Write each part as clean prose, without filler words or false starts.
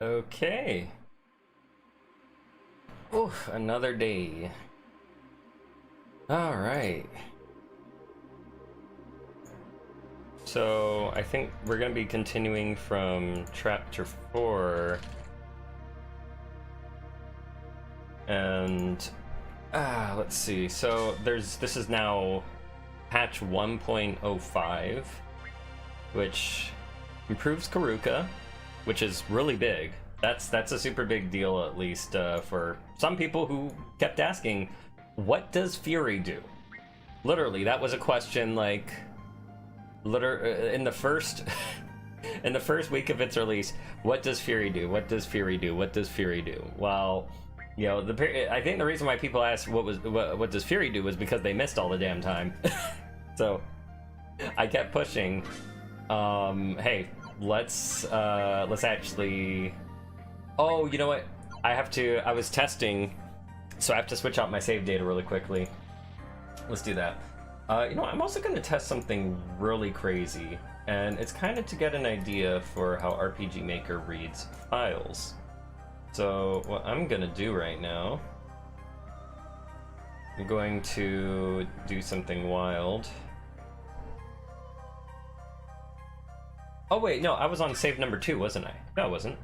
Okay. Oof, another day. All right. So I think we're going to be continuing from chapter 4. And let's see. So this is now patch 1.05, which improves Karuka, which is really big. That's a super big deal, at least for some people who kept asking, what does Fury do? Literally, that was a question like in the first in the first week of its release. What does Fury do? What does Fury do? What does Fury do? Well, you know, I think the reason why people asked what does Fury do was because they missed all the damn time. So I kept pushing. Hey, let's actually. Oh, you know what? I was testing, so I have to switch out my save data really quickly. Let's do that. You know, I'm also going to test something really crazy, and it's kind of to get an idea for how RPG Maker reads files. So what I'm going to do right now, I'm going to do something wild. Oh wait, no, I was on save number 2, wasn't I? No, I wasn't.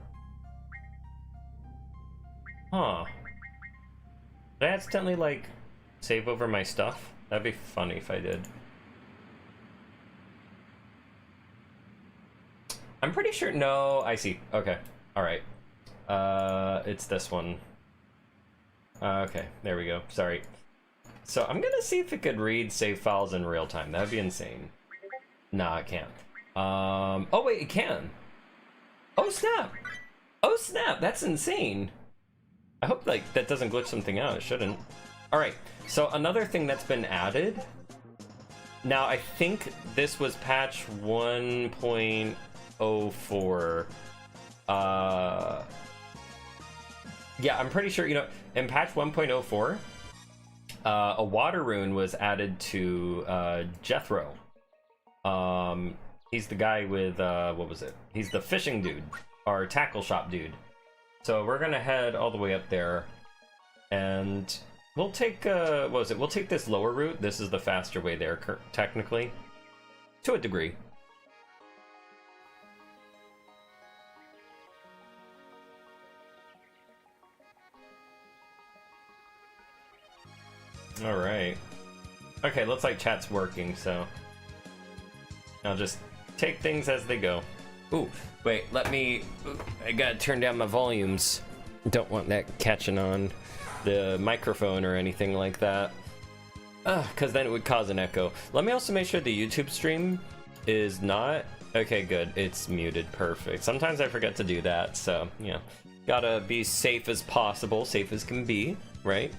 Huh. Did I accidentally, like, save over my stuff? That'd be funny if I did. I'm pretty sure... No, I see. Okay. Alright. It's this one. Okay, there we go. Sorry. So I'm gonna see if it could read save files in real time. That'd be insane. Nah, it can't. Oh wait, it can! Oh snap! Oh snap, that's insane! I hope, like, that doesn't glitch something out. It shouldn't. Alright, so another thing that's been added. Now, I think this was patch 1.04. Yeah, I'm pretty sure, you know, in patch 1.04, a water rune was added to Jethro. He's the guy with, what was it? He's the fishing dude, or tackle shop dude. So we're gonna head all the way up there, and we'll take, what was it? We'll take this lower route. This is the faster way there, technically, to a degree. All right. Okay, looks like chat's working, so I'll just take things as they go. Ooh, wait, I gotta turn down my volumes. Don't want that catching on the microphone or anything like that. Because then it would cause an echo. Let me also make sure the YouTube stream is not... Okay, good, it's muted, perfect. Sometimes I forget to do that, so, you know. Gotta be safe as possible, safe as can be, right?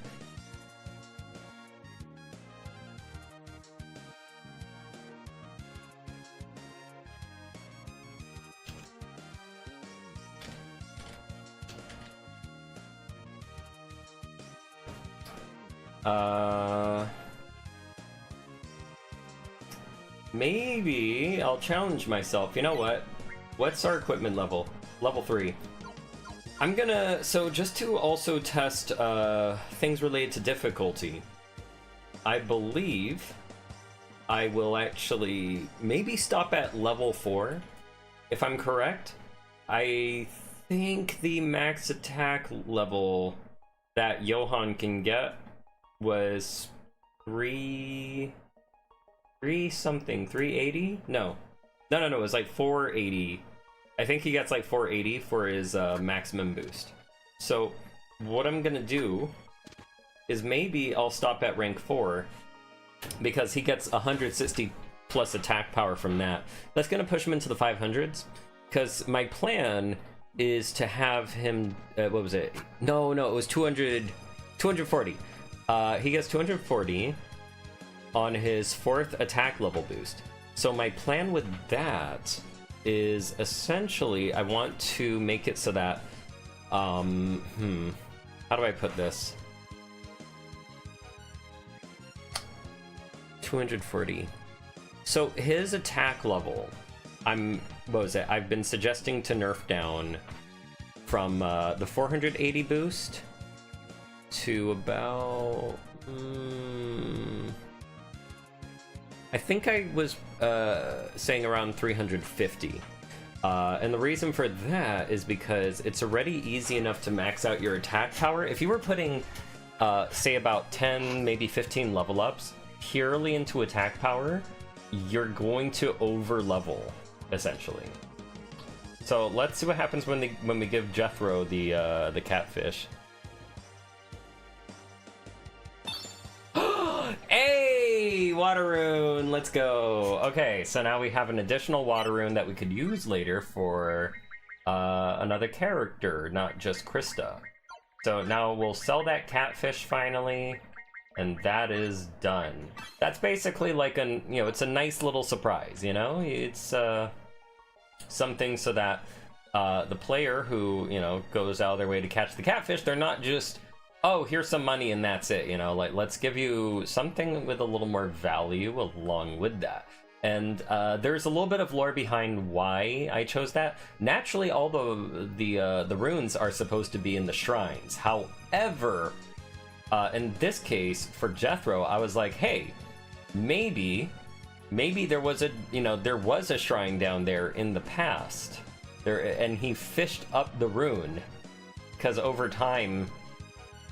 Maybe I'll challenge myself. You know what? What's our equipment level? Level 3. I'm gonna, so just to also test things related to difficulty, I believe I will actually maybe stop at level 4, if I'm correct. I think the max attack level that Johan can get was 380? No, it was like 480. I think he gets like 480 for his maximum boost. So what I'm gonna do is maybe I'll stop at rank 4, because he gets 160 plus attack power from that. That's gonna push him into the 500s, because my plan is to have him, what was it? No, it was 240. He gets 240 on his 4th attack level boost. So my plan with that is essentially I want to make it so that how do I put this? 240. So his attack level, I've been suggesting to nerf down from the 480 boost to about I think I was saying around 350. And the reason for that is because it's already easy enough to max out your attack power. If you were putting, say, about 10, maybe 15 level ups purely into attack power, you're going to over level, essentially. So let's see what happens when we give Jethro the catfish. Hey, water rune, let's go. Okay, so now we have an additional water rune that we could use later for another character, not just Krista. So now we'll sell that catfish finally, and that is done. That's basically like it's a nice little surprise, you know? It's something so that the player who, goes out of their way to catch the catfish, they're not just, oh, here's some money and that's it, like, let's give you something with a little more value along with that. And there's a little bit of lore behind why I chose that. Naturally, all the runes are supposed to be in the shrines. However, in this case, for Jethro, I was like, hey, maybe there was a shrine down there in the past. And he fished up the rune, because over time,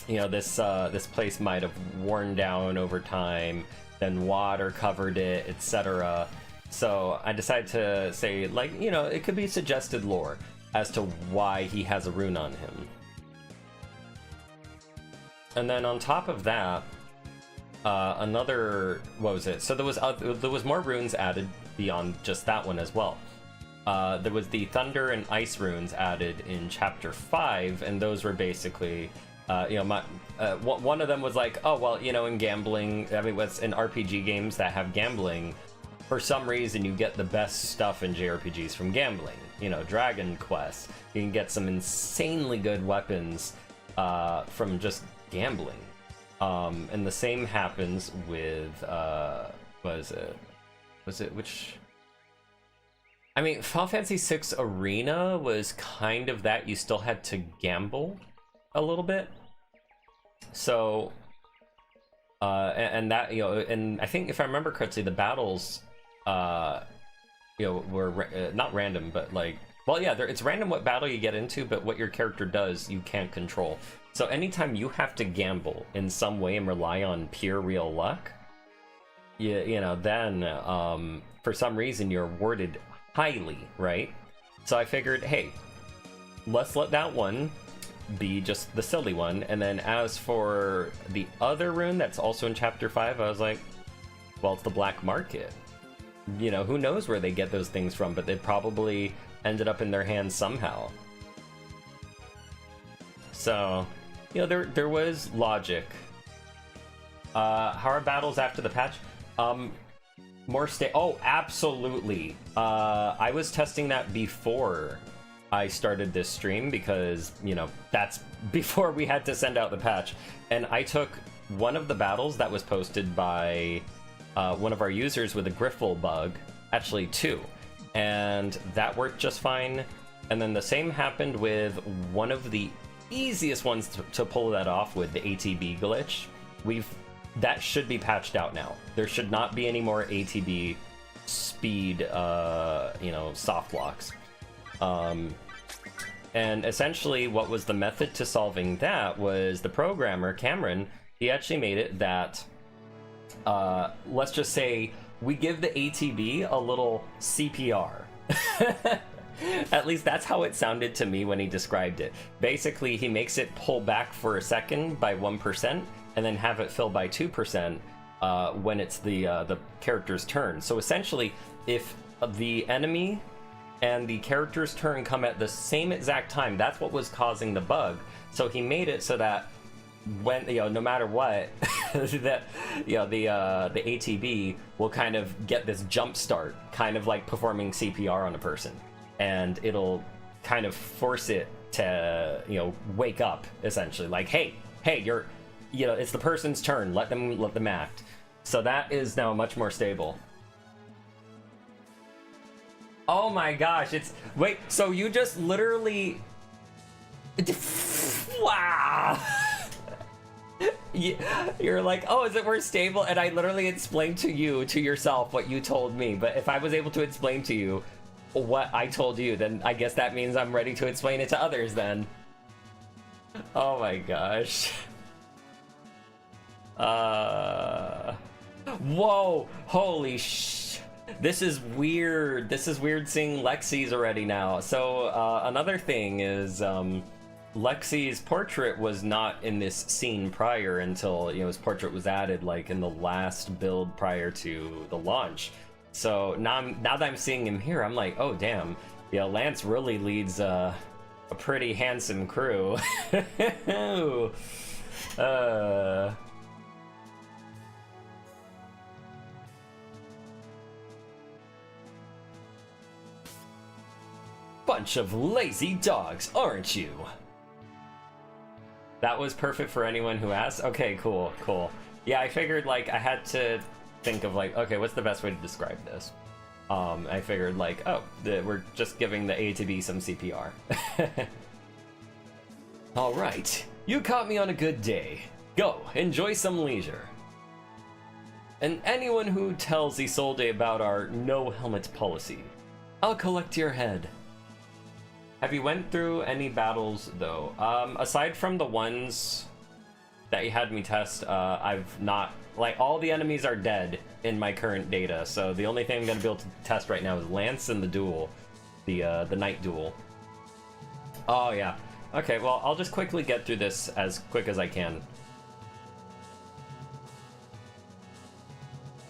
this place might have worn down over time, then water covered it, etc. So I decided to say, like, it could be suggested lore as to why he has a rune on him. And then on top of that, what was it? So there was more runes added beyond just that one as well. There was the thunder and ice runes added in chapter 5, and those were basically one of them was like, oh, well, in gambling, I mean, what's in RPG games that have gambling, for some reason you get the best stuff in JRPGs from gambling. Dragon Quest, you can get some insanely good weapons from just gambling. And the same happens with Final Fantasy VI Arena was kind of that. You still had to gamble a little bit. So and that, and I think if I remember correctly, the battles were not random, but like, well, yeah, it's random what battle you get into, but what your character does you can't control. So anytime you have to gamble in some way and rely on pure real luck, then for some reason you're awarded highly, right? So I figured, hey, let's let that one be just the silly one. And then as for the other rune that's also in chapter 5, I was like, well, it's the black market. Who knows where they get those things from, but they probably ended up in their hands somehow. So, there was logic. How are battles after the patch? Oh, absolutely. I was testing that before I started this stream because, that's before we had to send out the patch. And I took one of the battles that was posted by one of our users with a Griffle bug, actually 2, and that worked just fine. And then the same happened with one of the easiest ones to pull that off with, the ATB glitch. That should be patched out now. There should not be any more ATB speed, soft locks. And essentially what was the method to solving that was the programmer, Cameron, he actually made it that, let's just say, we give the ATB a little CPR. At least that's how it sounded to me when he described it. Basically, he makes it pull back for a second by 1%, and then have it fill by 2% when it's the character's turn. So essentially, if the enemy and the character's turn come at the same exact time, that's what was causing the bug. So he made it so that when, no matter what, that the ATB will kind of get this jump start, kind of like performing CPR on a person, and it'll kind of force it to wake up, essentially, like, hey, you're, it's the person's turn, let them act. So that is now much more stable. Oh my gosh, wait, so you just literally Wow. You're like, oh, is it more stable? And I literally explained to yourself, what you told me. But if I was able to explain to you what I told you, then I guess that means I'm ready to explain it to others then. Oh my gosh. Whoa, holy sh... This is weird. This is weird seeing Lexi's already now. So, another thing is, Lexi's portrait was not in this scene prior until, you know, his portrait was added, like, in the last build prior to the launch. So, now that I'm seeing him here, I'm like, oh, damn. Yeah, Lance really leads, a pretty handsome crew. Bunch of lazy dogs, aren't you? That was perfect for anyone who asked? Okay, cool, cool. Yeah, I figured, like, I had to think of, like, okay, what's the best way to describe this? I figured, like, oh, we're just giving the A to B some CPR. Alright, you caught me on a good day. Go, enjoy some leisure. And anyone who tells Isolde about our no helmet policy, I'll collect your head. Have you went through any battles, though? Aside from the ones that you had me test, I've not... Like, all the enemies are dead in my current data, so the only thing I'm going to be able to test right now is Lance and the duel. The night duel. Oh, yeah. Okay, well, I'll just quickly get through this as quick as I can.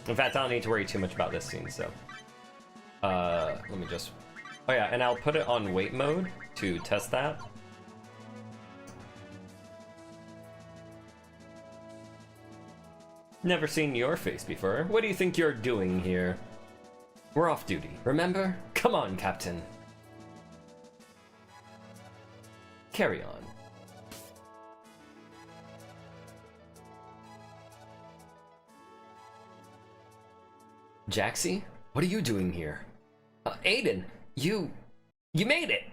In fact, I don't need to worry too much about this scene, so... let me just... Oh yeah, and I'll put it on wait mode to test that. Never seen your face before. What do you think you're doing here? We're off duty, remember? Come on, Captain. Carry on. Jaxie? What are you doing here? Aiden! You made it!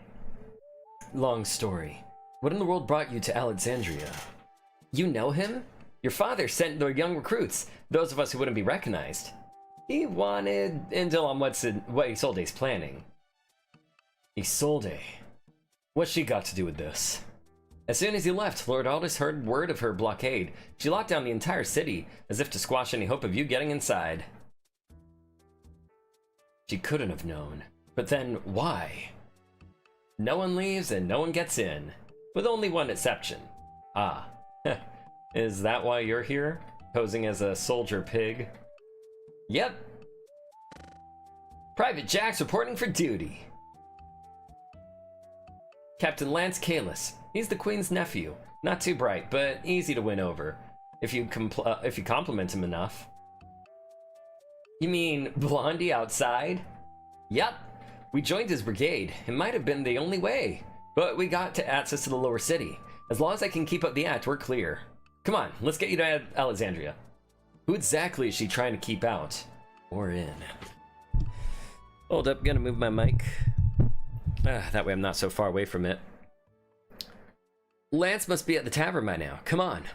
Long story. What in the world brought you to Alexandria? You know him? Your father sent their young recruits, those of us who wouldn't be recognized. He wanted intel on what Isolde's planning. Isolde? What's she got to do with this? As soon as he left, Lord Aldous heard word of her blockade. She locked down the entire city, as if to squash any hope of you getting inside. She couldn't have known. But then, why? No one leaves and no one gets in, with only one exception. Ah, is that why you're here? Posing as a soldier pig? Yep. Private Jax reporting for duty. Captain Lance Kalis. He's the Queen's nephew. Not too bright, but easy to win over, if you compliment him enough. You mean Blondie outside? Yup. We joined his brigade. It might have been the only way, but we got to access to the lower city. As long as I can keep up the act, we're clear. Come on, let's get you to Alexandria. Who exactly is she trying to keep out? Or in? Hold up, gonna move my mic. That way I'm not so far away from it. Lance must be at the tavern by now. Come on.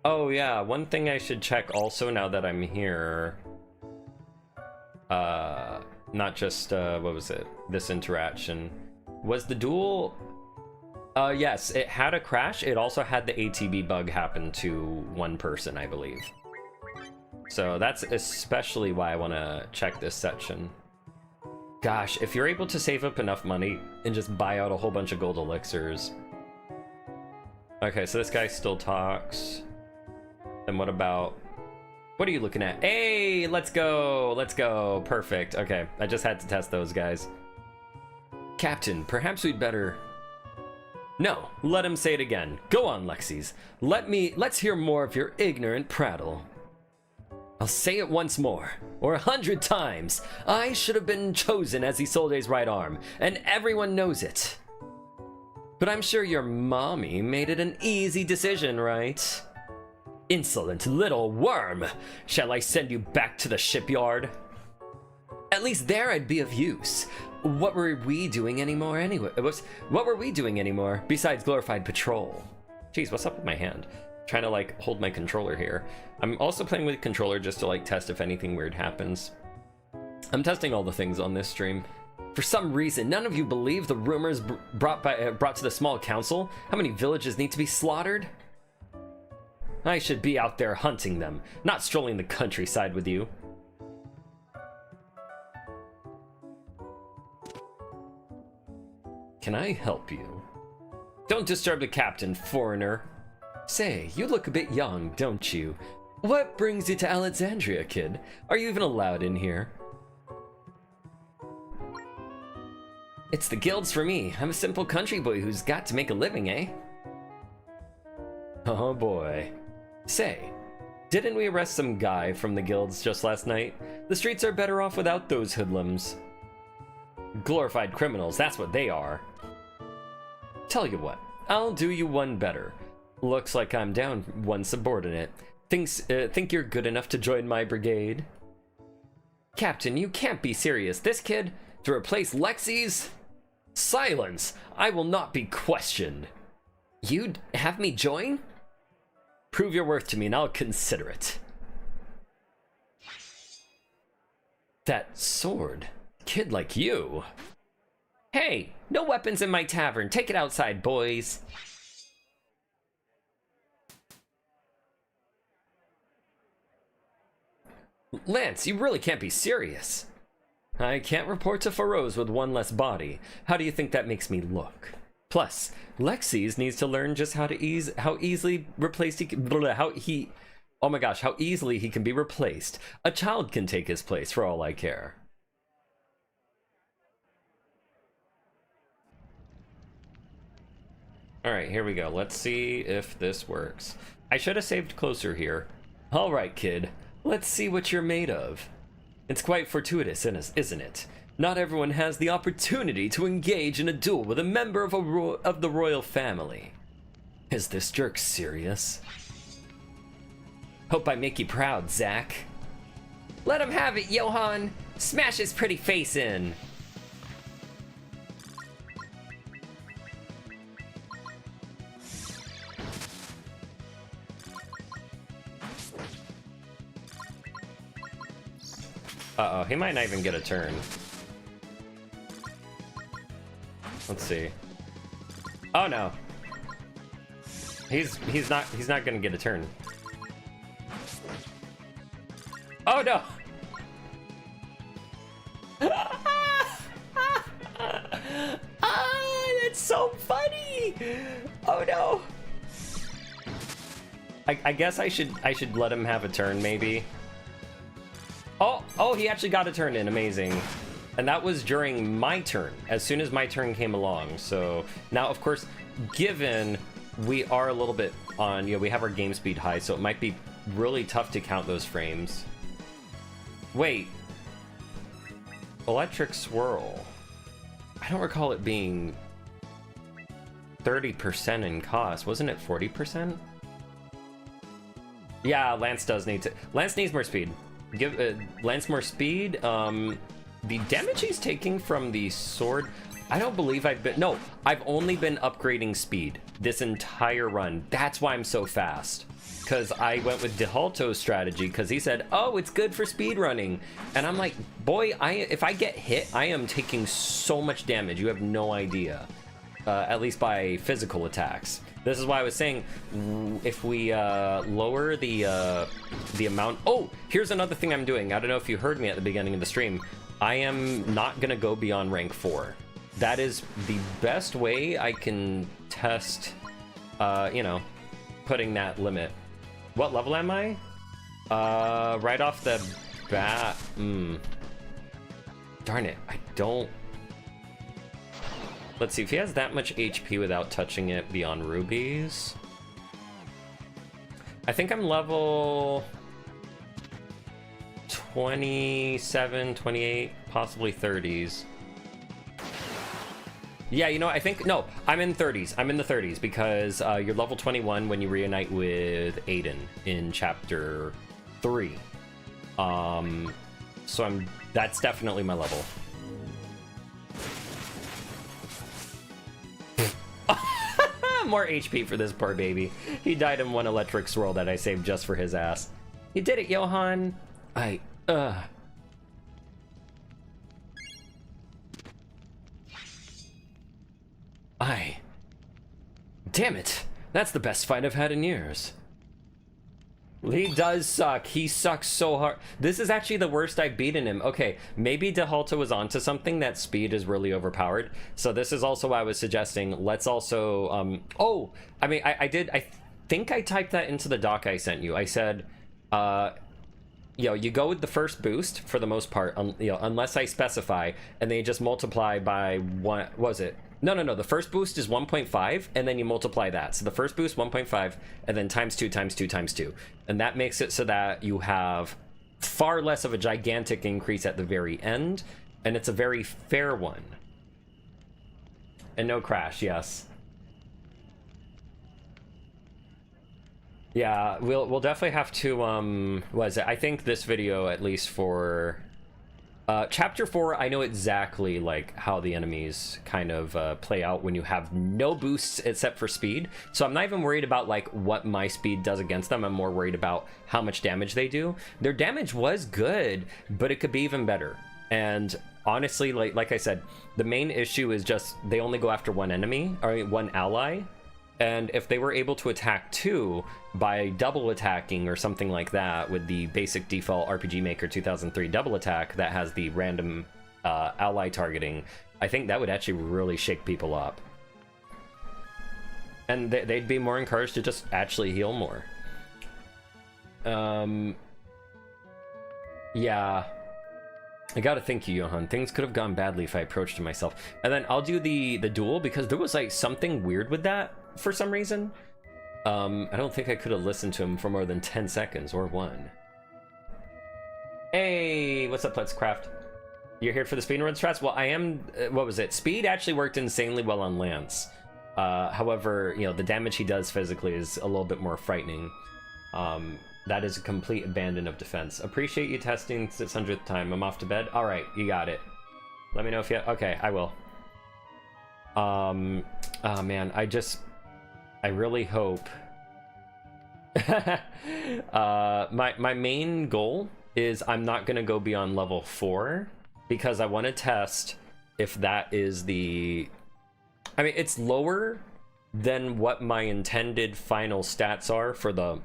Oh yeah, one thing I should check also now that I'm here. Not just, what was it? This interaction. Was the duel... yes, it had a crash. It also had the ATB bug happen to one person, I believe. So that's especially why I want to check this section. Gosh, if you're able to save up enough money and just buy out a whole bunch of gold elixirs. Okay, so this guy still talks. Then what about... What are you looking at? Hey, let's go! Let's go! Perfect. Okay, I just had to test those guys. Captain, perhaps we'd better... No, let him say it again. Go on, Lexis. Let's hear more of your ignorant prattle. I'll say it once more, or 100 times. I should have been chosen as Isolde's right arm, and everyone knows it. But I'm sure your mommy made it an easy decision, right? Insolent little worm! Shall I send you back to the shipyard? At least there I'd be of use. What were we doing anymore anyway? What were we doing anymore besides glorified patrol? Jeez, what's up with my hand? Trying to like hold my controller here. I'm also playing with the controller just to like test if anything weird happens. I'm testing all the things on this stream. For some reason, none of you believe the rumors brought to the small council. How many villages need to be slaughtered? I should be out there hunting them, not strolling the countryside with you. Can I help you? Don't disturb the captain, foreigner. Say, you look a bit young, don't you? What brings you to Alexandria, kid? Are you even allowed in here? It's the guilds for me. I'm a simple country boy who's got to make a living, eh? Oh boy. Say, didn't we arrest some guy from the guilds just last night? The streets are better off without those hoodlums. Glorified criminals, that's what they are. Tell you what, I'll do you one better. Looks like I'm down one subordinate. Think you're good enough to join my brigade? Captain, you can't be serious. This kid, to replace Lexi's? Silence! I will not be questioned. You'd have me join? Prove your worth to me and I'll consider it. That sword? Kid like you? Hey, no weapons in my tavern. Take it outside, boys. Lance, you really can't be serious. I can't report to Faroes with one less body. How do you think that makes me look? Plus, Lexi's needs to learn just how easily he can be replaced. A child can take his place for all I care. Alright, here we go. Let's see if this works. I should have saved closer here. Alright, kid. Let's see what you're made of. It's quite fortuitous, isn't it? Not everyone has the opportunity to engage in a duel with a member of the royal family. Is this jerk serious? Hope I make you proud, Zach. Let him have it, Johan! Smash his pretty face in! Uh-oh, he might not even get a turn. Let's see. Oh no. He's not gonna get a turn. Oh no! That's so funny! Oh no! I guess I should let him have a turn, maybe. Oh, he actually got a turn in. Amazing. And that was during my turn, as soon as my turn came along. So now, of course, given we are a little bit on, we have our game speed high, so it might be really tough to count those frames. Wait. Electric Swirl. I don't recall it being 30% in cost. Wasn't it 40%? Yeah, Lance does need to. Lance needs more speed. Give Lance more speed. The damage he's taking from the sword, I don't believe I've only been upgrading speed this entire run. That's why I'm so fast. Because I went with DeHalto's strategy, because he said, oh, it's good for speed running. And I'm like, boy, if I get hit, I am taking so much damage. You have no idea. At least by physical attacks. This is why I was saying, if we lower the amount... Oh, here's another thing I'm doing. I don't know if you heard me at the beginning of the stream. I am not going to go beyond rank 4. That is the best way I can test, putting that limit. What level am I? Right off the bat... Darn it, I don't... Let's see, if he has that much HP without touching it beyond rubies... I think I'm level 27, 28, possibly 30s. Yeah, you know, I think, no, I'm in 30s. I'm in the 30s because you're level 21 when you reunite with Aiden in chapter 3. So that's definitely my level. More HP for this poor baby. He died in one electric swirl that I saved just for his ass. You did it, Johan. Damn it. That's the best fight I've had in years. He does suck. He sucks so hard. This is actually the worst I've beaten him. Okay, maybe DeHalto was onto something, that speed is really overpowered. So this is also why I was suggesting, let's also, I think I typed that into the doc I sent you. I said, you go with the first boost for the most part, unless I specify, and then you just multiply by one, what was it? No, the first boost is 1.5, and then you multiply that. So the first boost, 1.5, and then times 2, times 2, times 2. And that makes it so that you have far less of a gigantic increase at the very end, and it's a very fair one. And no crash, yes. Yeah, we'll definitely have to, what is it? I think this video, at least for... chapter 4, I know exactly like how the enemies kind of play out when you have no boosts except for speed. So I'm not even worried about like what my speed does against them. I'm more worried about how much damage they do. Their damage was good, but it could be even better. And honestly, like I said, the main issue is just they only go after one enemy or one ally. And if they were able to attack 2 by double attacking or something like that with the basic default RPG Maker 2003 double attack that has the random ally targeting, I think that would actually really shake people up. And they'd be more encouraged to just actually heal more. Yeah. I gotta thank you, Johan. Things could have gone badly if I approached it myself. And then I'll do the duel because there was like something weird with that for some reason. I don't think I could have listened to him for more than 10 seconds or 1. Hey, what's up, Let's Craft? You're here for the speedrun strats? Well, I am, what was it? Speed actually worked insanely well on Lance. However, the damage he does physically is a little bit more frightening. That is a complete abandon of defense. Appreciate you testing 600th time. I'm off to bed. All right, you got it. Let me know if you... Okay, I will. Oh man, I really hope... my main goal is I'm not going to go beyond level 4 because I want to test if that is the... I mean, it's lower than what my intended final stats are for the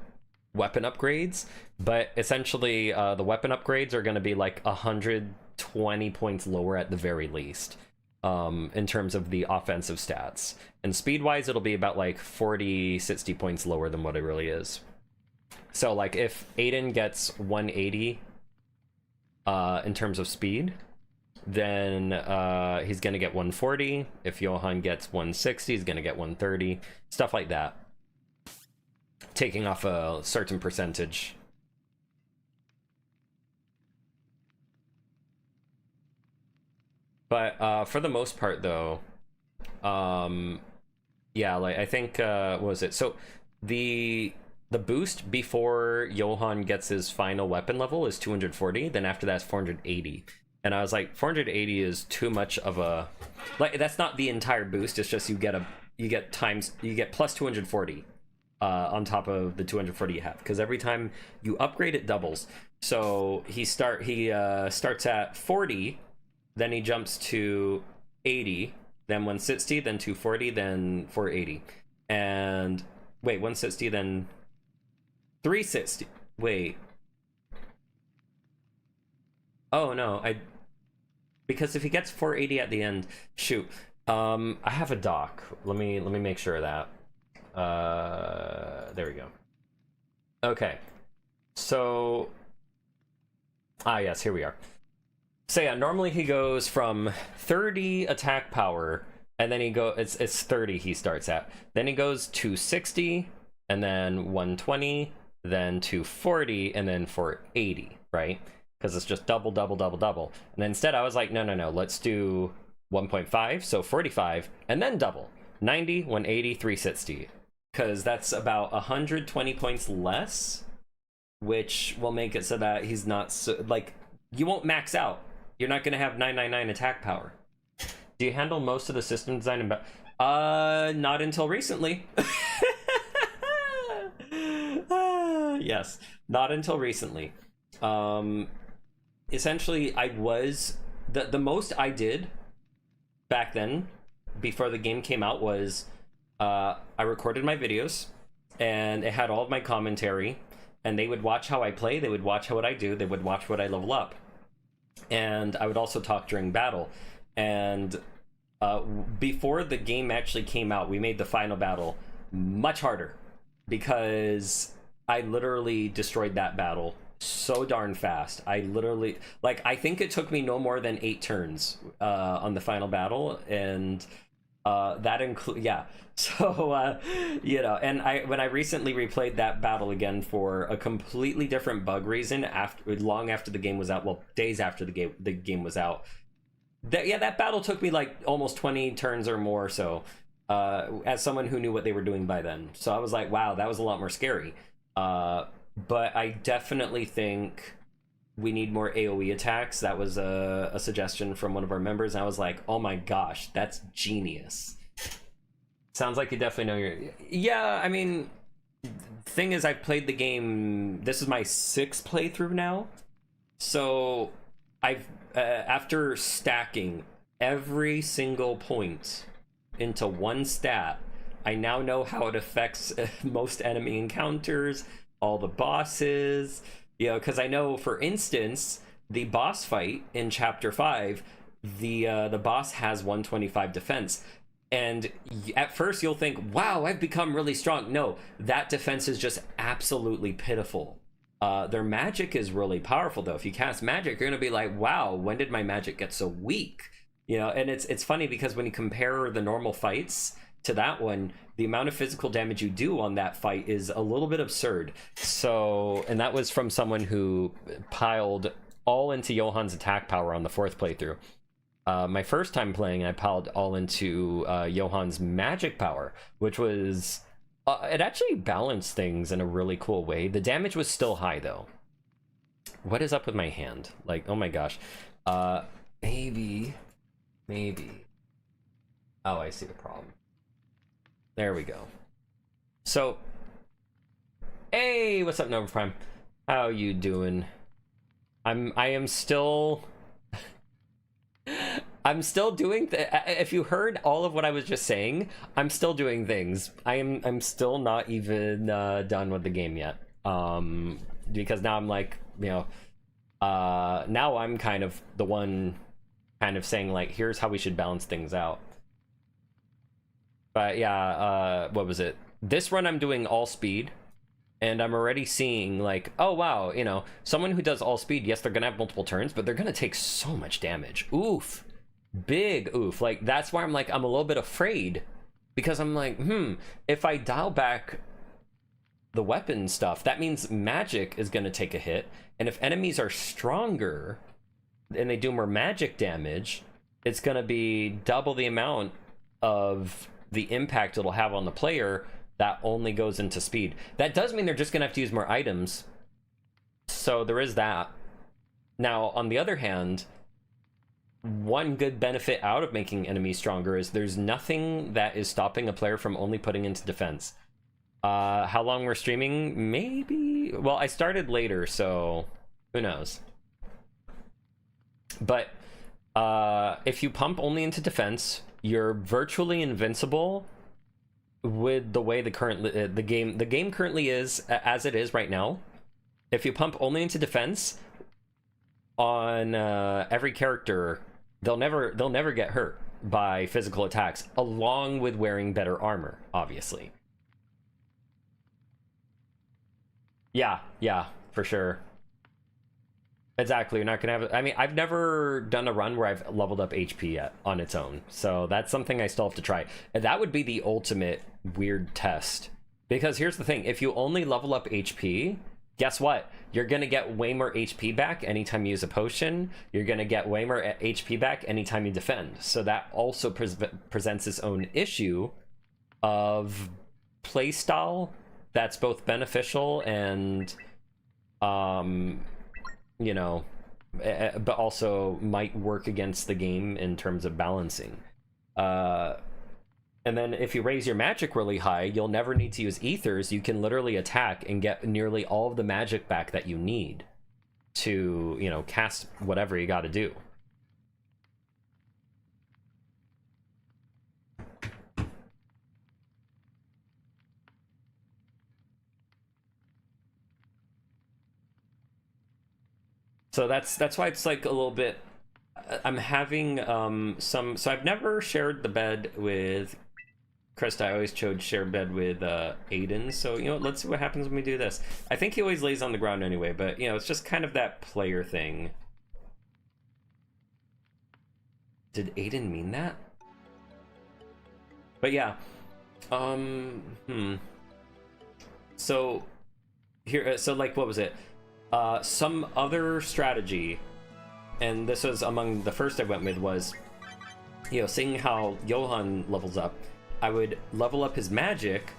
weapon upgrades, but essentially the weapon upgrades are going to be like 120 points lower at the very least in terms of the offensive stats, and speed wise it'll be about like 40-60 points lower than what it really is. So like if Aiden gets 180 in terms of speed, then he's gonna get 140. If Johan gets 160, he's gonna get 130, stuff like that, taking off a certain percentage. But for the most part though, yeah, like I think what was it? So the boost before Johan gets his final weapon level is 240, then after that's 480. And I was like, 480 is too much of a, like, that's not the entire boost, it's just you get plus 240 on top of the 240 you have, because every time you upgrade it doubles. So he starts at 40, then he jumps to 80, then 160, then 240, then 480. And wait, 160, then 360. Wait. Oh no, because if he gets 480 at the end, shoot. I have a doc. Let me make sure of that. There we go. Okay. So yes, here we are. So yeah, normally he goes from 30 attack power, and then it's 30 he starts at. Then he goes to 60, and then 120, then 240, and then 480, right? Because it's just double, double, double, double. And then instead I was like, no, let's do 1.5, so 45, and then double. 90, 180, 360. Because that's about 120 points less, which will make it so that he's not so, like, you won't max out. You're not going to have 999 attack power. Do you handle most of the system design and not until recently. Yes, not until recently. Essentially, I was the most I did back then, before the game came out, was I recorded my videos, and it had all of my commentary, and they would watch how I play, they would watch what I do, they would watch what I level up, and I would also talk during battle. And before the game actually came out, we made the final battle much harder, because I literally destroyed that battle so darn fast. I literally, like, I think it took me no more than 8 turns on the final battle, and that include, yeah. So you know, and when I recently replayed that battle again for a completely different bug reason, long after the game was out, well, days after the game was out, that battle took me like almost 20 turns or more. So as someone who knew what they were doing by then, so I was like, wow, that was a lot more scary. But I definitely think we need more AoE attacks. That was a suggestion from one of our members, and I was like, oh my gosh, that's genius. Sounds like you definitely know your... Yeah, I mean, thing is, I've played the game... This is my 6th playthrough now. So I've after stacking every single point into one stat, I now know how it affects most enemy encounters, all the bosses, you know, because I know, for instance, the boss fight in chapter 5, the boss has 125 defense, and at first you'll think, wow, I've become really strong. No, that defense is just absolutely pitiful. Their magic is really powerful, though. If you cast magic, you're gonna be like, wow, when did my magic get so weak? You know, and it's funny, because when you compare the normal fights to that one, the amount of physical damage you do on that fight is a little bit absurd. So, and that was from someone who piled all into Johan's attack power on the 4th playthrough. My first time playing, I piled all into Johan's magic power, which was... it actually balanced things in a really cool way. The damage was still high, though. What is up with my hand? Like, oh my gosh. Maybe... Oh, I see the problem. There we go. So, hey, what's up, Nova Prime? How you doing? I am still... I'm still doing... If you heard all of what I was just saying, I'm still doing things. I'm still not even done with the game yet. Because now I'm like, you know... now I'm kind of the one kind of saying, like, here's how we should balance things out. But yeah, what was it? This run I'm doing all speed, and I'm already seeing, like, oh wow, you know, someone who does all speed, yes, they're gonna have multiple turns, but they're gonna take so much damage. Oof. Big oof. Like, that's why I'm like, I'm a little bit afraid, because I'm like, if I dial back the weapon stuff, that means magic is gonna take a hit, and if enemies are stronger and they do more magic damage, it's gonna be double the amount of the impact it'll have on the player. That only goes into speed. That does mean they're just gonna have to use more items, so there is that. Now, on the other hand, one good benefit out of making enemies stronger is there's nothing that is stopping a player from only putting into defense. How long we're streaming? Maybe... Well, I started later, so who knows. But if you pump only into defense, you're virtually invincible with the way the game currently is, as it is right now. If you pump only into defense on every character, they'll never get hurt by physical attacks, along with wearing better armor, obviously. Yeah, for sure. Exactly, you're not gonna have... I mean, I've never done a run where I've leveled up HP yet on its own, so that's something I still have to try. And that would be the ultimate weird test. Because here's the thing, if you only level up HP, guess what? You're gonna get way more HP back anytime you use a potion. You're gonna get way more HP back anytime you defend. So that also presents its own issue of playstyle that's both beneficial and, you know, but also might work against the game in terms of balancing. And then if you raise your magic really high, you'll never need to use ethers. You can literally attack and get nearly all of the magic back that you need to, you know, cast whatever you got to do. So that's why it's like a little bit, I'm having so I've never shared the bed with Krista. I always chose share bed with Aiden. So, you know, let's see what happens when we do this. I think he always lays on the ground anyway, but, you know, it's just kind of that player thing. Did Aiden mean that? But yeah. So here, so like, what was it? Some other strategy, and this was among the first I went with, was, you know, seeing how Johan levels up, I would level up his magic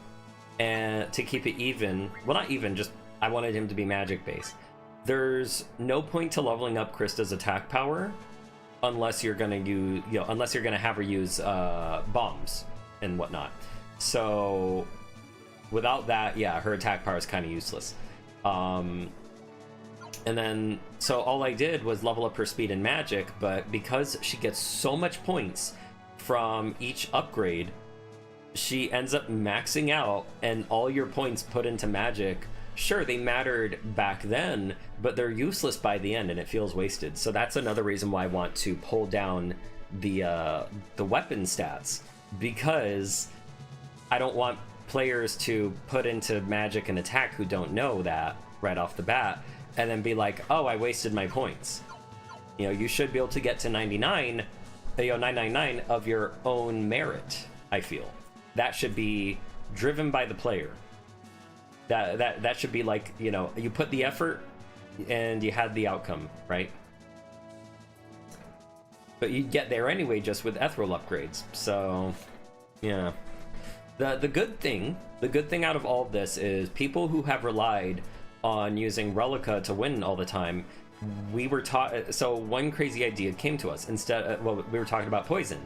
and to keep it even. Well, not even, just I wanted him to be magic based. There's no point to leveling up Krista's attack power unless you're gonna use, you know, unless you're gonna have her use bombs and whatnot. So without that, yeah, her attack power is kind of useless. And then, so all I did was level up her speed and magic, but because she gets so much points from each upgrade, she ends up maxing out, and all your points put into magic, sure, they mattered back then, but they're useless by the end, and it feels wasted. So that's another reason why I want to pull down the weapon stats, because I don't want players to put into magic and attack who don't know that right off the bat, and then be like, oh, I wasted my points. You know, you should be able to get to 99, you know, 999 of your own merit, I feel. That should be driven by the player. That should be like, you know, you put the effort and you had the outcome, right? But you get there anyway just with ethereal upgrades. So, yeah. The good thing out of all of this is people who have relied on using Relica to win all the time, we were taught. So one crazy idea came to us. Instead, well, we were talking about poison,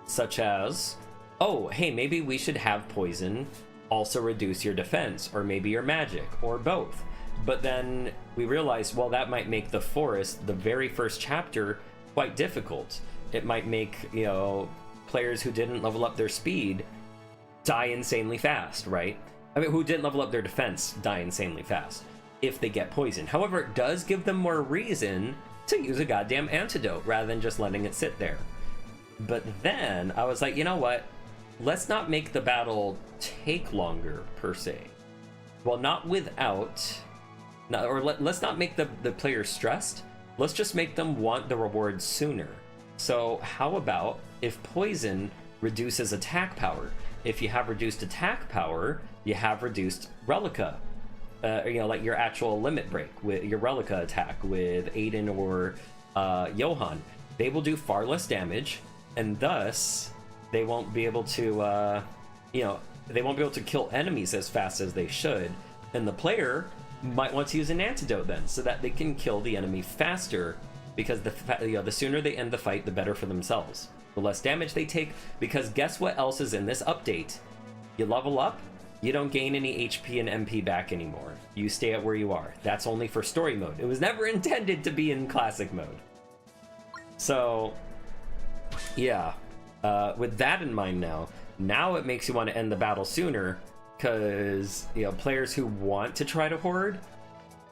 such as, oh, hey, maybe we should have poison also reduce your defense, or maybe your magic, or both. But then we realized, well, that might make the forest, the very first chapter, quite difficult. It might make, you know, players who didn't level up their speed die insanely fast, right? I mean, who didn't level up their defense die insanely fast if they get poisoned. However, it does give them more reason to use a goddamn antidote rather than just letting it sit there. But then I was like, you know what? Let's not make the battle take longer, per se. Well, not without... let's not make the players stressed. Let's just make them want the reward sooner. So how about if poison reduces attack power? If you have reduced attack power, you have reduced Relica. You know, like your actual limit break with your Relica attack with Aiden or Johan. They will do far less damage, and thus they won't be able to, you know, they won't be able to kill enemies as fast as they should. And the player might want to use an antidote then, so that they can kill the enemy faster, because the sooner they end the fight, the better for themselves. The less damage they take, because guess what else is in this update? You level up, you don't gain any HP and MP back anymore. You stay at where you are. That's only for story mode. It was never intended to be in classic mode. So, yeah. With that in mind now it makes you want to end the battle sooner, because, you know, players who want to try to hoard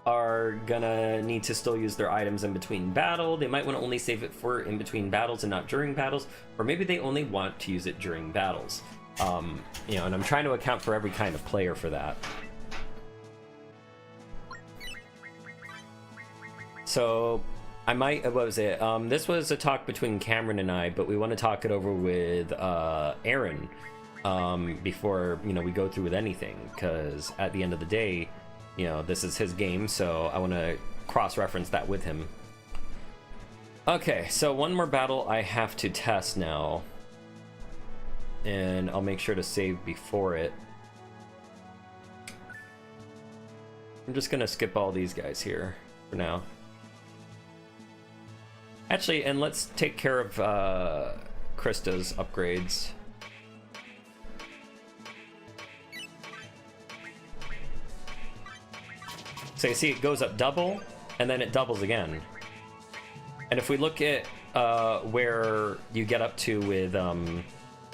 are gonna need to still use their items in between battle. They might want to only save it for in between battles and not during battles, or maybe they only want to use it during battles. You know, and I'm trying to account for every kind of player for that. So I might, what was it? This was a talk between Cameron and I, but we want to talk it over with Aaron before, you know, we go through with anything, because at the end of the day, you know, this is his game, so I want to cross-reference that with him. Okay, so one more battle I have to test now, and I'll make sure to save before it. I'm just gonna skip all these guys here for now. Actually, and let's take care of Krista's upgrades. So you see it goes up double, and then it doubles again. And if we look at where you get up to with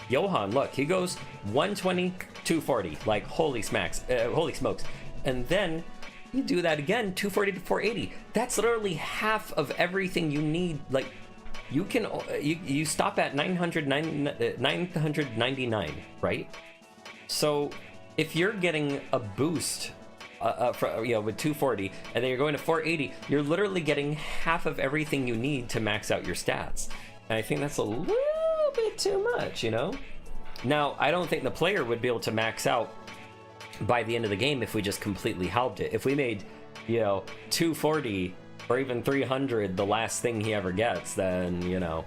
Johan, look, he goes 120, 240, like holy smacks, holy smokes. And then you do that again, 240 to 480. That's literally half of everything you need. Like, you can you stop at 999, right? So if you're getting a boost with 240, and then you're going to 480, you're literally getting half of everything you need to max out your stats. And I think that's a little bit too much, you know? Now, I don't think the player would be able to max out by the end of the game if we just completely halved it. If we made, 240 or even 300 the last thing he ever gets, then, the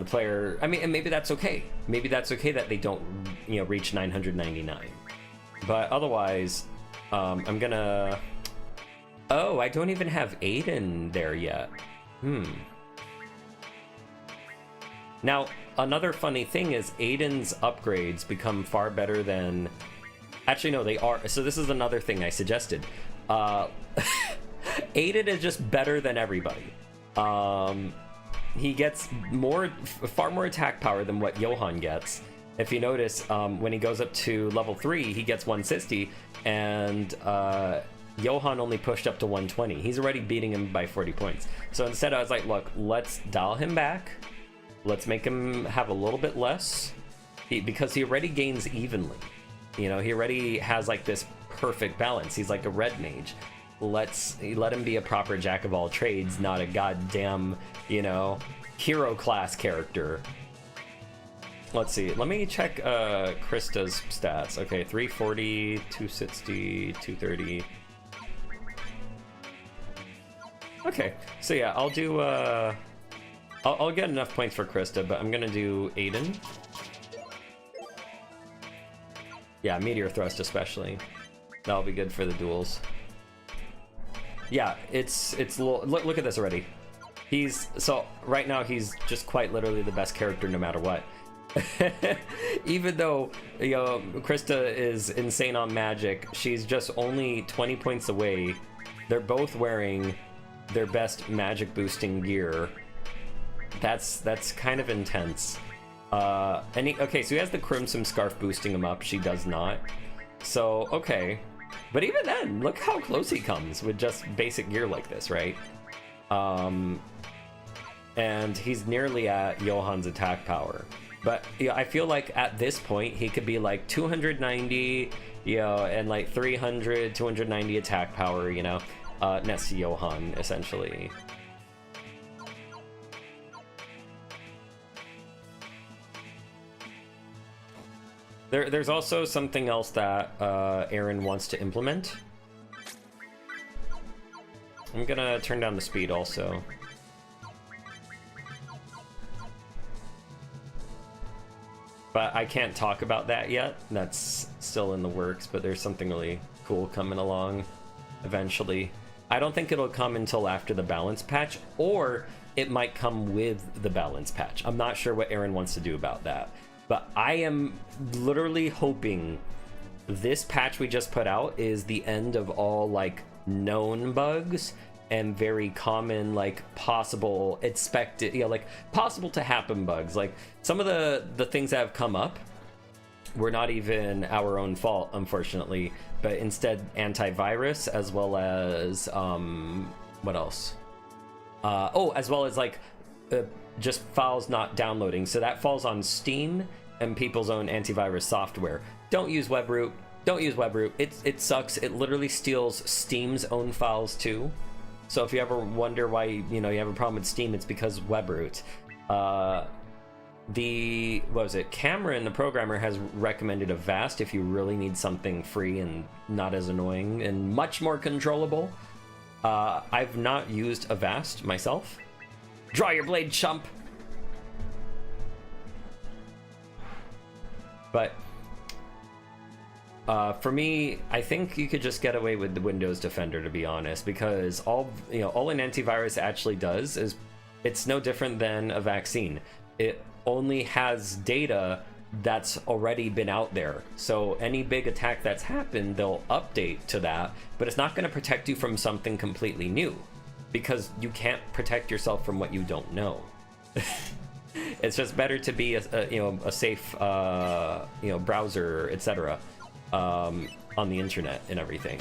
player, I mean, and maybe that's okay. Maybe that's okay that they don't, reach 999. But otherwise, I'm gonna... Oh, I don't even have Aiden there yet. Now, another funny thing is Aiden's upgrades become far better than... Actually, no, they are. So this is another thing I suggested. Aiden is just better than everybody. He gets far more attack power than what Johan gets. If you notice, when he goes up to level 3, he gets 160, and Johan only pushed up to 120. He's already beating him by 40 points. So instead I was like, look, let's dial him back. Let's make him have a little bit less, because he already gains evenly. He already has like this perfect balance. He's like a red mage. Let him be a proper jack of all trades, not a goddamn, hero class character. Let's see. Let me check Krista's stats. Okay, 340, 260, 230. Okay, so yeah, I'll do I'll get enough points for Krista, but I'm gonna do Aiden. Yeah, Meteor Thrust especially. That'll be good for the duels. Yeah, it's look at this already. So right now he's just quite literally the best character no matter what. Even though Krista is insane on magic, she's just only 20 points away. They're both wearing their best magic boosting gear. That's kind of intense. Okay, so he has the Crimson Scarf boosting him up. She does not. So okay, but even then, look how close he comes with just basic gear like this, right? And he's nearly at Johan's attack power. But I feel like at this point he could be like 290, and like 300, 290 attack power, next to Johan essentially. There's also something else that Aaron wants to implement. I'm gonna turn down the speed also. But I can't talk about that yet. That's still in the works, but there's something really cool coming along eventually. I don't think it'll come until after the balance patch, or it might come with the balance patch. I'm not sure what Aaron wants to do about that. But I am literally hoping this patch we just put out is the end of all like known bugs and very common, like possible expected, like possible to happen bugs. Like some of the things that have come up were not even our own fault, unfortunately, but instead antivirus, as well as what else? As well as like just files not downloading. So that falls on Steam and people's own antivirus software. Don't use WebRoot. Don't use WebRoot. It sucks. It literally steals Steam's own files too. So if you ever wonder why you have a problem with Steam, it's because WebRoot. what was it? Cameron, the programmer, has recommended a Vast if you really need something free and not as annoying and much more controllable. I've not used a Vast myself. Draw your blade, chump! But for me, I think you could just get away with the Windows Defender, to be honest, because all an antivirus actually does is it's no different than a vaccine. It only has data that's already been out there. So any big attack that's happened, they'll update to that, but it's not going to protect you from something completely new, because you can't protect yourself from what you don't know. It's just better to be a safe browser, etc. On the internet and everything.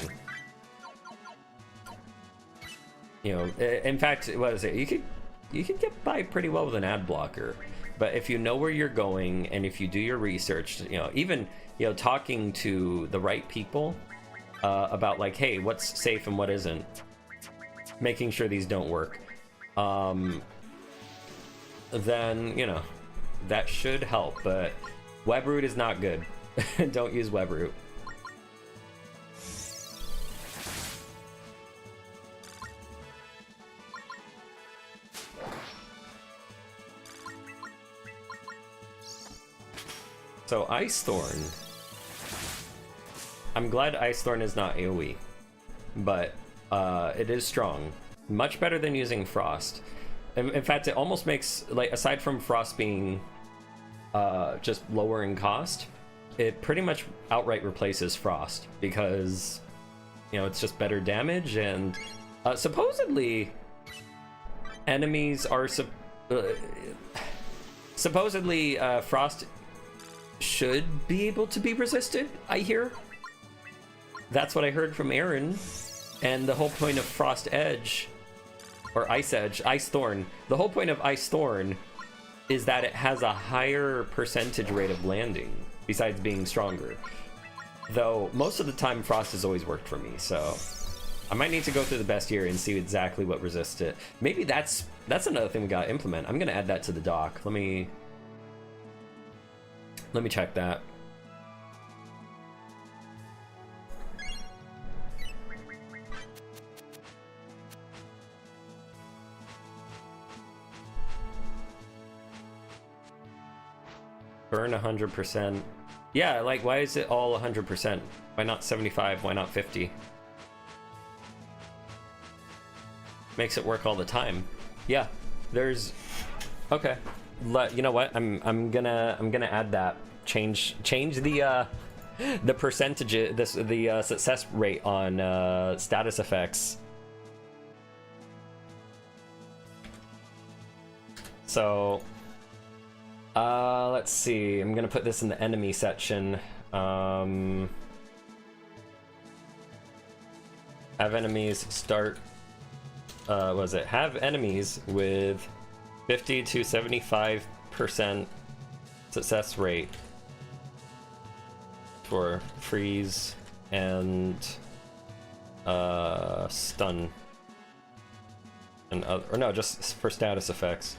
In fact, what is it? You could get by pretty well with an ad blocker, but if you know where you're going and if you do your research, even talking to the right people about like, hey, what's safe and what isn't, making sure these don't work, then that should help. But WebRoot is not good. Don't use WebRoot. So Ice Thorn. I'm glad Ice Thorn is not AoE, but it is strong. Much better than using Frost. In fact, it almost makes, like, aside from Frost being just lower in cost, it pretty much outright replaces Frost, because it's just better damage, and supposedly enemies are supposedly Frost should be able to be resisted, I hear. That's what I heard from Aaron. And the whole point of Frost Edge, or Ice Edge, Ice Thorn, the whole point of Ice Thorn is that it has a higher percentage rate of landing, besides being stronger. Though, most of the time, Frost has always worked for me, so I might need to go through the bestiary and see exactly what resists it. Maybe that's another thing we gotta implement. I'm gonna add that to the doc. Let me check that. Burn 100%. Yeah, like, why is it all 100%? Why not 75? Why not 50? Makes it work all the time. Yeah, there's... Okay. You know what? I'm gonna add that. Change the percentage, the success rate on status effects. So let's see. I'm gonna put this in the enemy section. Have enemies start. Was it? Have enemies with 50 to 75% success rate for freeze and stun, and or no, just for status effects.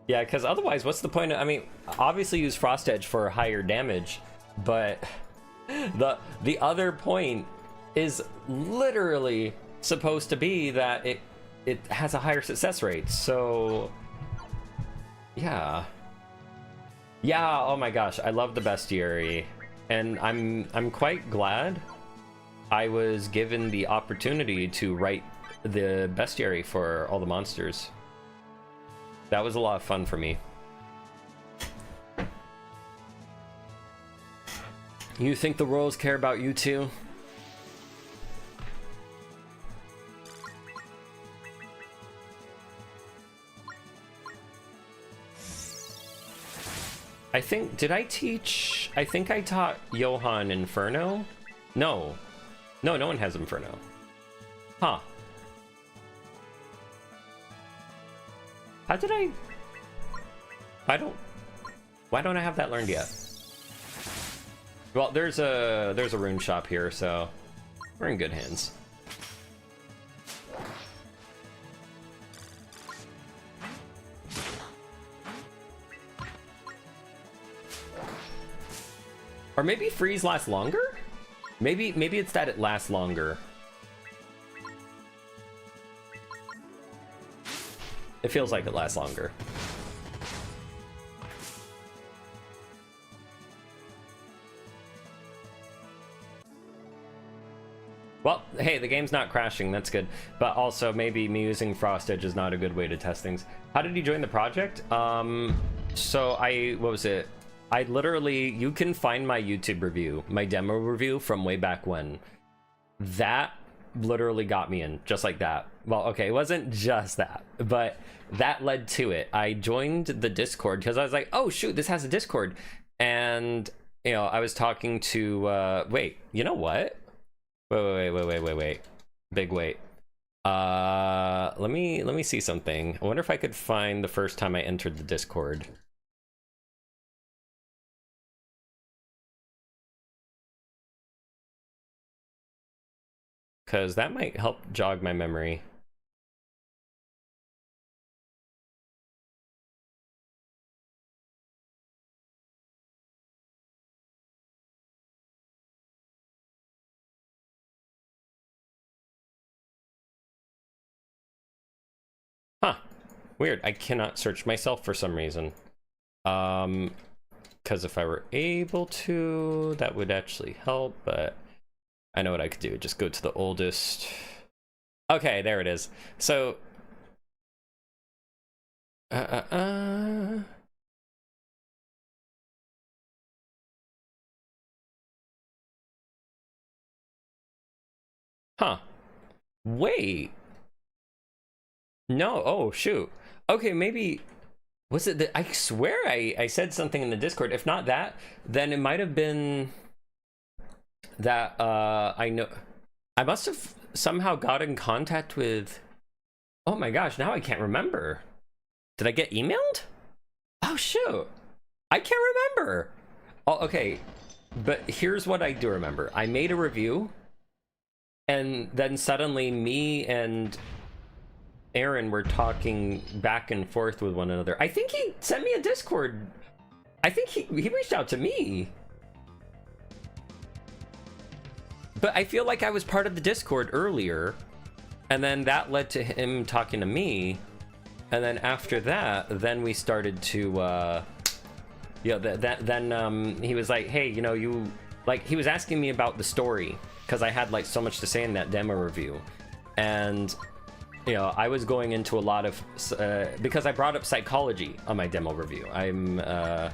Yeah, because otherwise, what's the point of, I mean, obviously use Frost Edge for higher damage, but the other point is literally supposed to be that it has a higher success rate. So yeah, oh my gosh, I love the bestiary, and I'm quite glad I was given the opportunity to write the bestiary for all the monsters. That was a lot of fun for me. You think the royals care about you too? I think, did I teach? I think I taught Johan Inferno? No, no one has Inferno. Huh. How did I... Why don't I have that learned yet? Well, there's a rune shop here, so we're in good hands. Or maybe freeze lasts longer? Maybe it's that it lasts longer. It feels like it lasts longer. Well, hey, the game's not crashing, that's good. But also, maybe me using Frost Edge is not a good way to test things. How did you join the project? So what was it? I literally, you can find my YouTube review, my demo review from way back when. That literally got me in, just like that. Well, okay, it wasn't just that, but that led to it. I joined the Discord because I was like, oh shoot, this has a Discord. And, you know, I was talking to, wait, you know what? Wait. Big wait. Let me see something. I wonder if I could find the first time I entered the Discord. Because that might help jog my memory. Huh. Weird. I cannot search myself for some reason. Because if I were able to, that would actually help, but I know what I could do. Just go to the oldest. Okay, there it is. So, huh. Wait. No. Oh, shoot. Okay, maybe. Was it that? I swear I said something in the Discord. If not that, then it might have been that I know I must have somehow got in contact with. Oh my gosh, now I can't remember. Did I get emailed? Oh shoot, I can't remember. Oh, okay, but here's what I do remember. I made a review, and then suddenly me and Aaron were talking back and forth with one another. I think he sent me a Discord. I think he reached out to me. But I feel like I was part of the Discord earlier, and then that led to him talking to me, and then after that, then we started to, then he was like, hey, you know, he was asking me about the story, because I had, like, so much to say in that demo review, and, you know, I was going into a lot of, because I brought up psychology on my demo review. I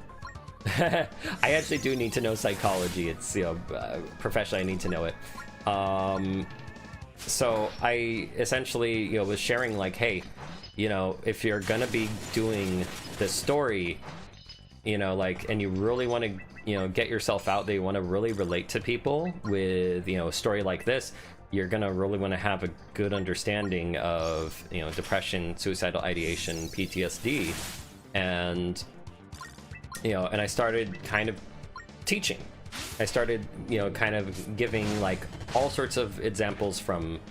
actually do need to know psychology. It's, you know, professionally I need to know it. So I essentially, you know, was sharing like, hey, you know, if you're gonna be doing this story, you know, like, and you really want to, you know, get yourself out there, you want to really relate to people with, you know, a story like this, you're gonna really want to have a good understanding of, you know, depression, suicidal ideation, PTSD, and you know, and I started kind of teaching. I started, you know, kind of giving like all sorts of examples from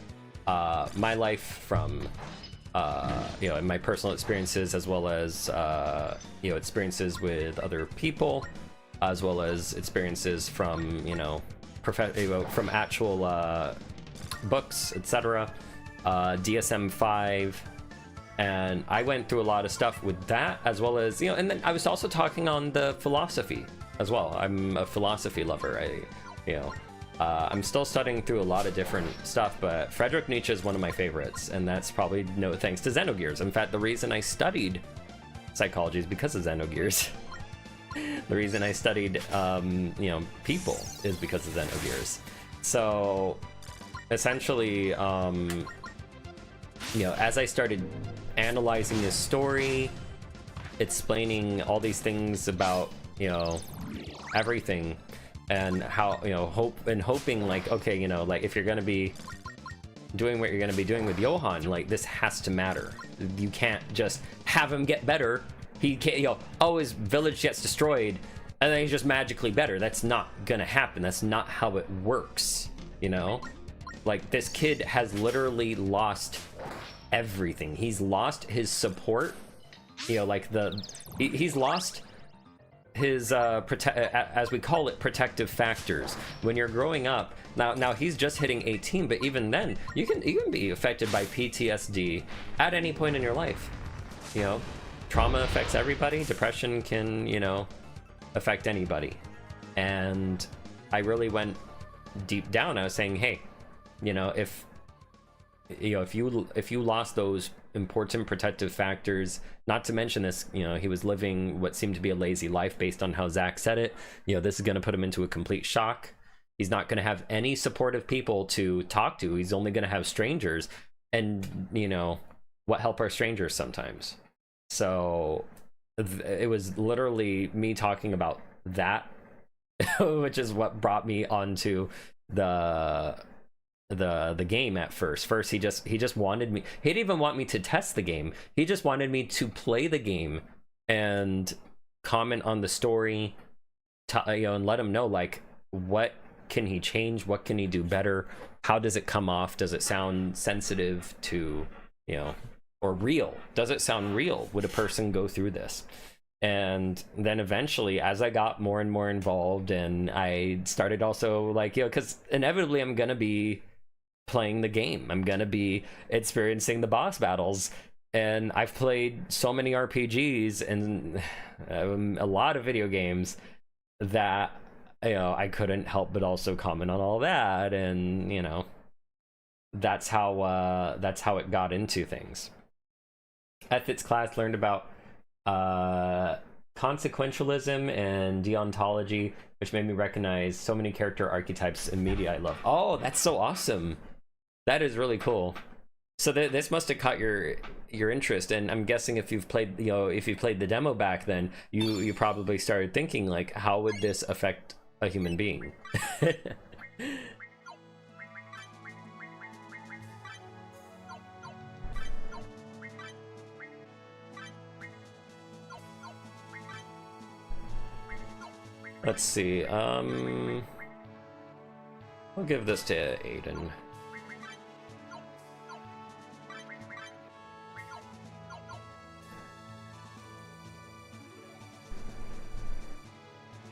my life, from you know, in my personal experiences, as well as you know, experiences with other people, as well as experiences from, you know, from actual books, etc. DSM-5. And I went through a lot of stuff with that, as well as, you know, and then I was also talking on the philosophy as well. I'm a philosophy lover. I'm still studying through a lot of different stuff, but Friedrich Nietzsche is one of my favorites, and that's probably no thanks to Xenogears. In fact, the reason I studied psychology is because of Xenogears. The reason I studied, you know, people is because of Xenogears. So, essentially, you know, as I started analyzing this story, explaining all these things about, you know, everything, and how, you know, hoping like, okay, you know, like if you're gonna be doing what you're gonna be doing with Johan, like this has to matter. You can't just have him get better he can't, you know, oh, his village gets destroyed and then he's just magically better. That's not gonna happen. That's not how it works, you know? Like, this kid has literally lost everything. He's lost his support, you know, like he's lost his as we call it, protective factors. When you're growing up, now he's just hitting 18, but even then you can be affected by PTSD at any point in your life. You know, trauma affects everybody. Depression can, you know, affect anybody. And I really went deep down. I was saying, hey, you know, if you lost those important protective factors, not to mention this, you know, he was living what seemed to be a lazy life based on how Zach said it, you know, this is going to put him into a complete shock. He's not going to have any supportive people to talk to. He's only going to have strangers, and, you know, what help are strangers sometimes? So it was literally me talking about that, which is what brought me onto the game at first. First, he just wanted me. He didn't even want me to test the game. He just wanted me to play the game and comment on the story, you know, and let him know, like, what can he change? What can he do better? How does it come off? Does it sound sensitive to, you know, or real? Does it sound real? Would a person go through this? And then eventually, as I got more and more involved, and I started also, like, you know, because inevitably I'm gonna be playing the game, I'm gonna be experiencing the boss battles, and I've played so many RPGs and a lot of video games that, you know, I couldn't help but also comment on all that. And, you know, that's how it got into things. Ethics class learned about consequentialism and deontology, which made me recognize so many character archetypes in media I love. Oh, that's so awesome. That is really cool. So this must have caught your interest, and I'm guessing if you've played, you know, if you played the demo back then, you probably started thinking, like, how would this affect a human being? Let's see. I'll give this to Aiden.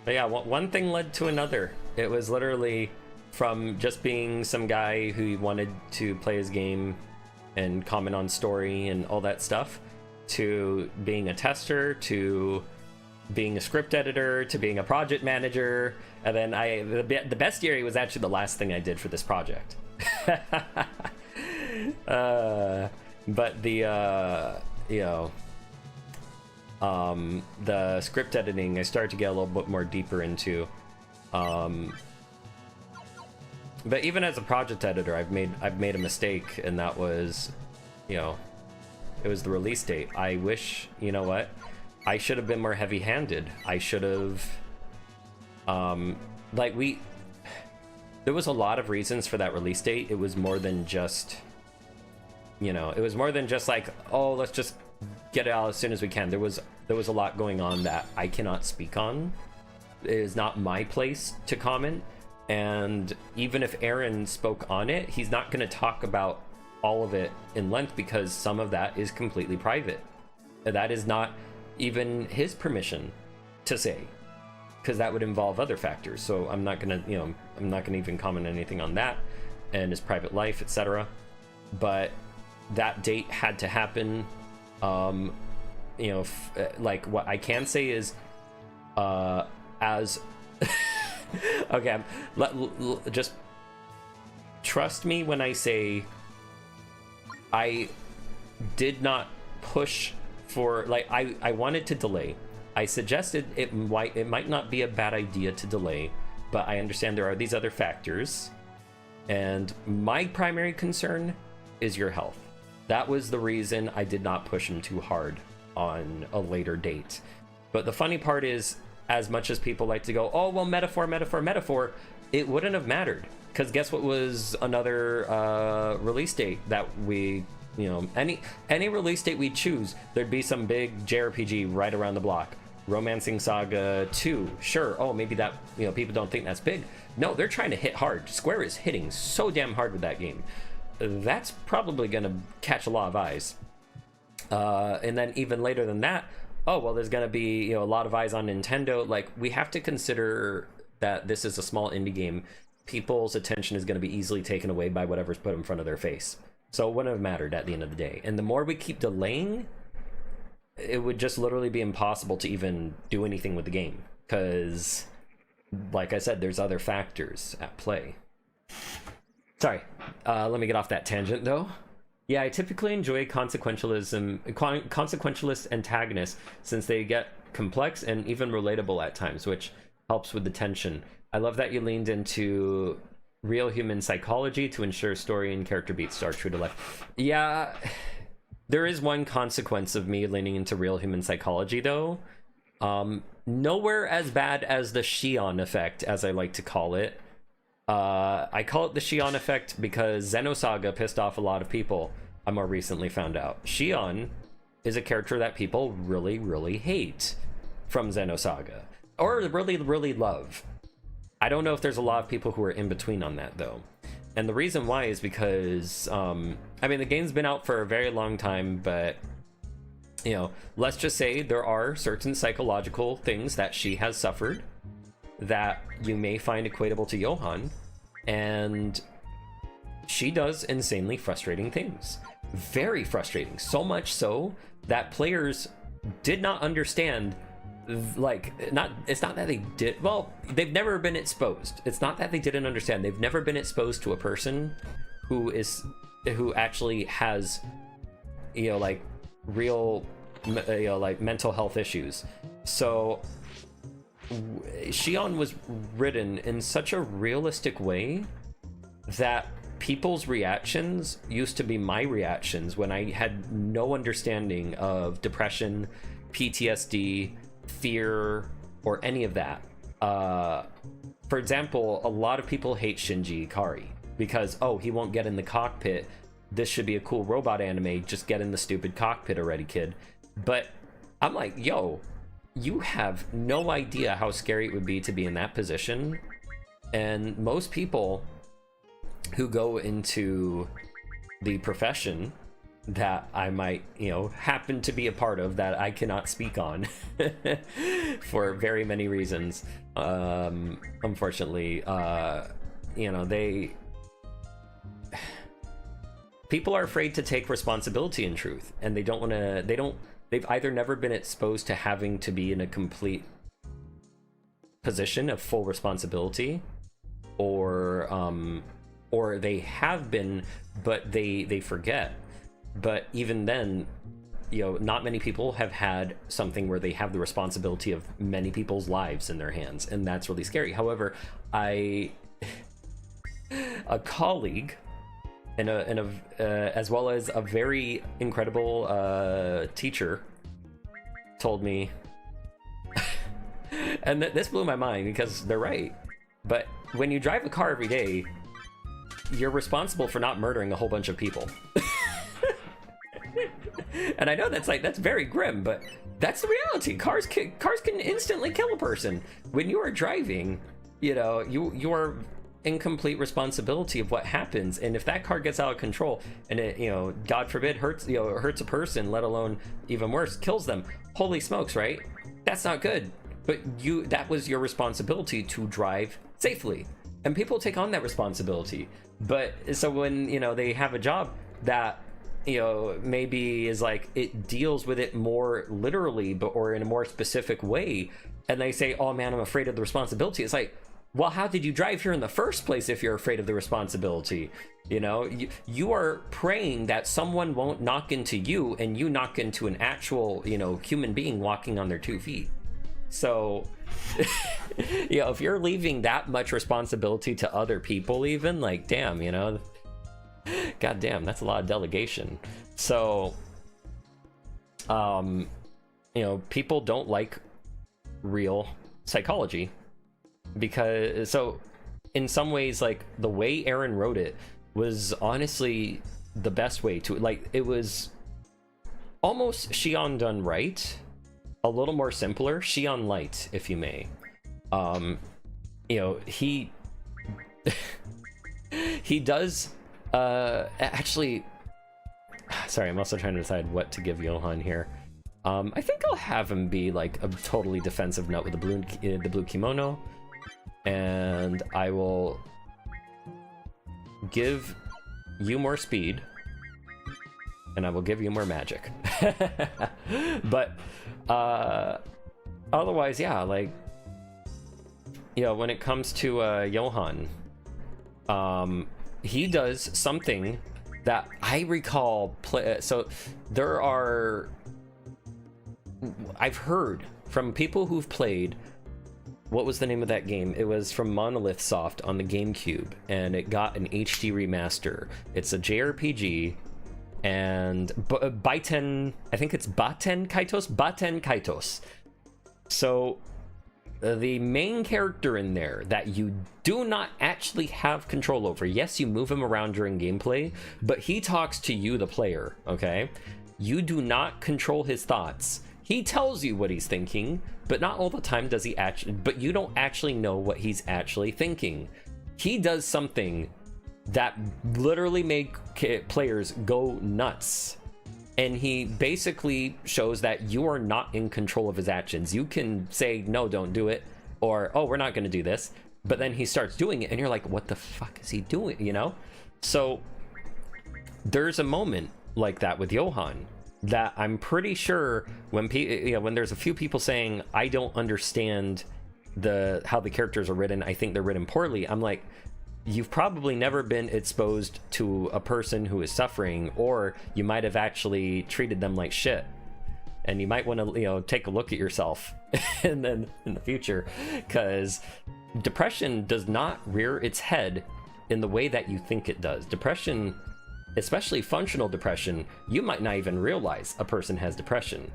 But yeah, one thing led to another. It was literally from just being some guy who wanted to play his game and comment on story and all that stuff, to being a tester, to being a script editor, to being a project manager. And then the best year was actually the last thing I did for this project. But the you know, the script editing I started to get a little bit more deeper into. But even as a project editor, I've made a mistake, and that was, you know, it was the release date. I wish, you know what, I should have been more heavy-handed. I should have, like, there was a lot of reasons for that release date. It was more than just, you know, it was more than just like, oh, let's just get it out as soon as we can. There was a lot going on that I cannot speak on. It is not my place to comment. And even if Aaron spoke on it, he's not going to talk about all of it in length, because some of that is completely private. That is not even his permission to say, because that would involve other factors. So I'm not going to, you know, I'm not going to even comment anything on that and his private life, etc. But that date had to happen. You know, like, what I can say is, as okay, just trust me when I say I did not push for, like, I wanted to delay. I suggested it might not be a bad idea to delay, but I understand there are these other factors, and my primary concern is your health. That was the reason I did not push him too hard on a later date. But the funny part is, as much as people like to go, oh, well, metaphor, it wouldn't have mattered, because guess what was another release date that we you know, any release date we choose, there'd be some big JRPG right around the block. Romancing Saga 2, sure. Oh, maybe that, you know, people don't think that's big. No, they're trying to hit hard. Square is hitting so damn hard with that game. That's probably going to catch a lot of eyes. And then even later than that, oh, well, there's going to be, you know, a lot of eyes on Nintendo. Like, we have to consider that this is a small indie game. People's attention is going to be easily taken away by whatever's put in front of their face. So it wouldn't have mattered at the end of the day. And the more we keep delaying, it would just literally be impossible to even do anything with the game. Because, like I said, there's other factors at play. Sorry, let me get off that tangent, though. Yeah, I typically enjoy consequentialist antagonists since they get complex and even relatable at times, which helps with the tension. I love that you leaned into real human psychology to ensure story and character beats are true to life. Yeah, there is one consequence of me leaning into real human psychology, though. Nowhere as bad as the Shion effect, as I like to call it. I call it the Shion effect because Xenosaga pissed off a lot of people, I more recently found out. Shion is a character that people really, really hate from Xenosaga. Or really, really love. I don't know if there's a lot of people who are in between on that, though. And the reason why is because, I mean, the game's been out for a very long time, but, you know, let's just say there are certain psychological things that she has suffered that you may find equatable to Johan, and she does insanely frustrating things. Very frustrating. So much so that players did not understand, like, it's not that they did, well, they've never been exposed. It's not that they didn't understand. They've never been exposed to a person who actually has, you know, like, real, you know, like, mental health issues. So Shion was written in such a realistic way that people's reactions used to be my reactions when I had no understanding of depression, PTSD, fear, or any of that. For example, a lot of people hate Shinji Ikari because, oh, he won't get in the cockpit. This should be a cool robot anime. Just get in the stupid cockpit already, kid. But I'm like, yo, you have no idea how scary it would be to be in that position. And most people who go into the profession that I might, you know, happen to be a part of that I cannot speak on for very many reasons. Unfortunately, you know, people are afraid to take responsibility in truth, and they don't want to, they've either never been exposed to having to be in a complete position of full responsibility, or they have been, but they forget. But even then, you know, not many people have had something where they have the responsibility of many people's lives in their hands, and that's really scary. However, a colleague and as well as a very incredible teacher told me, and this blew my mind because they're right. But when you drive a car every day, you're responsible for not murdering a whole bunch of people. And I know that's very grim, but that's the reality. Cars can instantly kill a person. When you are driving, you know, you are in complete responsibility of what happens. And if that car gets out of control and it, you know, God forbid, hurts a person, let alone even worse, kills them, holy smokes, right? That's not good. But that was your responsibility to drive safely. And people take on that responsibility. But so when, you know, they have a job that, you know, maybe is like, it deals with it more literally, or in a more specific way, and they say, oh man, I'm afraid of the responsibility. It's like, well, how did you drive here in the first place if you're afraid of the responsibility? You know, you are praying that someone won't knock into you and you knock into an actual, you know, human being walking on their 2 feet. So, you know, if you're leaving that much responsibility to other people, even, like, damn, you know, god damn, that's a lot of delegation. So, you know, people don't like real psychology because, so in some ways, like, the way Aaron wrote it was honestly the best way to, like, it was almost Shion done right, a little more simpler, Shion light, if you may. You know, he he does actually, sorry, I'm also trying to decide what to give Johan here. I think I'll have him be like a totally defensive nut with the blue kimono, and I will give you more speed, and I will give you more magic. But otherwise, yeah, like, you know, when it comes to Johan, he does something that I recall so there are, I've heard from people who've played, what was the name of that game? It was from Monolith Soft on the GameCube, and it got an HD remaster. It's a JRPG, and Baten, I think it's Baten Kaitos. So the main character in there that you do not actually have control over, yes, you move him around during gameplay, but he talks to you, the player, okay? You do not control his thoughts. He tells you what he's thinking, but not all the time does he actually, but you don't actually know what he's actually thinking. He does something that literally make players go nuts. And he basically shows that you are not in control of his actions. You can say, no, don't do it, or, oh, we're not going to do this. But then he starts doing it, and you're like, what the fuck is he doing, you know? So there's a moment like that with Johan that I'm pretty sure when when there's a few people saying, I don't understand how the characters are written, I think they're written poorly, I'm like, you've probably never been exposed to a person who is suffering, or you might have actually treated them like shit, and you might want to, you know, take a look at yourself and then in the future, because depression does not rear its head in the way that you think it does. Depression, especially functional depression, you might not even realize a person has depression,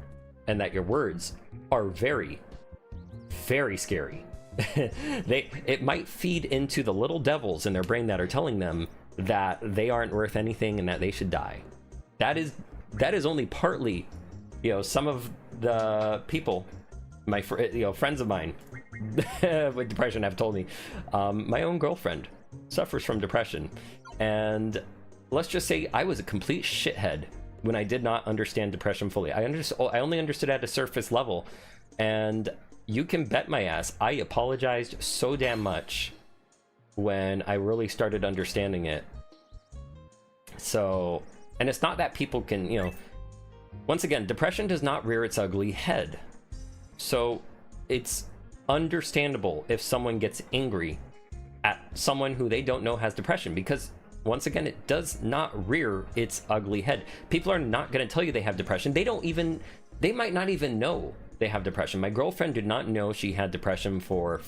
and that your words are very, very scary. It might feed into the little devils in their brain that are telling them that they aren't worth anything and that they should die. That is only partly, you know, some of the people, my friends of mine with depression have told me. My own girlfriend suffers from depression, and let's just say I was a complete shithead when I did not understand depression fully. I only understood at a surface level, and you can bet my ass I apologized so damn much when I really started understanding it. So, and it's not that people can, you know, once again, depression does not rear its ugly head. So it's understandable if someone gets angry at someone who they don't know has depression, because once again, it does not rear its ugly head. People are not going to tell you they have depression. They might not even know they have depression. My girlfriend did not know she had depression for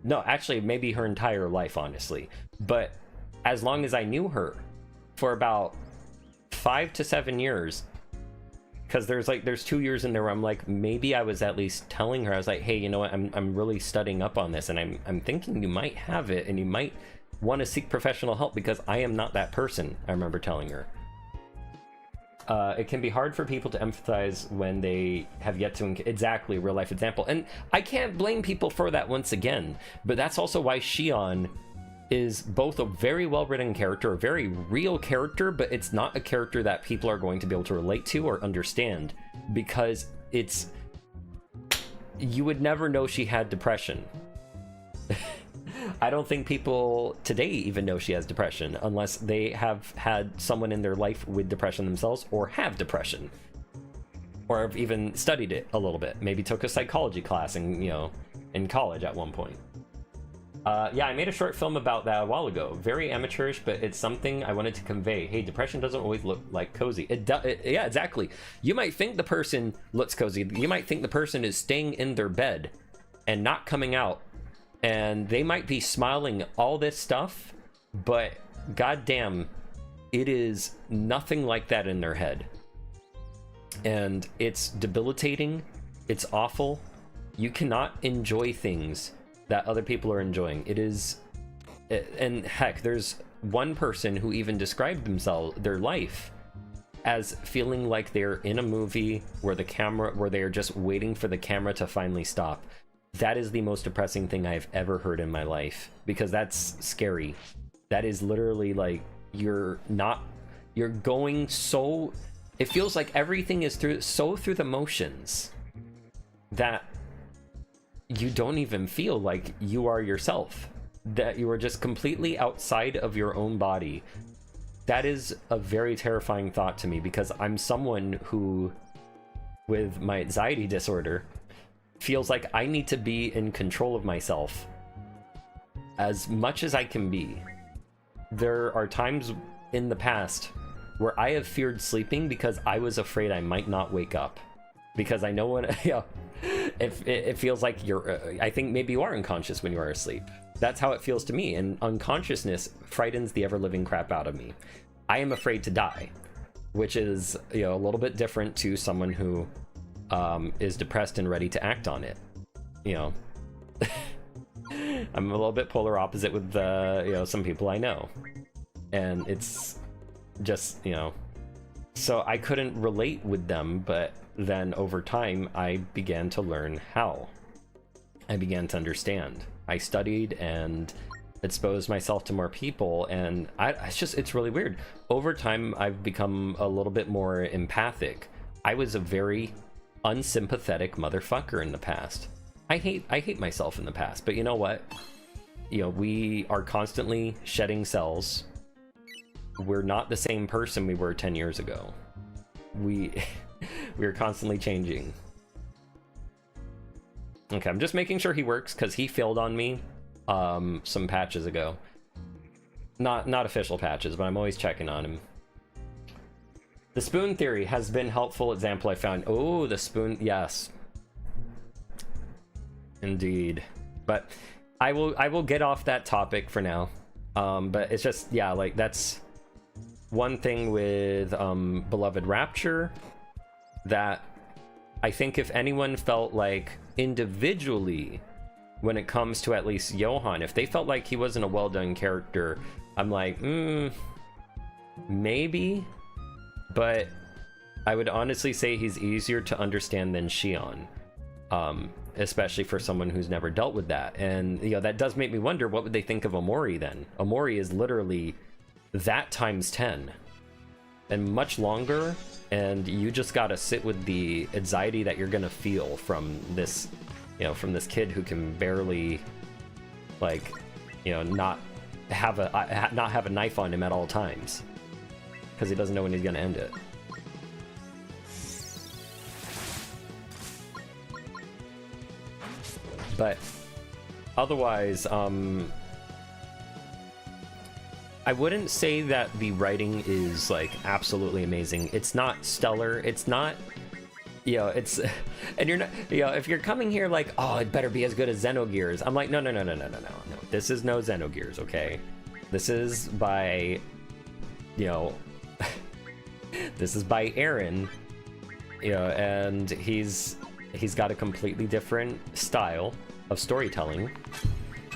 maybe her entire life, honestly. But as long as I knew her, for about 5 to 7 years, because there's 2 years in there where I'm like, maybe I was at least telling her, I was like, hey, you know what, I'm really studying up on this, and I'm thinking you might have it, and you might want to seek professional help, because I am not that person. I remember telling her. It can be hard for people to empathize when they have yet to exactly real life example, and I can't blame people for that once again. But that's also why Shion is both a very well written character, a very real character, but it's not a character that people are going to be able to relate to or understand, because you would never know she had depression. I don't think people today even know she has depression unless they have had someone in their life with depression themselves, or have depression, or have even studied it a little bit, maybe took a psychology class in college at one point. Yeah, I made a short film about that a while ago. Very amateurish, but it's something I wanted to convey. Hey, depression doesn't always look like cozy. Yeah, exactly. You might think the person looks cozy. You might think the person is staying in their bed and not coming out, and they might be smiling all this stuff, but goddamn, it is nothing like that in their head. And it's debilitating. It's awful. You cannot enjoy things that other people are enjoying. It is, and heck, there's one person who even described their life as feeling like they're in a movie where they're just waiting for the camera to finally stop. That is the most depressing thing I've ever heard in my life, because that's scary. That is literally like, you're going so, it feels like everything is through the motions that you don't even feel like you are yourself, that you are just completely outside of your own body. That is a very terrifying thought to me, because I'm someone who, with my anxiety disorder, feels like I need to be in control of myself as much as I can be. There are times in the past where I have feared sleeping because I was afraid I might not wake up, because I know when it feels like I think maybe you are unconscious when you are asleep. That's how it feels to me, and unconsciousness frightens the ever-living crap out of me. I am afraid to die, which is, a little bit different to someone who is depressed and ready to act on it. I'm a little bit polar opposite with some people I know, and it's just, so I couldn't relate with them. But then over time I began to learn how. I began to understand. I studied and exposed myself to more people, and it's really weird. Over time I've become a little bit more empathic. I was a very unsympathetic motherfucker in the past. I hate myself in the past, but you know what? We are constantly shedding cells. We're not the same person we were 10 years ago. We're constantly changing. Okay, I'm just making sure he works, because he failed on me some patches ago. Not official patches, but I'm always checking on him. The spoon theory has been helpful example I found. Oh, the spoon, yes. Indeed. But I will get off that topic for now. But it's just, yeah, like, that's one thing with Beloved Rapture that I think if anyone felt like individually, when it comes to at least Johan, if they felt like he wasn't a well done character, I'm like, maybe. But I would honestly say he's easier to understand than Shion, especially for someone who's never dealt with that. And that does make me wonder, what would they think of Omori then? Omori is literally that times 10 and much longer, and you just gotta sit with the anxiety that you're gonna feel from this, from this kid who can barely, like, not have a knife on him at all times, because he doesn't know when he's gonna end it. But otherwise, I wouldn't say that the writing is like absolutely amazing. It's not stellar. It's not, it's, and you're not, if you're coming here like, oh, it better be as good as Xenogears. I'm like, no. This is no Xenogears, okay? This is by, this is by Aaron, and he's got a completely different style of storytelling.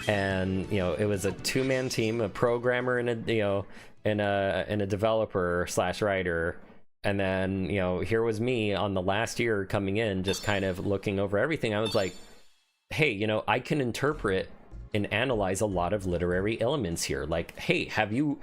And it was a two-man team, a programmer and a developer / writer, and then here was me on the last year coming in, just kind of looking over everything. I was like, hey, I can interpret and analyze a lot of literary elements here. Like, hey, have you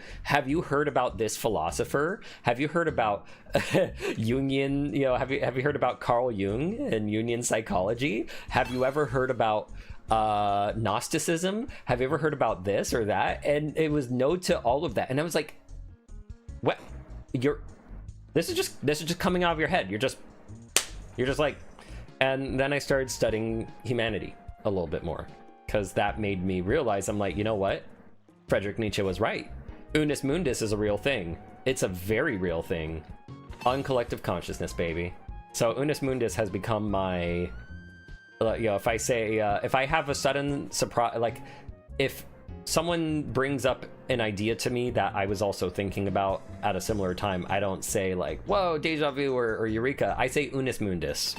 heard about this philosopher? Have you heard about Jungian? Have you heard about Carl Jung and Jungian psychology? Have you ever heard about Gnosticism? Have you ever heard about this or that? And it was no to all of that, and I was like, what? This is just coming out of your head. You're just like. And then I started studying humanity a little bit more, because that made me realize, I'm like, you know what, Friedrich Nietzsche was right. Unus Mundus is a real thing. It's a very real thing. Uncollective consciousness, baby. So Unus Mundus has become my, if I say, if I have a sudden surprise, like if someone brings up an idea to me that I was also thinking about at a similar time, I don't say like, whoa, deja vu or eureka. I say Unus Mundus,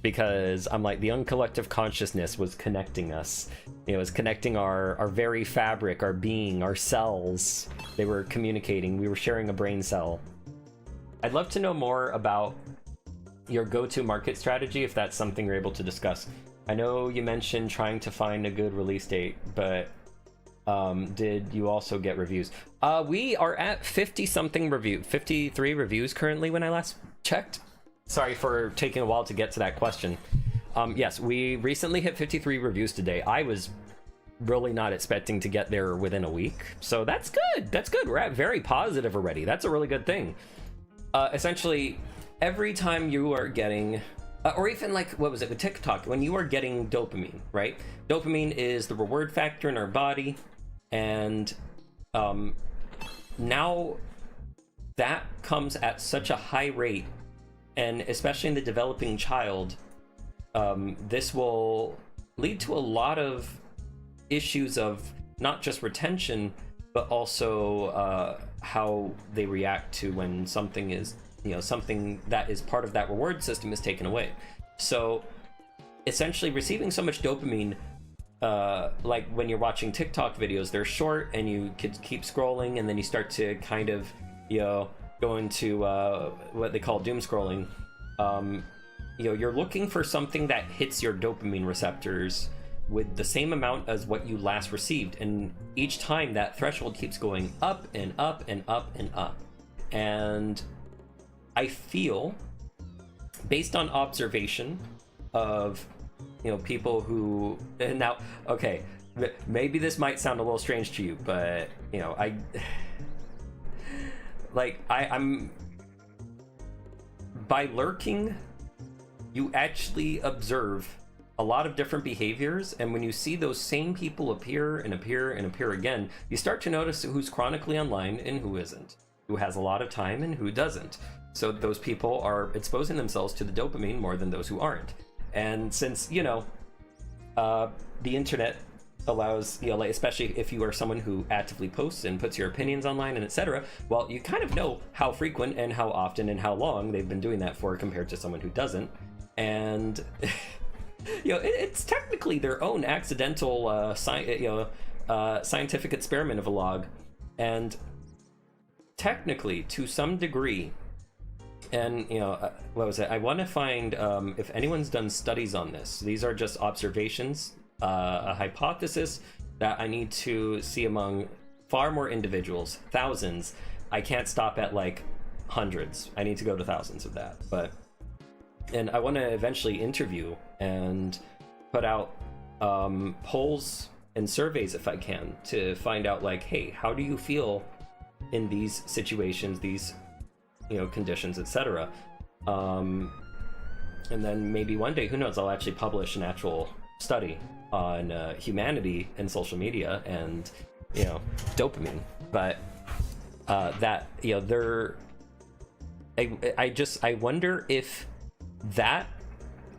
because I'm like, the uncollective consciousness was connecting us. It was connecting our very fabric, our being, our cells. They were communicating. We were sharing a brain cell. I'd love to know more about your go-to market strategy, if that's something you're able to discuss. I know you mentioned trying to find a good release date, but did you also get reviews? We are at 53 reviews currently when I last checked. Sorry for taking a while to get to that question. Yes, we recently hit 53 reviews today. I was really not expecting to get there within a week, so that's good. That's good. We're at very positive already. That's a really good thing. Essentially, every time you are getting, or even like, what was it with TikTok, when you are getting dopamine, right? Dopamine is the reward factor in our body, and now that comes at such a high rate, and especially in the developing child, this will lead to a lot of issues of not just retention, but also how they react to when something is, something that is part of that reward system is taken away. So essentially receiving so much dopamine, like when you're watching TikTok videos, they're short and you could keep scrolling, and then you start to kind of, go into what they call doom scrolling. You're looking for something that hits your dopamine receptors with the same amount as what you last received, and each time that threshold keeps going up and up and up and up. And I feel, based on observation of people who, and now, okay, maybe this might sound a little strange to you, but I'm by lurking, you actually observe a lot of different behaviors, and when you see those same people appear and appear and appear again, you start to notice who's chronically online and who isn't, who has a lot of time and who doesn't. So those people are exposing themselves to the dopamine more than those who aren't. And since the internet allows, like, especially if you are someone who actively posts and puts your opinions online and etc., well, you kind of know how frequent and how often and how long they've been doing that for compared to someone who doesn't. And it's technically their own accidental scientific experiment of a log, and technically, to some degree, and what was it? I want to find if anyone's done studies on this. These are just observations, a hypothesis that I need to see among far more individuals, thousands. I can't stop at like hundreds. I need to go to thousands of that. And I want to eventually interview and put out polls and surveys if I can, to find out, like, hey, how do you feel in these situations, these conditions, etc. And then maybe one day, who knows, I'll actually publish an actual study on humanity and social media and dopamine. But that I wonder if that,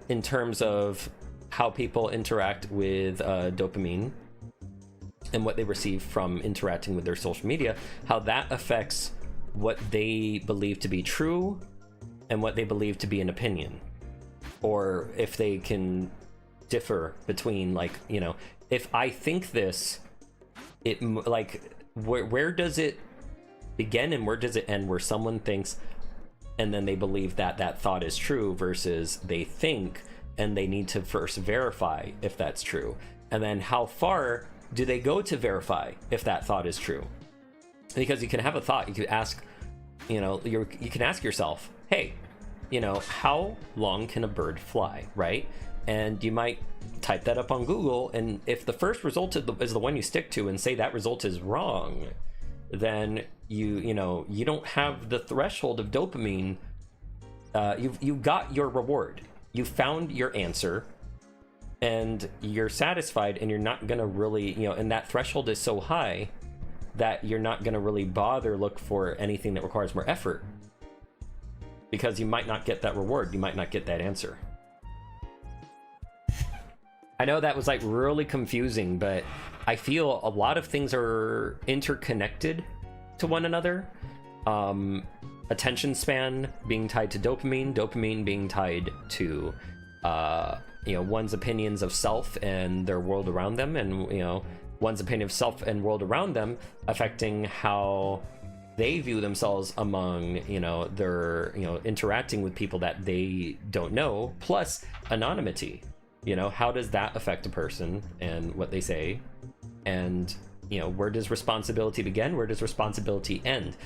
in terms of how people interact with dopamine and what they receive from interacting with their social media, how that affects what they believe to be true and what they believe to be an opinion, or if they can differ between, like, if I think this, it, like, where does it begin and where does it end, where someone thinks and then they believe that that thought is true, versus they think and they need to first verify if that's true, and then how far do they go to verify if that thought is true? Because you can have a thought, you could ask, you can ask yourself, hey, how long can a bird fly, right? And you might type that up on Google, and if the first result is the one you stick to and say that result is wrong, then you don't have the threshold of dopamine. You've got your reward, you found your answer, and you're satisfied, and you're not gonna really, and that threshold is so high that you're not gonna really bother look for anything that requires more effort, because you might not get that reward, you might not get that answer. I know that was like really confusing, but I feel a lot of things are interconnected to one another. Attention span being tied to dopamine, dopamine being tied to one's opinions of self and their world around them, and one's opinion of self and world around them affecting how they view themselves among their interacting with people that they don't know, plus anonymity. How does that affect a person and what they say, and where does responsibility begin, where does responsibility end?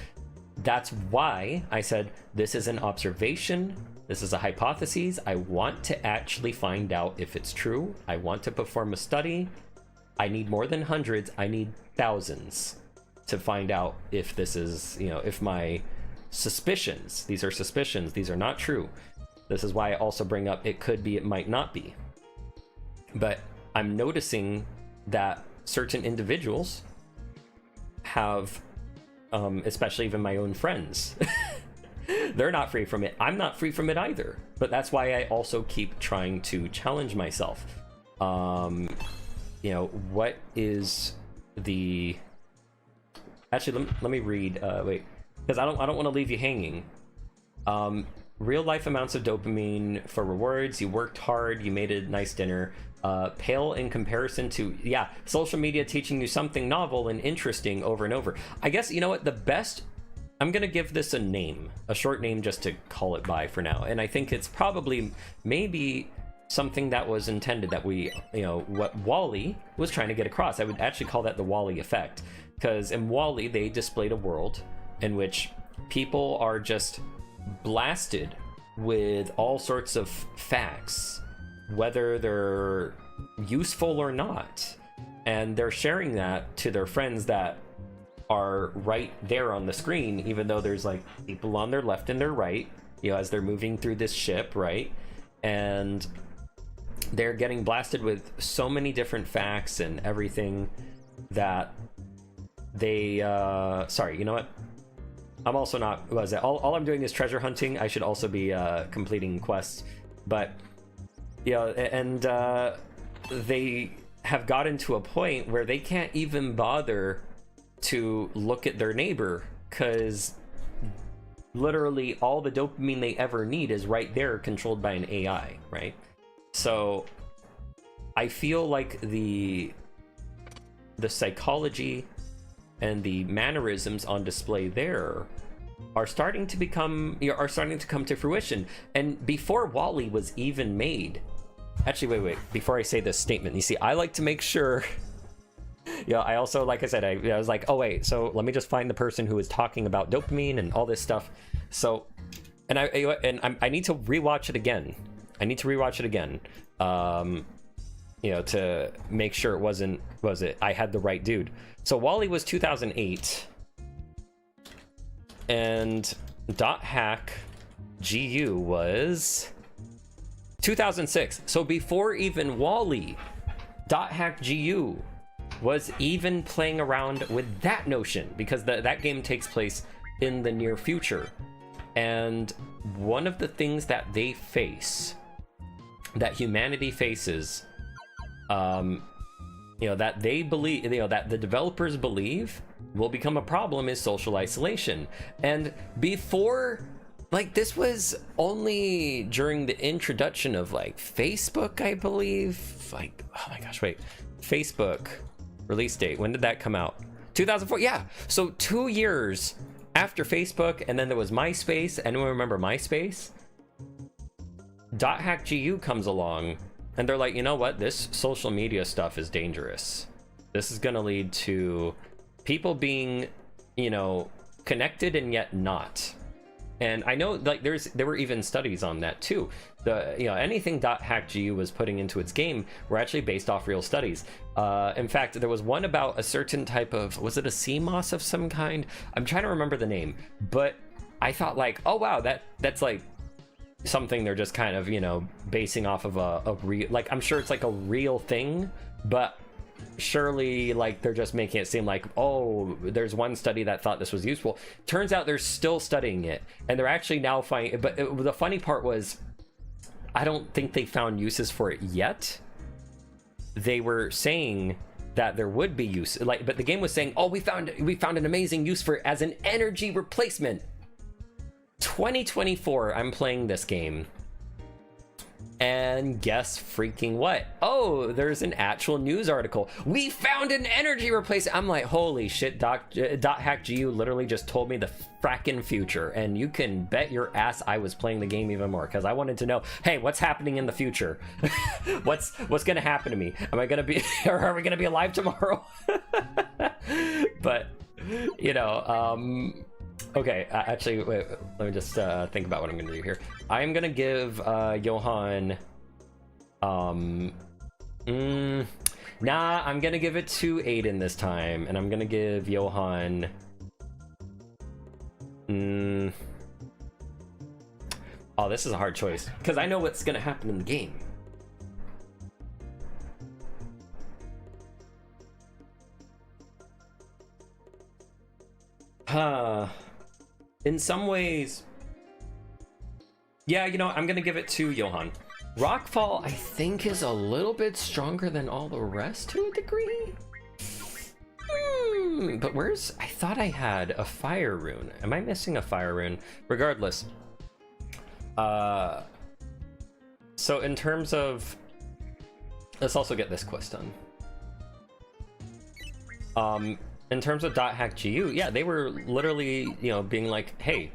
That's why I said this is an observation, this is a hypothesis. I want to actually find out if it's true. I want to perform a study. I need more than hundreds, I need thousands to find out if this is, if my suspicions, these are suspicions, these are not true. This is why I also bring up it could be, it might not be. But I'm noticing that certain individuals have, especially even my own friends, they're not free from it. I'm not free from it either. But that's why I also keep trying to challenge myself. What is the... Actually, let me read, wait, because I don't want to leave you hanging. Real life amounts of dopamine for rewards. You worked hard, you made a nice dinner. Pale in comparison to, social media teaching you something novel and interesting over and over. I guess, you know what, the best, I'm going to give this a name, a short name just to call it by for now. And I think it's probably maybe something that was intended, that we, what Wall-E was trying to get across. I would actually call that the Wall-E effect. Because in Wall-E, they displayed a world in which people are just blasted with all sorts of facts, whether they're useful or not. And they're sharing that to their friends that are right there on the screen, even though there's like people on their left and their right, as they're moving through this ship, right? And they're getting blasted with so many different facts and everything that they sorry, you know what, I'm also not, what was it, all I'm doing is treasure hunting. I should also be completing quests, but and they have gotten to a point where they can't even bother to look at their neighbor, because literally all the dopamine they ever need is right there, controlled by an AI, right? So I feel like the psychology and the mannerisms on display there are starting to become, starting to come to fruition. And before Wall-E was even made, actually, wait, before I say this statement, you see, I like to make sure, I also, like I said, I was like, oh wait, so let me just find the person who is talking about dopamine and all this stuff. So, and I need to rewatch it again. To make sure it wasn't, I had the right dude. So Wall-E was 2008, and .hack GU was 2006. So before even Wall-E, .hack GU was even playing around with that notion, because that game takes place in the near future. And one of the things that they face, that humanity faces, that they believe, that the developers believe will become a problem, is social isolation. And before, this was only during the introduction of Facebook, I believe. Oh my gosh, wait, Facebook release date, when did that come out? 2004. Yeah, so 2 years after Facebook. And then there was MySpace. Anyone remember MySpace? .hack GU comes along, and they're like, you know what, this social media stuff is dangerous. This is gonna lead to people being, connected and yet not. And I know, there were even studies on that too. Anything .hack GU was putting into its game were actually based off real studies. In fact, there was one about a certain type of, was it a CMOS of some kind? I'm trying to remember the name, but I thought oh wow, that's something they're just kind of, basing off of a real, I'm sure it's a real thing, but surely they're just making it seem oh, there's one study that thought this was useful. Turns out they're still studying it, and they're actually now finding, but the funny part was, I don't think they found uses for it yet. They were saying that there would be use, but the game was saying, oh, we found an amazing use for it as an energy replacement. 2024, I'm playing this game, And guess freaking what? Oh, there's an actual news article. We found an energy replacement. I'm like, holy shit, .hackgu literally just told me the fracking future. And you can bet your ass I was playing the game even more because I wanted to know, hey, what's happening in the future? what's gonna happen to me? Am I gonna be, or are we gonna be alive tomorrow? But, you know, okay, actually, wait, let me just think about what I'm gonna do here. I'm gonna give Johan, nah, I'm gonna give it to Aiden this time, and I'm gonna give Johan, oh, this is a hard choice, because I know what's gonna happen in the game. In some ways, yeah, you know, I'm gonna give it to Johan. Rockfall, I think, is a little bit stronger than all the rest to a degree. But where's, I thought I had a fire rune. Am I missing a fire rune? Regardless. So in terms of, let's also get this quest done. In terms of .hackgu, yeah, they were literally, you know, being like, hey,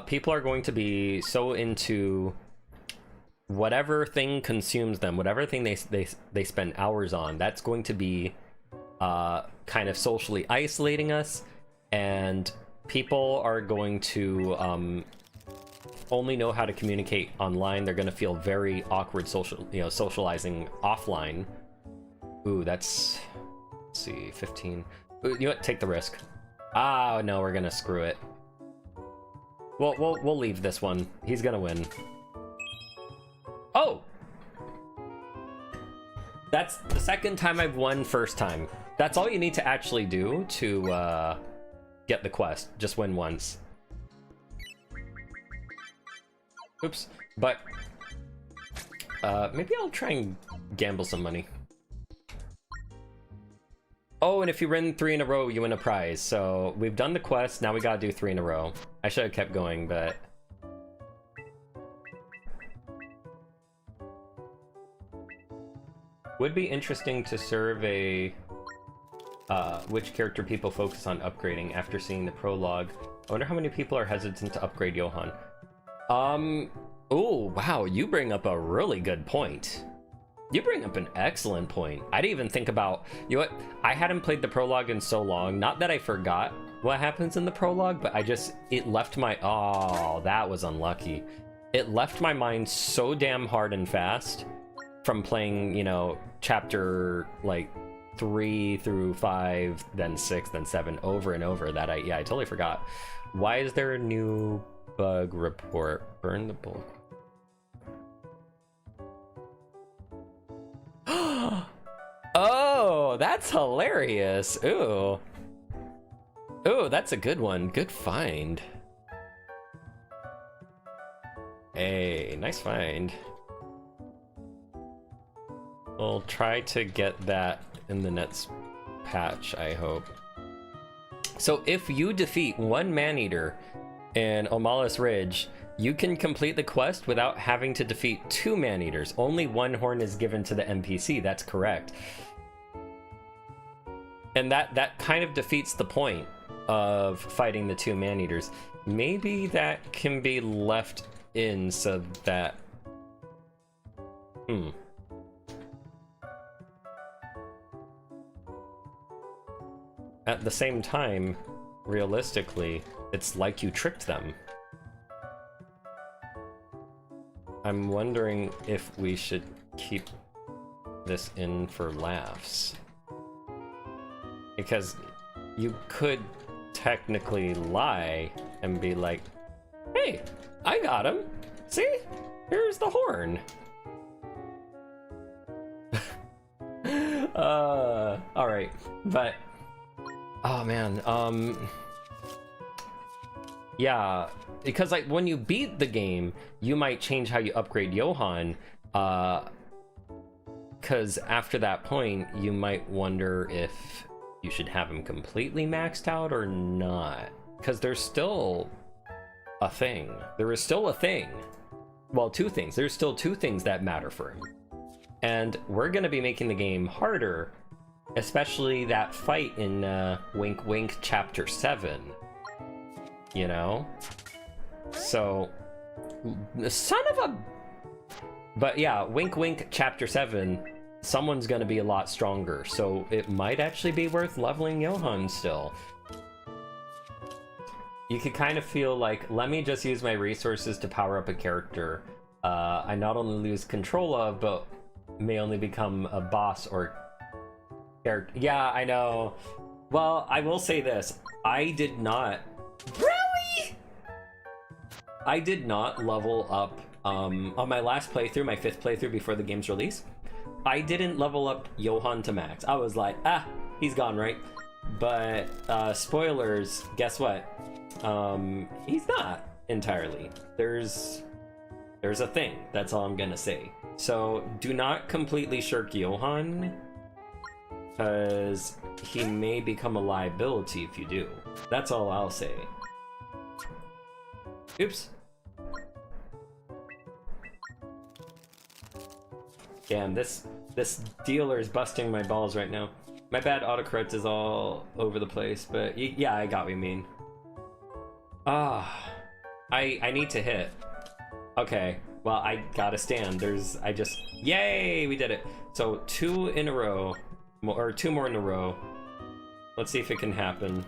people are going to be so into whatever thing consumes them, whatever thing they spend hours on, that's going to be kind of socially isolating us, and people are going to only know how to communicate online. They're going to feel very awkward socializing offline. Ooh, that's, let's see, 15. You know what? Take the risk. Ah, no, we're gonna screw it. Well, we'll leave this one. He's gonna win. Oh! That's the second time I've won first time. That's all you need to actually do to get the quest. Just win once. Oops. But maybe I'll try and gamble some money. Oh, and if you win 3 in a row, you win a prize. So we've done the quest, now we gotta do 3 in a row. I should have kept going, but... Would be interesting to survey which character people focus on upgrading after seeing the prologue. I wonder how many people are hesitant to upgrade Johan. Oh, wow, you bring up a really good point. You bring up an excellent point. I didn't even think about, you know what? I hadn't played the prologue in so long. Not that I forgot what happens in the prologue, but it left my, oh, that was unlucky. It left my mind so damn hard and fast from playing, you know, chapter like 3 through 5, then 6, then 7 over and over that I totally forgot. Why is there a new bug report? Burn the bulk. Oh, that's hilarious. Ooh. Ooh, that's a good one. Good find. Hey, nice find. We'll try to get that in the next patch, I hope. So if you defeat 1 Maneater in Omalis Ridge, you can complete the quest without having to defeat 2 Maneaters. Only 1 horn is given to the NPC, that's correct. And that kind of defeats the point of fighting the 2 Maneaters. Maybe that can be left in so that... At the same time, realistically, it's like you tricked them. I'm wondering if we should keep this in for laughs. Because you could technically lie and be like, hey, I got him. See? Here's the horn. Alright, but... Oh man, yeah, because like when you beat the game, you might change how you upgrade Johan, because after that point, you might wonder if you should have him completely maxed out or not, because there's still a thing. There is still a thing well, two things. There's still two things that matter for him. And we're going to be making the game harder, especially that fight in Wink Wink Chapter 7. You know? So, son of a... But yeah, Wink Wink Chapter 7, someone's going to be a lot stronger. So it might actually be worth leveling Johann still. You could kind of feel like, let me just use my resources to power up a character I not only lose control of, but may only become a boss or character. Yeah, I know. Well, I will say this. I did not... Really? I did not level up on my last playthrough, my 5th playthrough before the game's release. I didn't level up Johann to max. I was like, he's gone, right? But spoilers, guess what? He's not entirely. There's a thing. That's all I'm gonna say. So do not completely shirk Johann, because he may become a liability if you do. That's all I'll say. Oops. Damn, this dealer is busting my balls right now. My bad, autocorrect is all over the place, but yeah, I got what you mean. I need to hit. Okay, well, I gotta stand. Yay, we did it. So 2 in a row, or 2 more in a row. Let's see if it can happen.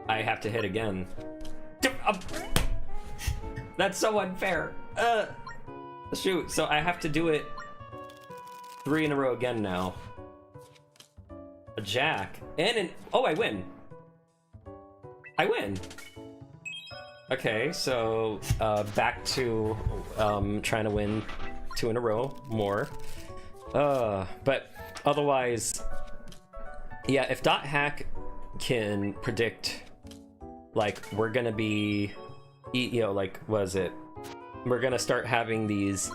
I have to hit again. That's so unfair. Shoot, so I have to do it 3 in a row again now. A jack and an... Oh, I win. I win. Okay, so back to trying to win 2 in a row more. But otherwise, yeah, if Dot Hack can predict, like, we're gonna be, you know, like, what is it? We're gonna start having these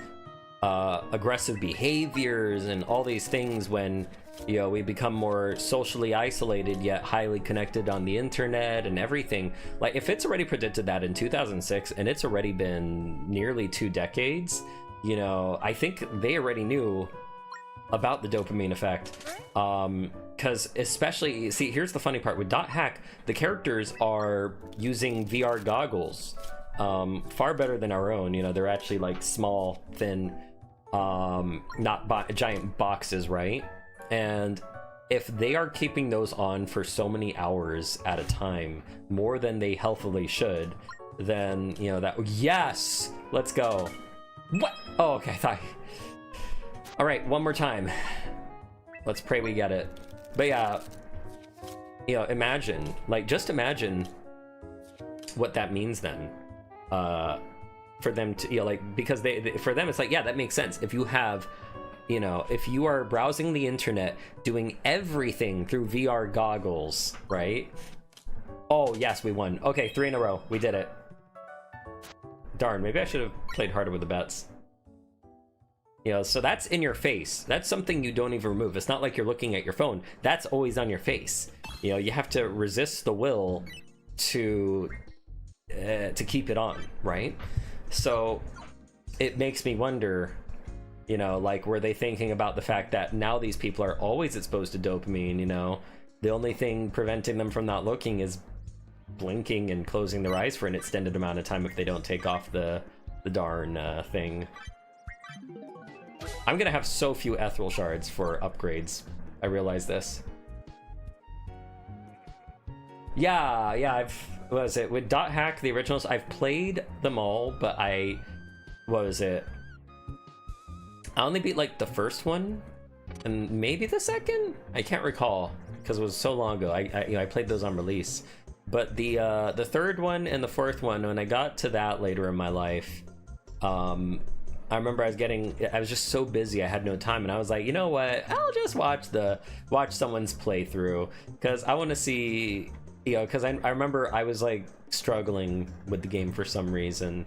aggressive behaviors and all these things when, you know, we become more socially isolated yet highly connected on the internet and everything. Like, if it's already predicted that in 2006 and it's already been nearly 2 decades, you know, I think they already knew about the dopamine effect. Because especially, see, here's the funny part with Dot Hack, the characters are using VR goggles, far better than our own. You know, they're actually like small, thin, not giant boxes, right? And if they are keeping those on for so many hours at a time, more than they healthily should, then, you know, that... Yes! Let's go. What? Oh, okay, I thought... All right, one more time. Let's pray we get it. But yeah, you know, imagine, like, just imagine what that means then. For them to, you know, like, because for them, it's like, yeah, that makes sense. If you have... You know, if you are browsing the internet, doing everything through VR goggles, right? Oh, yes, we won. Okay, 3 in a row. We did it. Darn, maybe I should have played harder with the bets. You know, so that's in your face. That's something you don't even remove. It's not like you're looking at your phone. That's always on your face. You know, you have to resist the will to keep it on, right? So it makes me wonder... You know, like, were they thinking about the fact that now these people are always exposed to dopamine, you know? The only thing preventing them from not looking is blinking and closing their eyes for an extended amount of time if they don't take off the darn thing. I'm gonna have so few ethereal shards for upgrades. I realize this. Yeah, what was it? With Dot Hack, the originals, I've played them all, but what was it? I only beat, like, the first one, and maybe the second? I can't recall, because it was so long ago. I played those on release. But the third one and the fourth one, when I got to that later in my life, I remember I was just so busy, I had no time, and I was like, you know what? I'll just watch someone's playthrough, because I want to see, you know, because I remember I was, like, struggling with the game for some reason,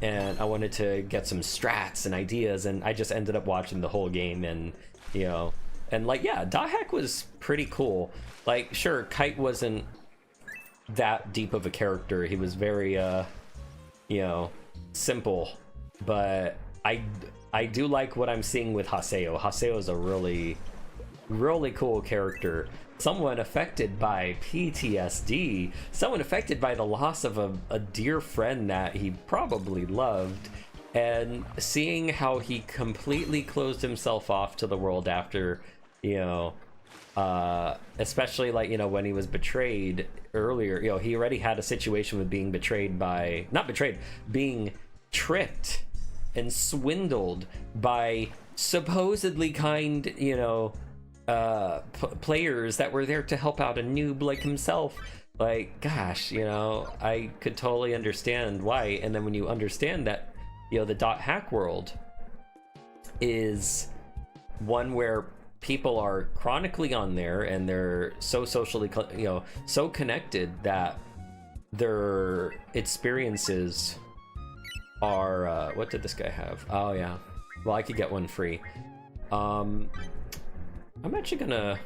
and I wanted to get some strats and ideas, and I just ended up watching the whole game, and, you know, And like, yeah, Dahak was pretty cool. Like, sure, Kite wasn't that deep of a character. He was very you know, simple, but I do like what I'm seeing with Haseo. Haseo is a really cool character. Someone affected by PTSD, someone affected by the loss of a dear friend that he probably loved, and seeing how he completely closed himself off to the world after, you know, especially like, you know, when he was betrayed earlier. You know, he already had a situation with being betrayed by, not betrayed, being tricked and swindled by supposedly kind, you know, players that were there to help out a noob like himself. Like, gosh, you know, I could totally understand why. And then when you understand that, you know, the .hack world is one where people are chronically on there and they're so socially, you know, so connected that their experiences are, what did this guy have? Oh yeah, well, I could get one free. I'm actually gonna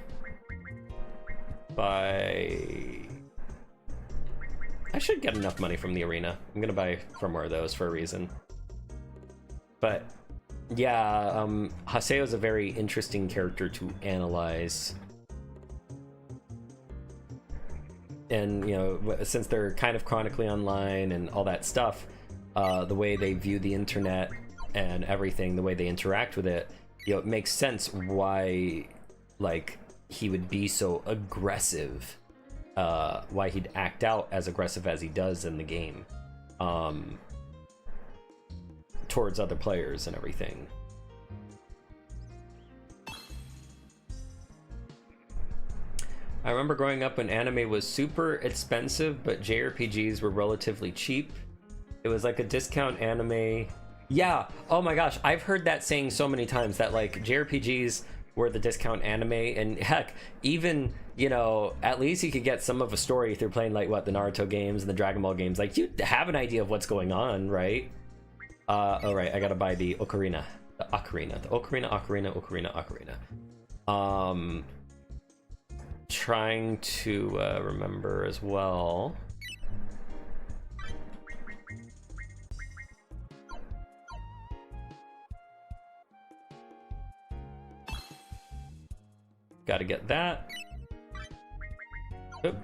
buy, I should get enough money from the arena. I'm gonna buy from one of those for a reason. But yeah, Haseo is a very interesting character to analyze. And, you know, since they're kind of chronically online and all that stuff, the way they view the internet and everything, the way they interact with it, you know, it makes sense why, like, he would be so aggressive, why he'd act out as aggressive as he does in the game, towards other players and everything. I remember growing up when anime was super expensive, but JRPGs were relatively cheap. It was like a discount anime. Yeah, oh my gosh, I've heard that saying so many times, that like JRPGs were the discount anime, and heck, even, you know, at least you could get some of a story through playing like what, the Naruto games and the Dragon Ball games. Like, you have an idea of what's going on, right? Oh right, I gotta buy the ocarina. The ocarina. The ocarina. Trying to remember as well. Gotta get that. Oop.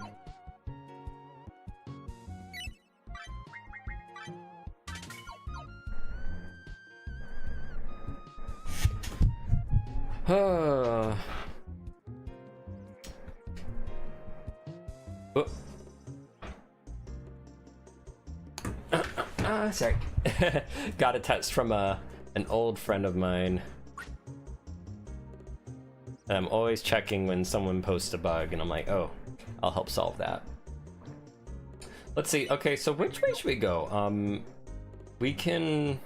Oh. Sorry. Got a text from an old friend of mine. And I'm always checking when someone posts a bug, and I'm like, oh, I'll help solve that. Let's see. Okay, so which way should we go? We can...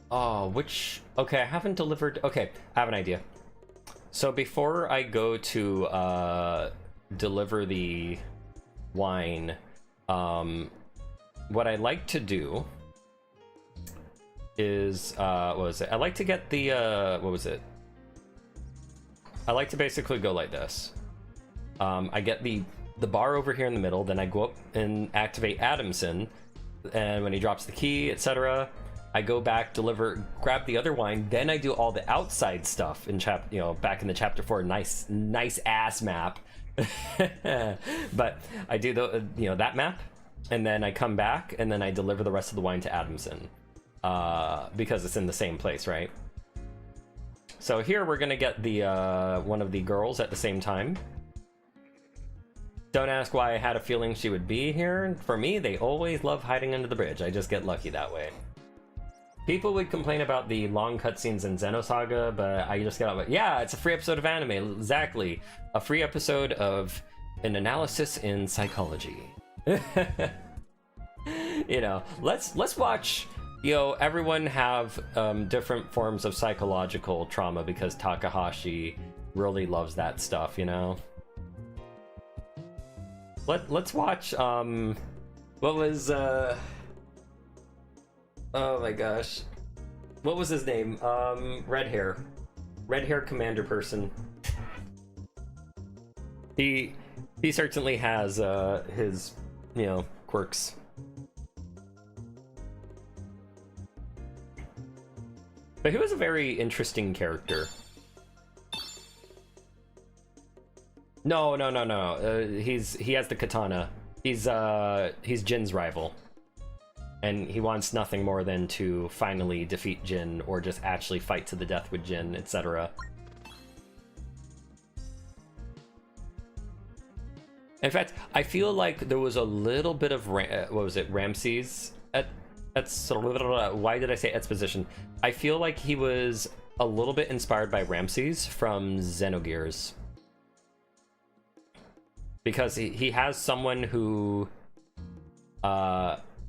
Oh, which... Okay, I haven't delivered... Okay, I have an idea. So before I go to deliver the wine, what I like to do is... what was it? I like to get the... what was it? I like to basically go like this. I get the bar over here in the middle, then I go up and activate Adamson, and when he drops the key, etc., I go back, deliver, grab the other wine, then I do all the outside stuff in back in the chapter 4, nice ass map. But I do the that map, and then I come back, and then I deliver the rest of the wine to Adamson, because it's in the same place, right? So here we're gonna get the one of the girls at the same time. Don't ask why I had a feeling she would be here. For me, they always love hiding under the bridge. I just get lucky that way. People would complain about the long cutscenes in Xenosaga, but I just get out of it. Yeah, it's a free episode of anime, exactly. A free episode of an analysis in psychology. Let's watch, everyone have different forms of psychological trauma, because Takahashi really loves that stuff, Let's watch, what was, oh my gosh. What was his name? Red hair. red hair commander person. He certainly has his, you know, quirks. But he was a very interesting character. No. He has the katana. He's Jin's rival, and he wants nothing more than to finally defeat Jin, or just actually fight to the death with Jin, etc. In fact, I feel like there was a little bit of what was it, Ramses at why did I say exposition? I feel like he was a little bit inspired by Ramses from Xenogears. Because he has someone who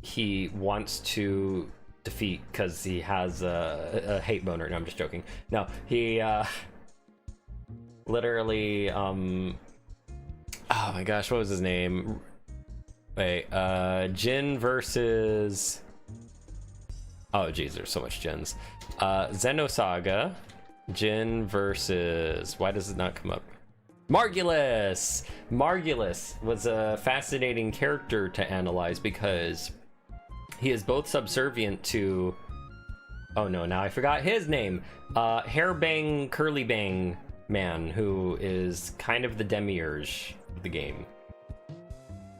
he wants to defeat because he has a hate boner. No, I'm just joking. No, he literally oh my gosh, what was his name? Wait, Jin versus, oh geez, there's so much Jins. Xenosaga, Jin versus, why does it not come up? Margulis! Margulis was a fascinating character to analyze because he is both subservient to, oh no, now I forgot his name. Hairbang Curly Bang man, who is kind of the demiurge of the game.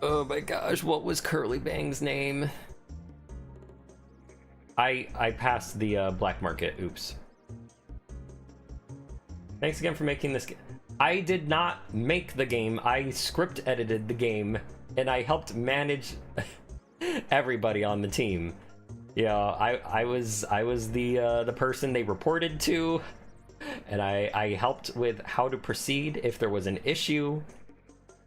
Oh my gosh, what was Curly Bang's name? I passed the black market, oops. Thanks again for making this game. I did not make the game, I script edited the game, and I helped manage everybody on the team. Yeah, I was the person they reported to, and I helped with how to proceed if there was an issue.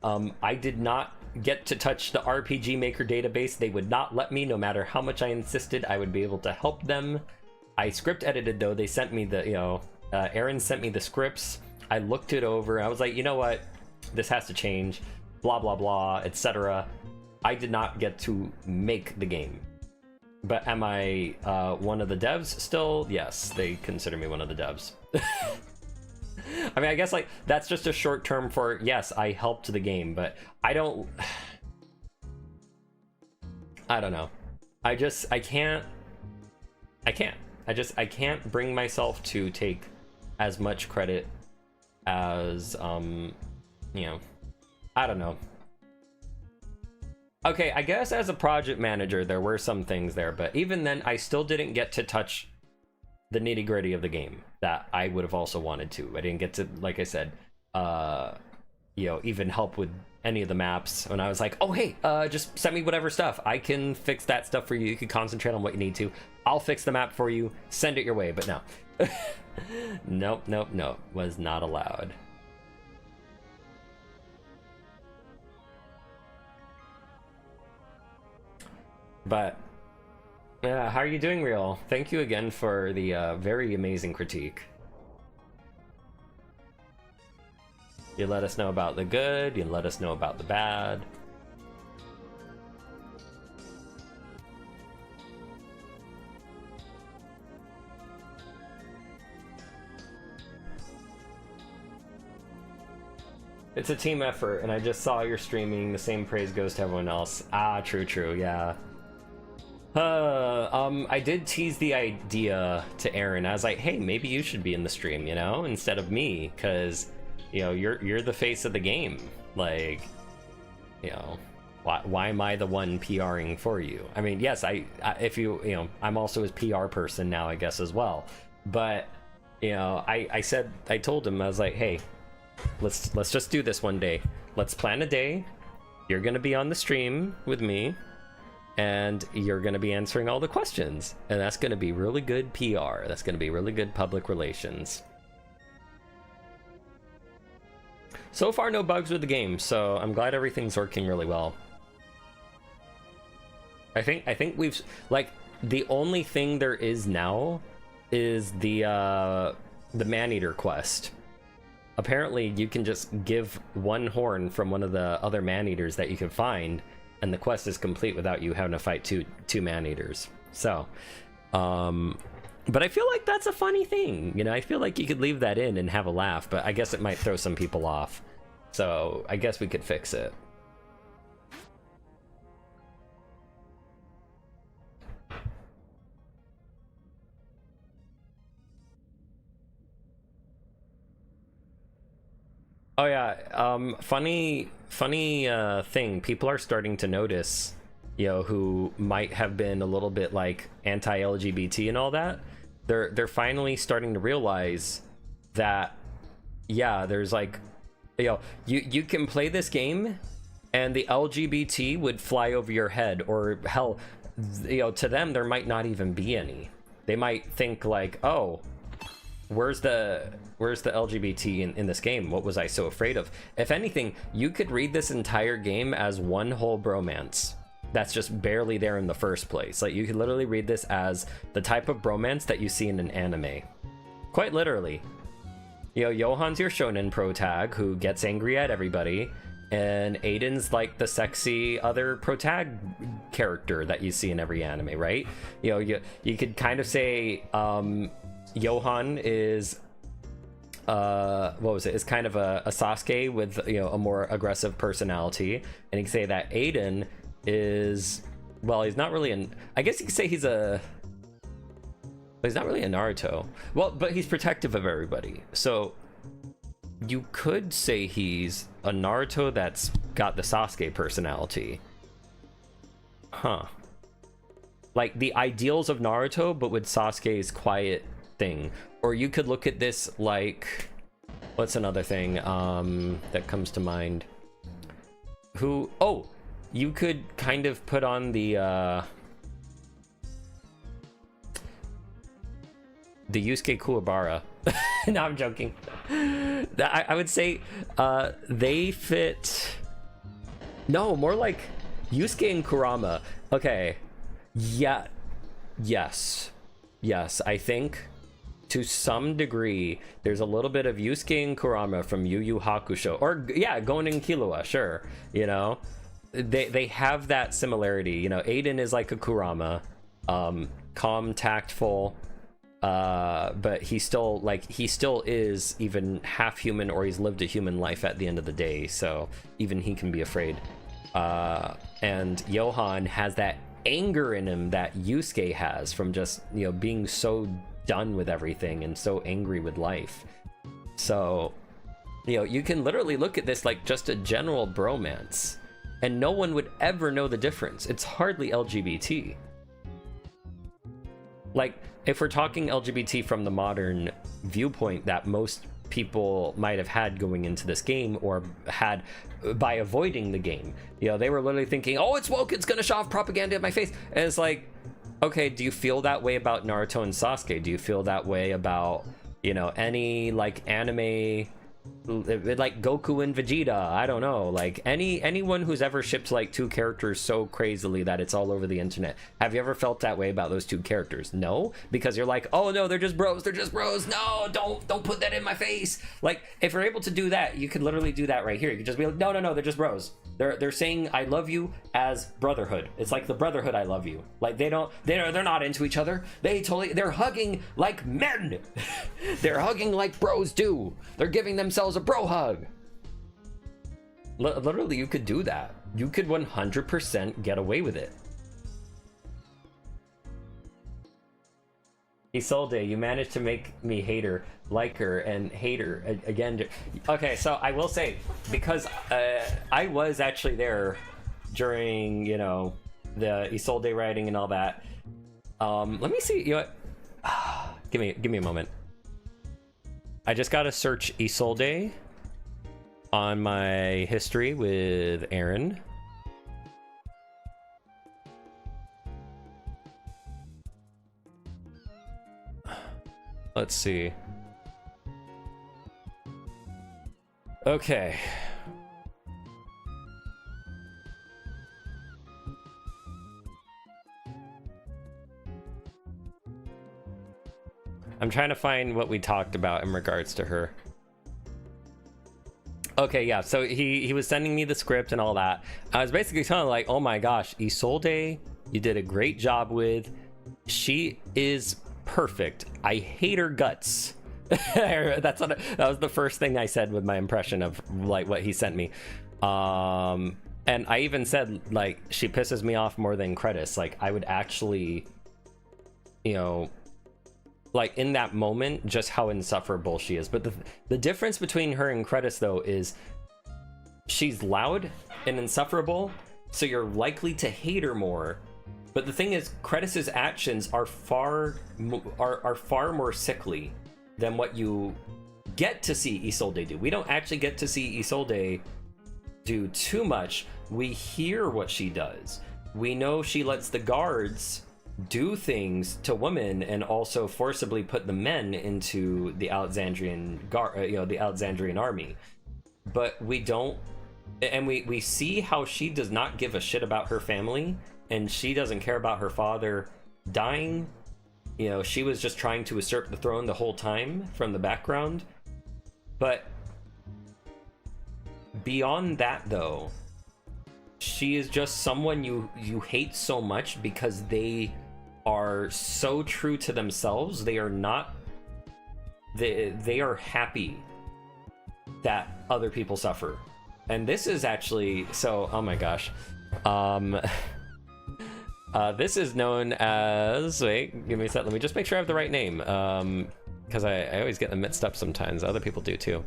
I did not get to touch the RPG Maker database. They would not let me, no matter how much I insisted I would be able to help them. I script edited though. They sent me the, you know, Aaron sent me the scripts. I looked it over. I was like, you know what? This has to change. Blah, blah, blah, etc. I did not get to make the game. But am I one of the devs still? Yes, they consider me one of the devs. I mean, I guess like that's just a short term for, yes, I helped the game, but I don't know. I can't bring myself to take as much credit as you know, I don't know. Okay, I guess as a project manager there were some things there, but even then I still didn't get to touch the nitty-gritty of the game that I would have also wanted to. I didn't get to, like I said, you know, even help with any of the maps. And I was like, oh hey, just send me whatever stuff, I can fix that stuff for you. You can concentrate on what you need to. I'll fix the map for you, send it your way. But no. Nope, was not allowed. But yeah, how are you doing, Real? Thank you again for the very amazing critique. You let us know about the good, you let us know about the bad. It's a team effort, and I just saw you're streaming. The same praise goes to everyone else. Ah, true, yeah. I did tease the idea to Aaron. I was like, hey, maybe you should be in the stream, you know, instead of me, because, you know, you're the face of the game. Like, you know, why am I the one PRing for you? I mean, yes, if you know, I'm also his PR person now, I guess, as well. But, you know, I told him, I was like, hey, let's just do this one day. Let's plan a day. You're gonna be on the stream with me, and you're gonna be answering all the questions, and that's gonna be really good PR. That's gonna be really good public relations. So far, no bugs with the game, so I'm glad everything's working really well. I think we've, like, the only thing there is now is the man-eater quest. Apparently, you can just give one horn from one of the other man-eaters that you can find, and the quest is complete without you having to fight two man-eaters. So, But I feel like that's a funny thing, you know. I feel like you could leave that in and have a laugh, but I guess it might throw some people off. So I guess we could fix it. Oh yeah, funny thing. People are starting to notice, you know, who might have been a little bit like anti-LGBT and all that. They're finally starting to realize that, yeah, there's like, you know, you can play this game, and the LGBT would fly over your head, or hell, you know, to them there might not even be any. They might think like, oh, where's the LGBT in this game? What was I so afraid of? If anything, you could read this entire game as one whole bromance that's just barely there in the first place. Like, you could literally read this as the type of bromance that you see in an anime. Quite literally. You know, Johan's your shonen protag who gets angry at everybody, and Aiden's like the sexy other protag character that you see in every anime, right? You know, you could kind of say Johan is what was it? Is kind of a Sasuke with, you know, a more aggressive personality, and you can say that Aiden is, well, he's not really an, I guess you could say he's not really a Naruto. Well, but he's protective of everybody. So you could say he's a Naruto that's got the Sasuke personality. Huh. Like the ideals of Naruto, but with Sasuke's quiet thing. Or you could look at this like, what's another thing that comes to mind? You could kind of put on the Yusuke Kuwabara. No, I'm joking. I would say they fit, no, more like Yusuke and Kurama. Okay, yeah, yes, I think to some degree there's a little bit of Yusuke and Kurama from Yu Yu Hakusho, or yeah, Gon and Killua, sure, you know, they have that similarity. You know, Aiden is like a Kurama, calm, tactful, but he still is even half human, or he's lived a human life at the end of the day, so even he can be afraid. And Johan has that anger in him that Yusuke has from just, you know, being so done with everything and so angry with life. So, you know, you can literally look at this like just a general bromance, and no one would ever know the difference. It's hardly LGBT. Like, if we're talking LGBT from the modern viewpoint that most people might have had going into this game, or had by avoiding the game, you know, they were literally thinking, oh, it's woke, it's gonna shove propaganda in my face. And it's like, okay, do you feel that way about Naruto and Sasuke? Do you feel that way about, you know, any like anime, like Goku and Vegeta? I don't know, like anyone who's ever shipped like two characters so crazily that it's all over the internet. Have you ever felt that way about those two characters? No, because you're like, oh no, they're just bros, no, don't put that in my face. Like, if you're able to do that, you could literally do that right here. You could just be like, no, they're just bros. They're saying I love you as brotherhood. It's like the brotherhood I love you. Like they're not into each other. They're hugging like men. They're hugging like bros do. They're giving themselves a bro hug. Literally, you could do that. You could 100% get away with it. Isolde, you managed to make me hater, liker, and hater again. Okay, so I will say, because I was actually there during, you know, the Isolde writing and all that. Let me see. You know what? Give me a moment. I just gotta search Isolde on my history with Aaron. Let's see. Okay. I'm trying to find what we talked about in regards to her. Okay, yeah, so he was sending me the script and all that. I was basically telling him, like, oh my gosh, Isolde, you did a great job with. She is perfect. I hate her guts. That was the first thing I said with my impression of like what he sent me. And I even said, like, she pisses me off more than Credis. Like, I would actually, you know, like, in that moment, just how insufferable she is. But the difference between her and Credis, though, is she's loud and insufferable, so you're likely to hate her more. But the thing is, Credis's actions are far more sickly than what you get to see Isolde do. We don't actually get to see Isolde do too much. We hear what she does. We know she lets the guards do things to women and also forcibly put the men into the Alexandrian the Alexandrian army. But we don't, and we see how she does not give a shit about her family, and she doesn't care about her father dying. You know, she was just trying to usurp the throne the whole time from the background. But beyond that, though, she is just someone you hate so much because they are so true to themselves. They are not, they are happy that other people suffer. And this is actually, so, oh my gosh. This is known as, wait, give me a sec, let me just make sure I have the right name. Because I always get them mixed up sometimes. Other people do too.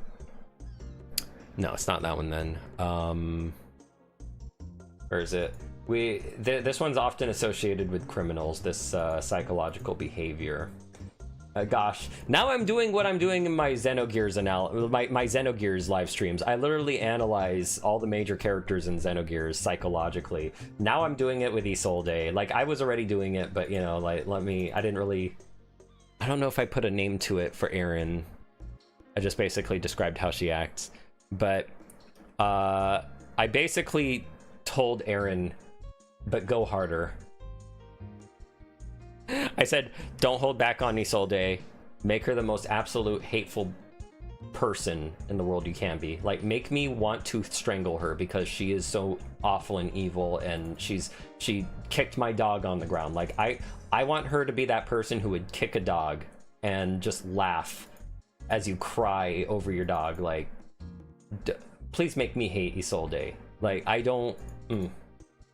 No, it's not that one then. Or is it? This one's often associated with criminals, this psychological behavior. Gosh, now I'm doing what I'm doing in my Xenogears my Xenogears live streams. I literally analyze all the major characters in Xenogears psychologically. Now I'm doing it with Isolde. Like, I was already doing it, but you know, like, I don't know if I put a name to it for Erin. I just basically described how she acts. But I basically told Erin, but go harder. I said, don't hold back on Isolde. Make her the most absolute hateful person in the world you can be. Like, make me want to strangle her because she is so awful and evil, and she kicked my dog on the ground. Like, I want her to be that person who would kick a dog and just laugh as you cry over your dog. Like, please make me hate Isolde. Like, I don't...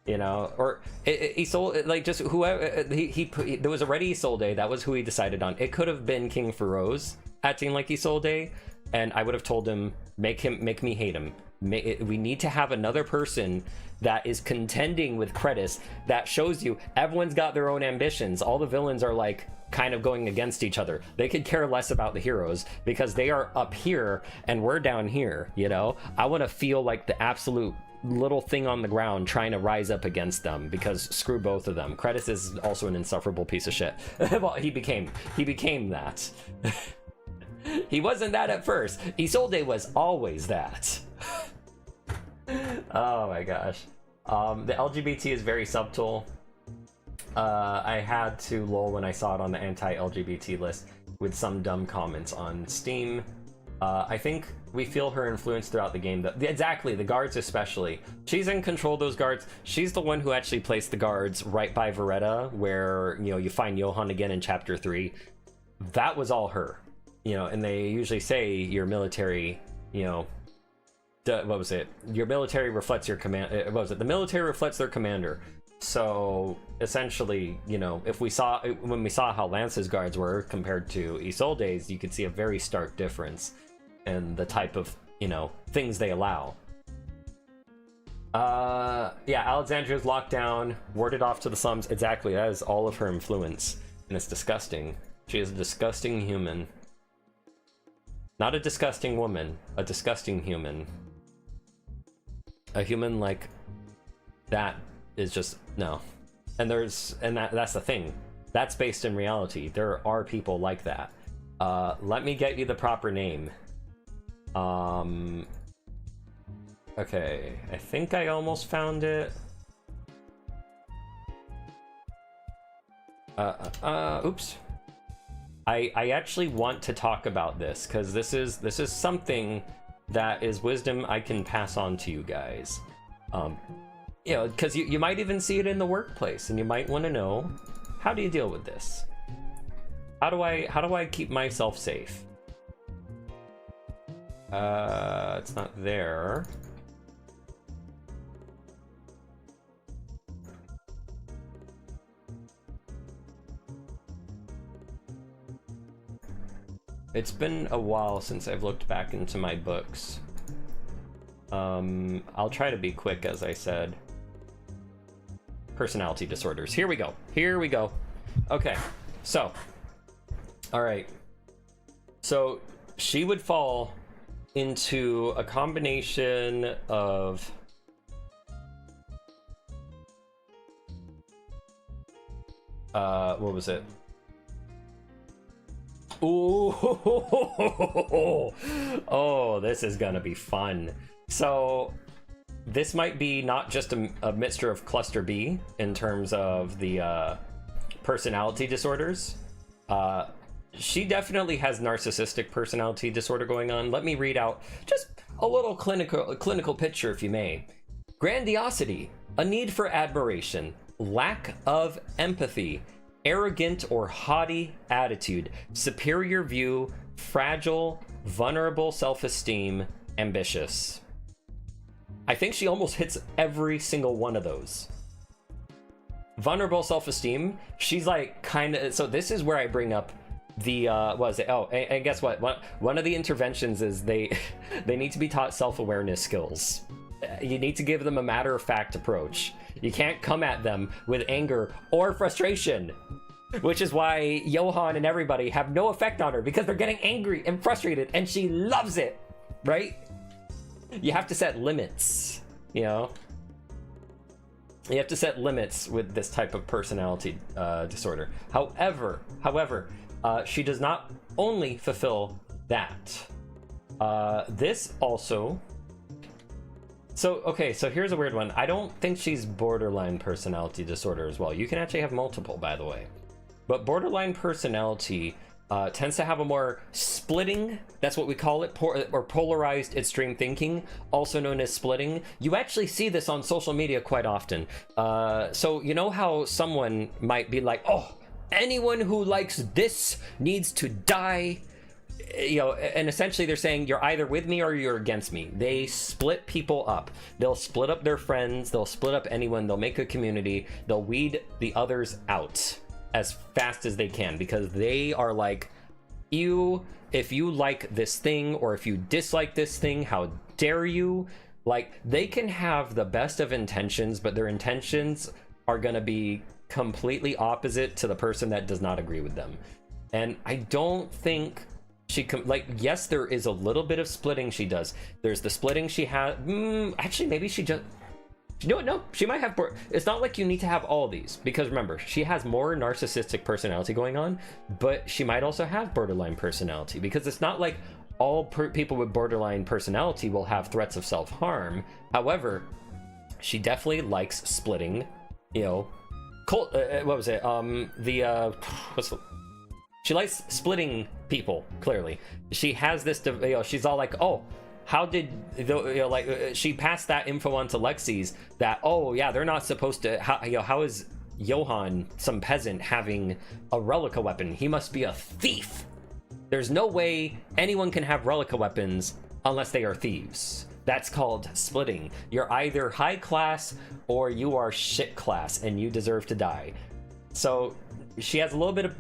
you know, or Isolde, like, just whoever there was already Isolde. That was who he decided on. It could have been King Feroz acting like Isolde, and I would have told him, make me hate him. We need to have another person that is contending with Credis that shows you everyone's got their own ambitions. All the villains are like kind of going against each other. They could care less about the heroes because they are up here and we're down here. You know, I want to feel like the absolute little thing on the ground trying to rise up against them, because screw both of them. Credis is also an insufferable piece of shit. Well, he became that. He wasn't that at first. Isolde was always that. Oh my gosh. The LGBT is very subtle. I had to lol when I saw it on the anti-LGBT list with some dumb comments on Steam. I think we feel her influence throughout the game. Exactly, the guards especially. She's in control of those guards. She's the one who actually placed the guards right by Veretta, where, you know, you find Johan again in chapter 3. That was all her. You know, and they usually say your military, you know, what was it? Your military reflects your command. What was it? The military reflects their commander. So essentially, you know, when we saw how Lance's guards were compared to Isolde's, you could see a very stark difference in the type of, you know, things they allow. Yeah, Alexandria's locked down, warded off to the slums. Exactly, that is all of her influence, and it's disgusting. She is a disgusting human. Not a disgusting woman, a disgusting human. A human like that is just, no. And that's the thing. That's based in reality. There are people like that. Let me get you the proper name. Okay, I think I almost found it. Oops. I actually want to talk about this because this is something that is wisdom I can pass on to you guys. You know, because you might even see it in the workplace, and you might want to know, how do you deal with this? How do I keep myself safe? It's not there. It's been a while since I've looked back into my books. I'll try to be quick, as I said. Personality disorders. Here we go. Here we go. Okay, so. All right. So she would fall into a combination of what was it? Ooh, oh, this is gonna be fun. So this might be not just a mixture of cluster B in terms of the personality disorders. She definitely has narcissistic personality disorder going on. Let me read out just a little clinical picture, if you may. Grandiosity, a need for admiration, lack of empathy, arrogant or haughty attitude, superior view, fragile, vulnerable self-esteem, ambitious. I think she almost hits every single one of those. Vulnerable self-esteem, she's like kind of, so this is where I bring up the what is it? Oh, and guess what? One of the interventions is they need to be taught self-awareness skills. You need to give them a matter-of-fact approach. You can't come at them with anger or frustration, which is why Johan and everybody have no effect on her, because they're getting angry and frustrated and she loves it, right? You have to set limits, you know? You have to set limits with this type of personality disorder. However, she does not only fulfill that. This also... So, okay, so here's a weird one. I don't think she's borderline personality disorder as well. You can actually have multiple, by the way. But borderline personality tends to have a more splitting, that's what we call it, or polarized extreme thinking, also known as splitting. You actually see this on social media quite often. So you know how someone might be like, oh, anyone who likes this needs to die, you know, and essentially they're saying you're either with me or you're against me. They split people up. They'll split up their friends, they'll split up anyone, they'll make a community, they'll weed the others out as fast as they can, because they are like, if you like this thing or if you dislike this thing, how dare you? Like, they can have the best of intentions, but their intentions are gonna be completely opposite to the person that does not agree with them. And I don't think she like, yes, there is a little bit of splitting she does. There's the splitting she has. Actually, maybe she just, you know what? No, she might have. It's not like you need to have all these, because remember, she has more narcissistic personality going on, but she might also have borderline personality, because it's not like all people with borderline personality will have threats of self-harm. However, she definitely likes splitting, you know, what was it? She likes splitting people, clearly. She has this, you know, she's all like, oh, how did, you know, like, she passed that info on to Lexi's that, oh yeah, they're not supposed to, how is Johan, some peasant, having a Relica weapon? He must be a thief. There's no way anyone can have Relica weapons unless they are thieves. That's called splitting. You're either high class or you are shit class, and you deserve to die. So she has a little bit of,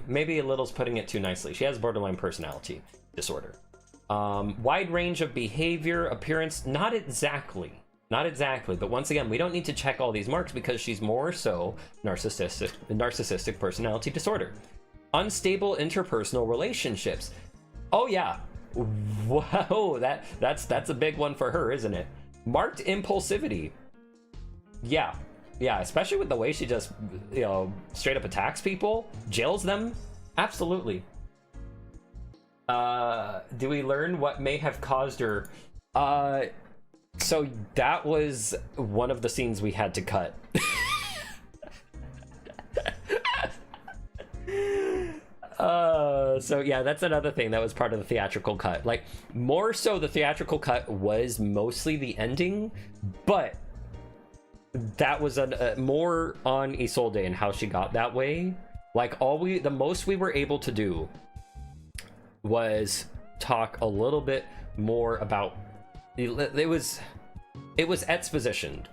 maybe a little's putting it too nicely. She has borderline personality disorder. Wide range of behavior, appearance, not exactly, but once again, we don't need to check all these marks because she's more so narcissistic personality disorder. Unstable interpersonal relationships. Oh yeah, whoa, that's a big one for her, isn't it? Marked impulsivity. Yeah, especially with the way she just, you know, straight up attacks people, jails them. Absolutely. Do we learn what may have caused her? So that was one of the scenes we had to cut. So yeah, that's another thing that was part of the theatrical cut. Like, more so the theatrical cut was mostly the ending, but that was more on Isolde and how she got that way Like the most we were able to do was talk a little bit more about, it was expositioned.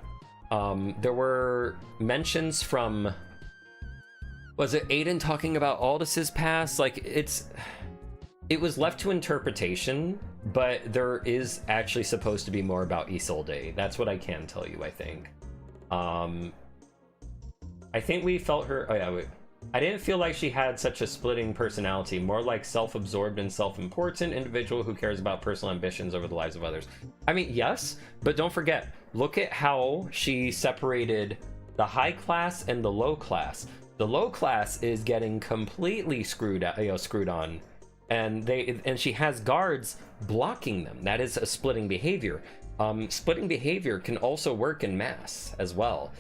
There were mentions from, was it Aiden talking about Aldous' past? Like, it was left to interpretation, but there is actually supposed to be more about Isolde. That's what I can tell you, I think. I think we felt her, oh yeah, I didn't feel like she had such a splitting personality, more like self-absorbed and self-important individual who cares about personal ambitions over the lives of others. I mean, yes, but don't forget, look at how she separated the high class and the low class. The low class is getting completely screwed on, and she has guards blocking them. That is a splitting behavior. Splitting behavior can also work in mass as well.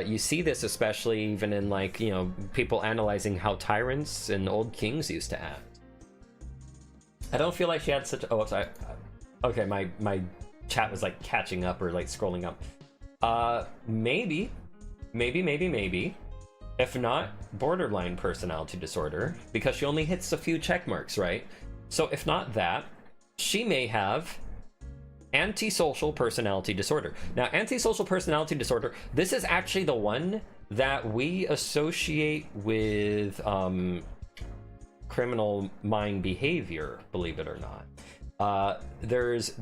You see this especially even in, like, you know, people analyzing how tyrants and old kings used to act. I don't feel like she had such, oh, sorry. Okay, my chat was like catching up or like scrolling up. Maybe. If not, borderline personality disorder, because she only hits a few check marks, right? So if not that, she may have antisocial personality disorder. Now, antisocial personality disorder, this is actually the one that we associate with criminal mind behavior, believe it or not. There's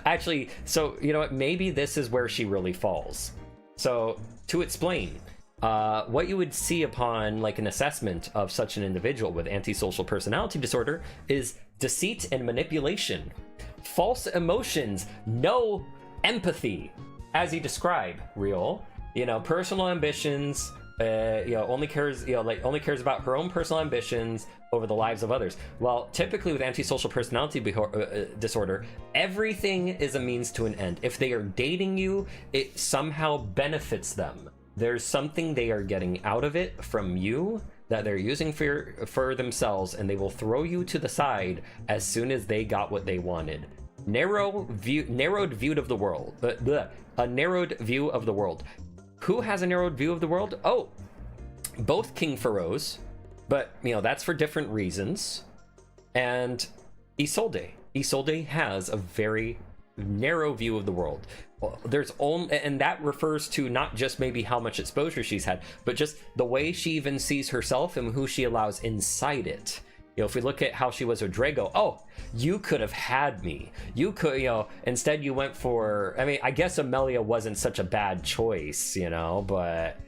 actually, so you know what, maybe this is where she really falls. So to explain, what you would see upon like an assessment of such an individual with antisocial personality disorder is deceit and manipulation, false emotions, no empathy, as you describe, real, you know, personal ambitions, only cares about her own personal ambitions over the lives of others. Well, typically with antisocial personality disorder, everything is a means to an end. If they are dating you, it somehow benefits them. There's something they are getting out of it from you that they're using for themselves, and they will throw you to the side as soon as they got what they wanted. Narrowed view of the world. A narrowed view of the world. Who has a narrowed view of the world? Oh, both King Pharaohs, but you know, that's for different reasons. And Isolde. Isolde has a very narrow view of the world. There's only, and that refers to not just maybe how much exposure she's had, but just the way she even sees herself and who she allows inside it. You know, if we look at how she was with Drago, oh, you could have had me. You could, you know, instead you went for, I mean, I guess Amelia wasn't such a bad choice, you know, but,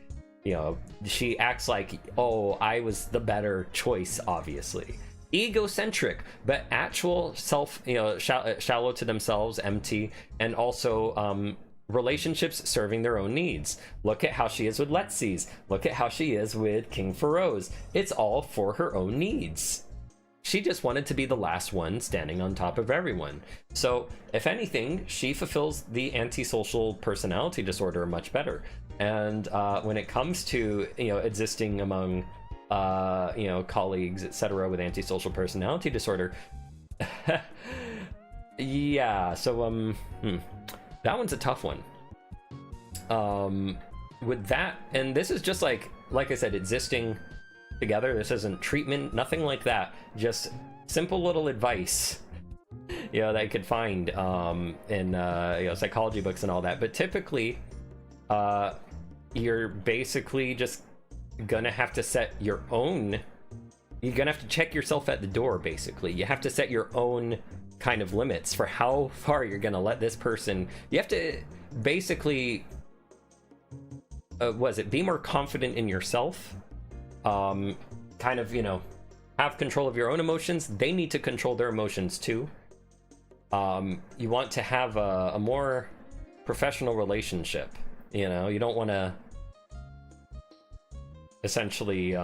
you know, she acts like, oh, I was the better choice, obviously. Egocentric, but actual self, you know, shallow to themselves, empty, and also relationships serving their own needs. Look at how she is with Letzi's. Look at how she is with King Pharaoh's. It's all for her own needs. She just wanted to be the last one standing on top of everyone. So, if anything, she fulfills the antisocial personality disorder much better. And when it comes to, you know, existing among you know, colleagues, etc., with antisocial personality disorder, yeah, so that one's a tough one. With that, and this is just like I said, existing together. This isn't treatment, nothing like that. Just simple little advice, you know, that I could find in you know, psychology books and all that. But typically, you're basically just gonna have to set your own, you're gonna have to check yourself at the door. Basically, you have to set your own kind of limits for how far you're gonna let this person. You have to basically be more confident in yourself, kind of, you know, have control of your own emotions. They need to control their emotions too. You want to have a more professional relationship, you know. You don't want to essentially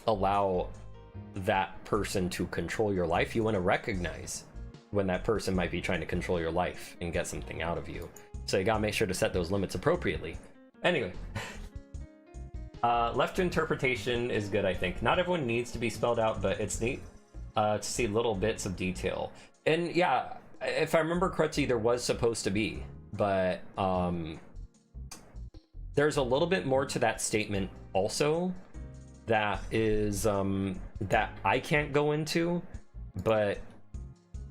allow that person to control your life. You want to recognize when that person might be trying to control your life and get something out of you. So you gotta make sure to set those limits appropriately. Anyway, left to interpretation is good, I think. Not everyone needs to be spelled out, but it's neat to see little bits of detail. And yeah, if I remember correctly, there was supposed to be, but there's a little bit more to that statement also. that is that I can't go into, but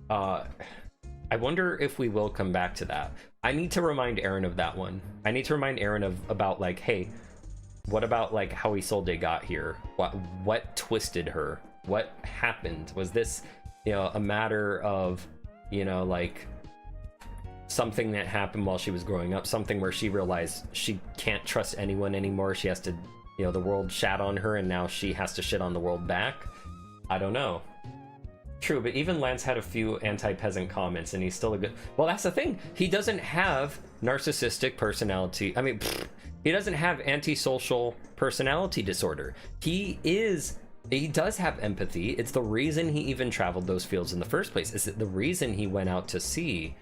I wonder if we will come back to that. I need to remind Aaron of that one. I need to remind Aaron of about like, hey, what about like how Isolde got here? What twisted her? What happened? Was this, you know, a matter of, you know, like something that happened while she was growing up, something where she realized she can't trust anyone anymore? She has to, you know, the world shat on her and now she has to shit on the world back? I don't know. True, but even Lance had a few anti-peasant comments and he's still a good... Well, that's the thing. He doesn't have narcissistic personality. I mean, he doesn't have antisocial personality disorder. He does have empathy. It's the reason he even traveled those fields in the first place. It's the reason he went out to sea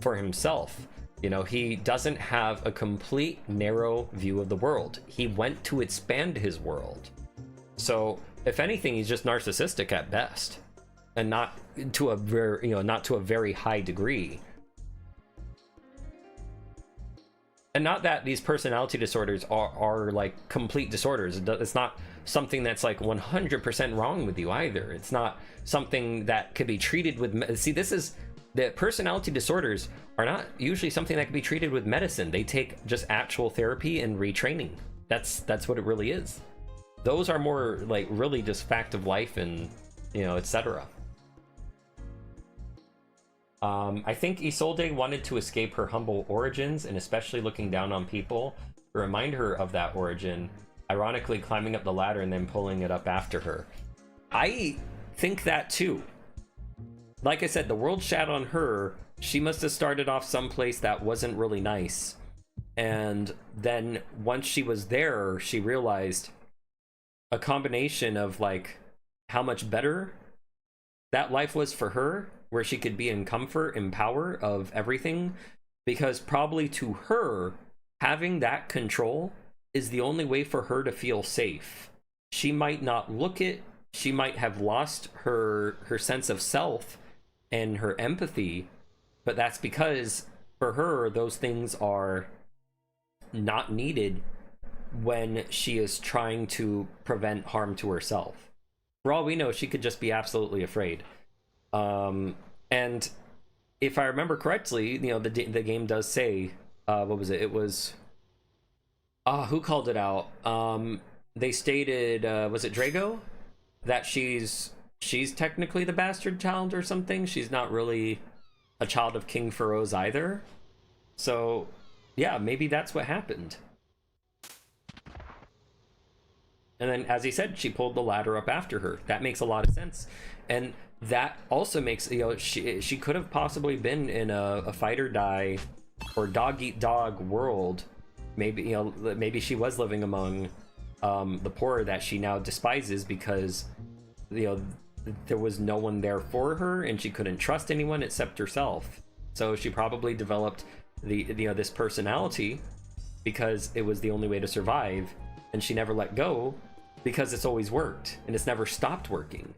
for himself. You know, he doesn't have a complete narrow view of the world. He went to expand his world. So, if anything, he's just narcissistic at best. And not to a very, you know, not to a very high degree. And not that these personality disorders are like complete disorders. It's not something that's like 100% wrong with you either. It's not something that could be treated with... See, this is... The personality disorders are not usually something that can be treated with medicine. They take just actual therapy and retraining. That's what it really is. Those are more like really just fact of life and, you know, etc. I think Isolde wanted to escape her humble origins and especially looking down on people to remind her of that origin, ironically climbing up the ladder and then pulling it up after her. I think that too. Like I said, the world shat on her. She must have started off someplace that wasn't really nice. And then once she was there, she realized a combination of like how much better that life was for her, where she could be in comfort and power of everything, because probably to her, having that control is the only way for her to feel safe. She might not look it, she might have lost her sense of self and her empathy, but that's because for her, those things are not needed when she is trying to prevent harm to herself. For all we know, she could just be absolutely afraid. And if I remember correctly, you know, the game does say, what was it? It was, who called it out? They stated, was it Drago? That she's technically the bastard child or something. She's not really a child of King Feroz either. So, yeah, maybe that's what happened. And then, as he said, she pulled the ladder up after her. That makes a lot of sense. And that also makes, you know, she could have possibly been in a fight or die or dog eat dog world. Maybe, you know, maybe she was living among the poor that she now despises because, you know, there was no one there for her and she couldn't trust anyone except herself. So she probably developed this personality because it was the only way to survive, and she never let go because it's always worked and it's never stopped working.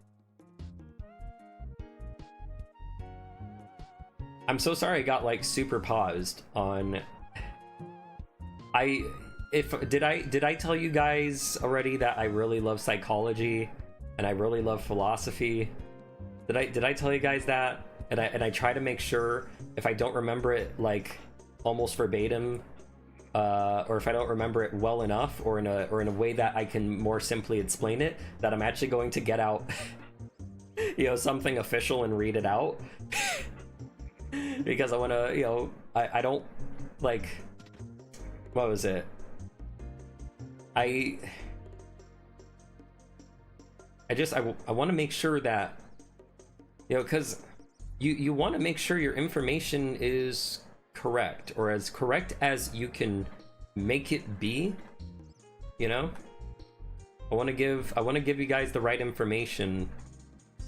I'm so sorry I got like super paused on... Did I tell you guys already that I really love psychology and I really love philosophy? Did I tell you guys that? And I try to make sure if I don't remember it like almost verbatim, or if I don't remember it well enough, or in a way that I can more simply explain it, that I'm actually going to get out you know, something official and read it out. Because I want to, you know, I don't like, what was it? I want to make sure that, you know, because you want to make sure your information is correct, or as correct as you can make it be, you know. I want to give you guys the right information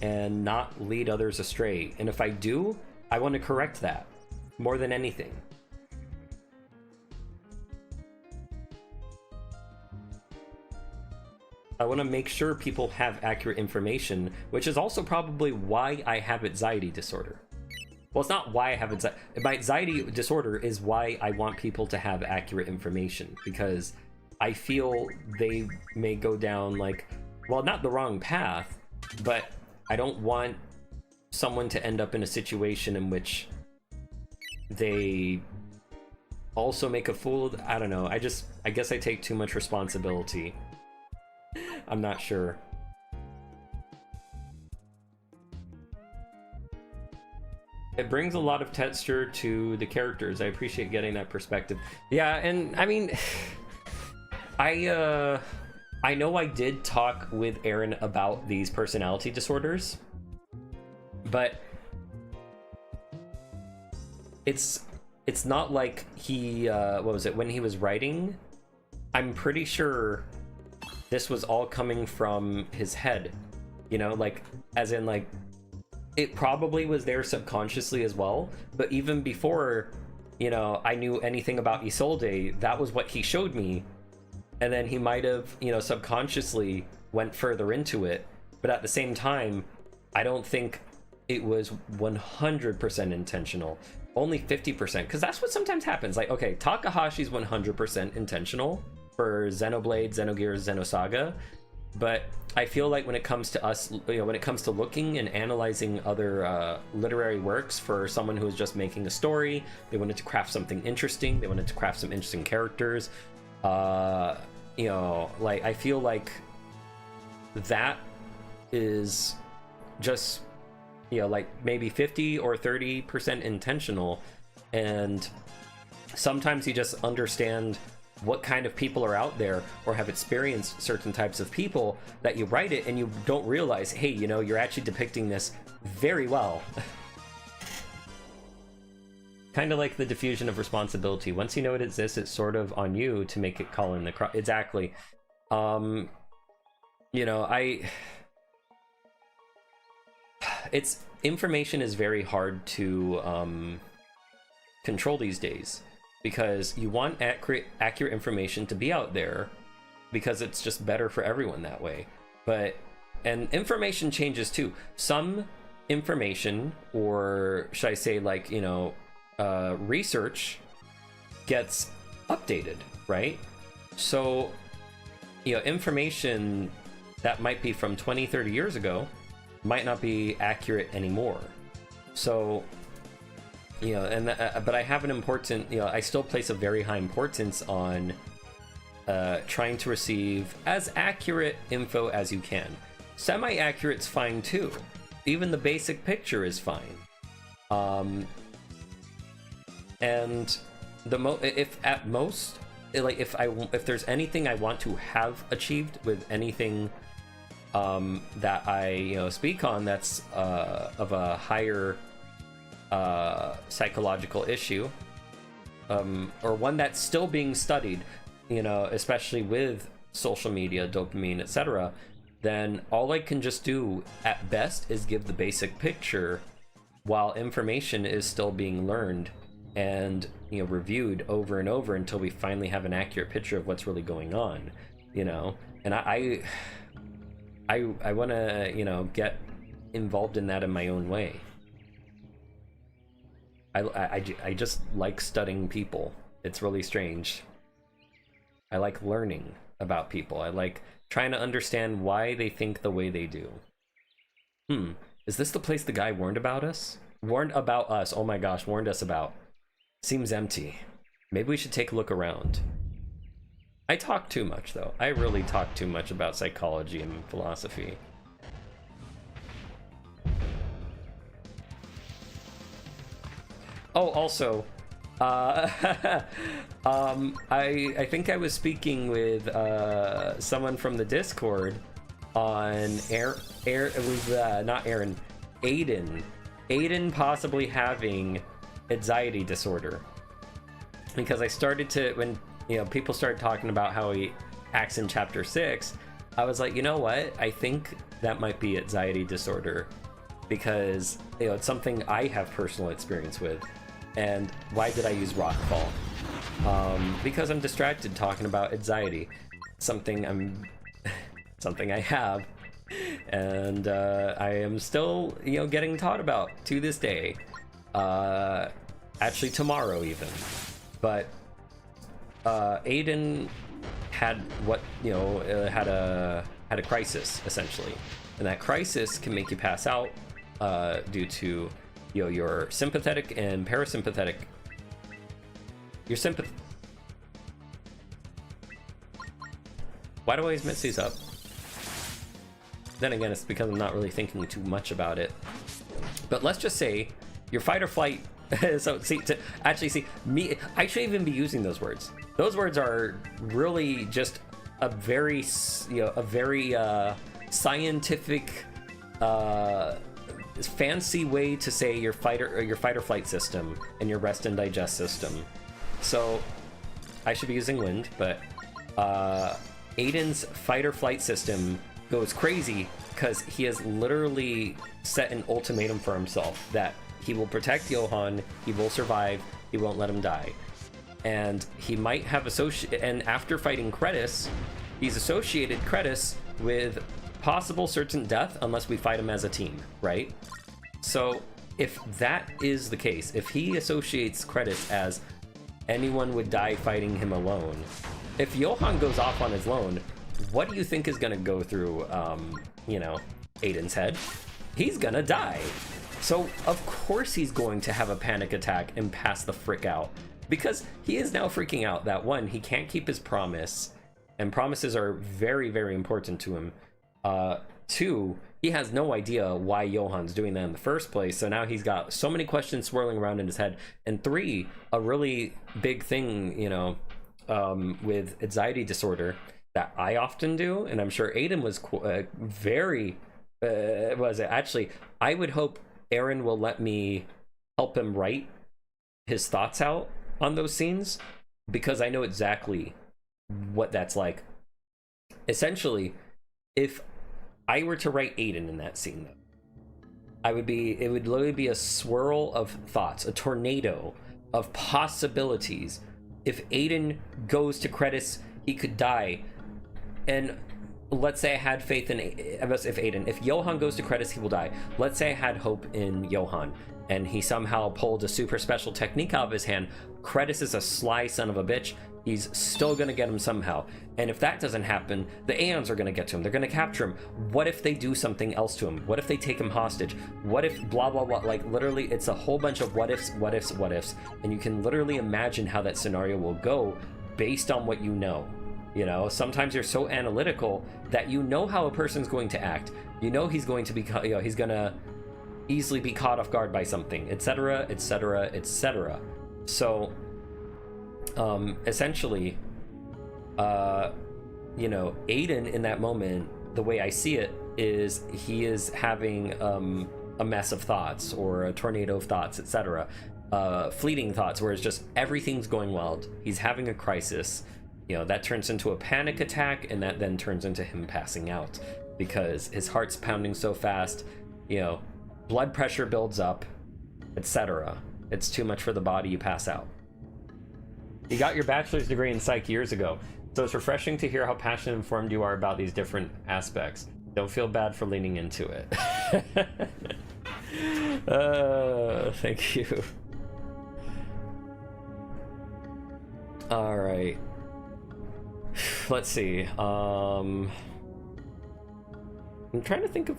and not lead others astray, and if I do, I want to correct that more than anything. I want to make sure people have accurate information, which is also probably why I have anxiety disorder. Well, it's not why I have anxiety. My anxiety disorder is why I want people to have accurate information, because I feel they may go down, like, well, not the wrong path, but I don't want someone to end up in a situation in which they also make a fool of, I don't know. I guess I take too much responsibility. I'm not sure. It brings a lot of texture to the characters. I appreciate getting that perspective. Yeah, and I mean, I know I did talk with Aaron about these personality disorders, but it's not like he what was it, when he was writing, I'm pretty sure this was all coming from his head, you know, like, as in, like, it probably was there subconsciously as well, but even before, you know, I knew anything about Isolde, that was what he showed me, and then he might have, you know, subconsciously went further into it, but at the same time, I don't think it was 100% intentional. Only 50%, because that's what sometimes happens. Like, okay, Takahashi's 100% intentional for Xenoblade, Xenogears, Xenosaga, but I feel like when it comes to us, you know, when it comes to looking and analyzing other literary works for someone who is just making a story, they wanted to craft something interesting, they wanted to craft some interesting characters, you know, like, I feel like that is just, you know, like maybe 50 or 30% intentional, and sometimes you just understand what kind of people are out there or have experienced certain types of people that you write it and you don't realize, hey, you know, you're actually depicting this very well. Kind of like the diffusion of responsibility. Once you know it exists, it's sort of on you to make it call in the crowd. Exactly. You know, information is very hard to control these days, because you want accurate information to be out there, because it's just better for everyone that way. And information changes too. Some information, or should I say, like, you know, research gets updated, right? So, you know, information that might be from 20, 30 years ago might not be accurate anymore. So, you know, and but I have an important, you know, I still place a very high importance on trying to receive as accurate info as you can. Semi-accurate's fine too. Even the basic picture is fine. And if at most, like, if there's anything I want to have achieved with anything that I, you know, speak on that's of a higher psychological issue, or one that's still being studied, you know, especially with social media, dopamine, etc., then all I can just do at best is give the basic picture while information is still being learned and, you know, reviewed over and over until we finally have an accurate picture of what's really going on, you know. And I want to, you know, get involved in that in my own way. I just like studying people. It's really strange. I like learning about people. I like trying to understand why they think the way they do. Is this the place the guy warned about us? Warned about us. Oh my gosh, warned us about. Seems empty. Maybe we should take a look around. I talk too much, though. I really talk too much about psychology and philosophy. Oh, also, I think I was speaking with someone from the Discord on it was not Aaron, Aiden possibly having anxiety disorder, because I started to, when, you know, people started talking about how he acts in chapter 6, I was like, you know what, I think that might be anxiety disorder, because, you know, it's something I have personal experience with. And why did I use Rockfall? Because I'm distracted talking about anxiety, something I have, and I am still, you know, getting taught about to this day. Actually tomorrow even. But Aiden had what, you know, had a crisis essentially, and that crisis can make you pass out due to, you know, your sympathetic and parasympathetic. Your sympath. Why do I always mix these up? Then again, it's because I'm not really thinking too much about it. But let's just say your fight or flight. So see, I should even be using those words. Those words are really just a very, you know, a very scientific, fancy way to say your fight or flight system and your rest and digest system. So I should be using wind, but Aiden's fight or flight system goes crazy because he has literally set an ultimatum for himself that he will protect Johan, he will survive, he won't let him die. And he might have and after fighting Kretis, he's associated Kretis with possible certain death unless we fight him as a team, right? So if that is the case, if he associates Kretis as anyone would die fighting him alone, if Johan goes off on his own, what do you think is gonna go through, you know, Aiden's head? He's gonna die. So of course he's going to have a panic attack and pass the frick out, because he is now freaking out that one, he can't keep his promise, and promises are very, very important to him. Two, he has no idea why Johan's doing that in the first place, so now he's got so many questions swirling around in his head. And three, a really big thing, you know, with anxiety disorder that I often do, and I'm sure Aiden was very actually, I would hope Aaron will let me help him write his thoughts out on those scenes, because I know exactly what that's like. Essentially, if I were to write Aiden in that scene, though, it would literally be a swirl of thoughts, a tornado of possibilities. If Aiden goes to Kretis, he could die. And let's say I had faith in, if Johan goes to Kretis, he will die. Let's say I had hope in Johan, and he somehow pulled a super special technique out of his hand. Kretis is a sly son of a bitch. He's still gonna get him somehow. And if that doesn't happen, the Aeons are gonna get to him. They're gonna capture him. What if they do something else to him? What if they take him hostage? What if blah, blah, blah? Like, literally, it's a whole bunch of what ifs, what ifs, what ifs. And you can literally imagine how that scenario will go based on what you know. You know, sometimes you're so analytical that you know how a person's going to act. You know he's going to be, you know, he's gonna easily be caught off guard by something, etc., etc., etc. So, essentially, you know, Aiden in that moment, the way I see it is he is having a mess of thoughts or a tornado of thoughts, etc. Fleeting thoughts, where it's just everything's going wild. He's having a crisis. You know, that turns into a panic attack, and that then turns into him passing out because his heart's pounding so fast, you know, blood pressure builds up, etc. It's too much for the body, you pass out. You got your bachelor's degree in psych years ago, so it's refreshing to hear how passionate and informed you are about these different aspects. Don't feel bad for leaning into it. Thank you. All right. Let's see. I'm trying to think of.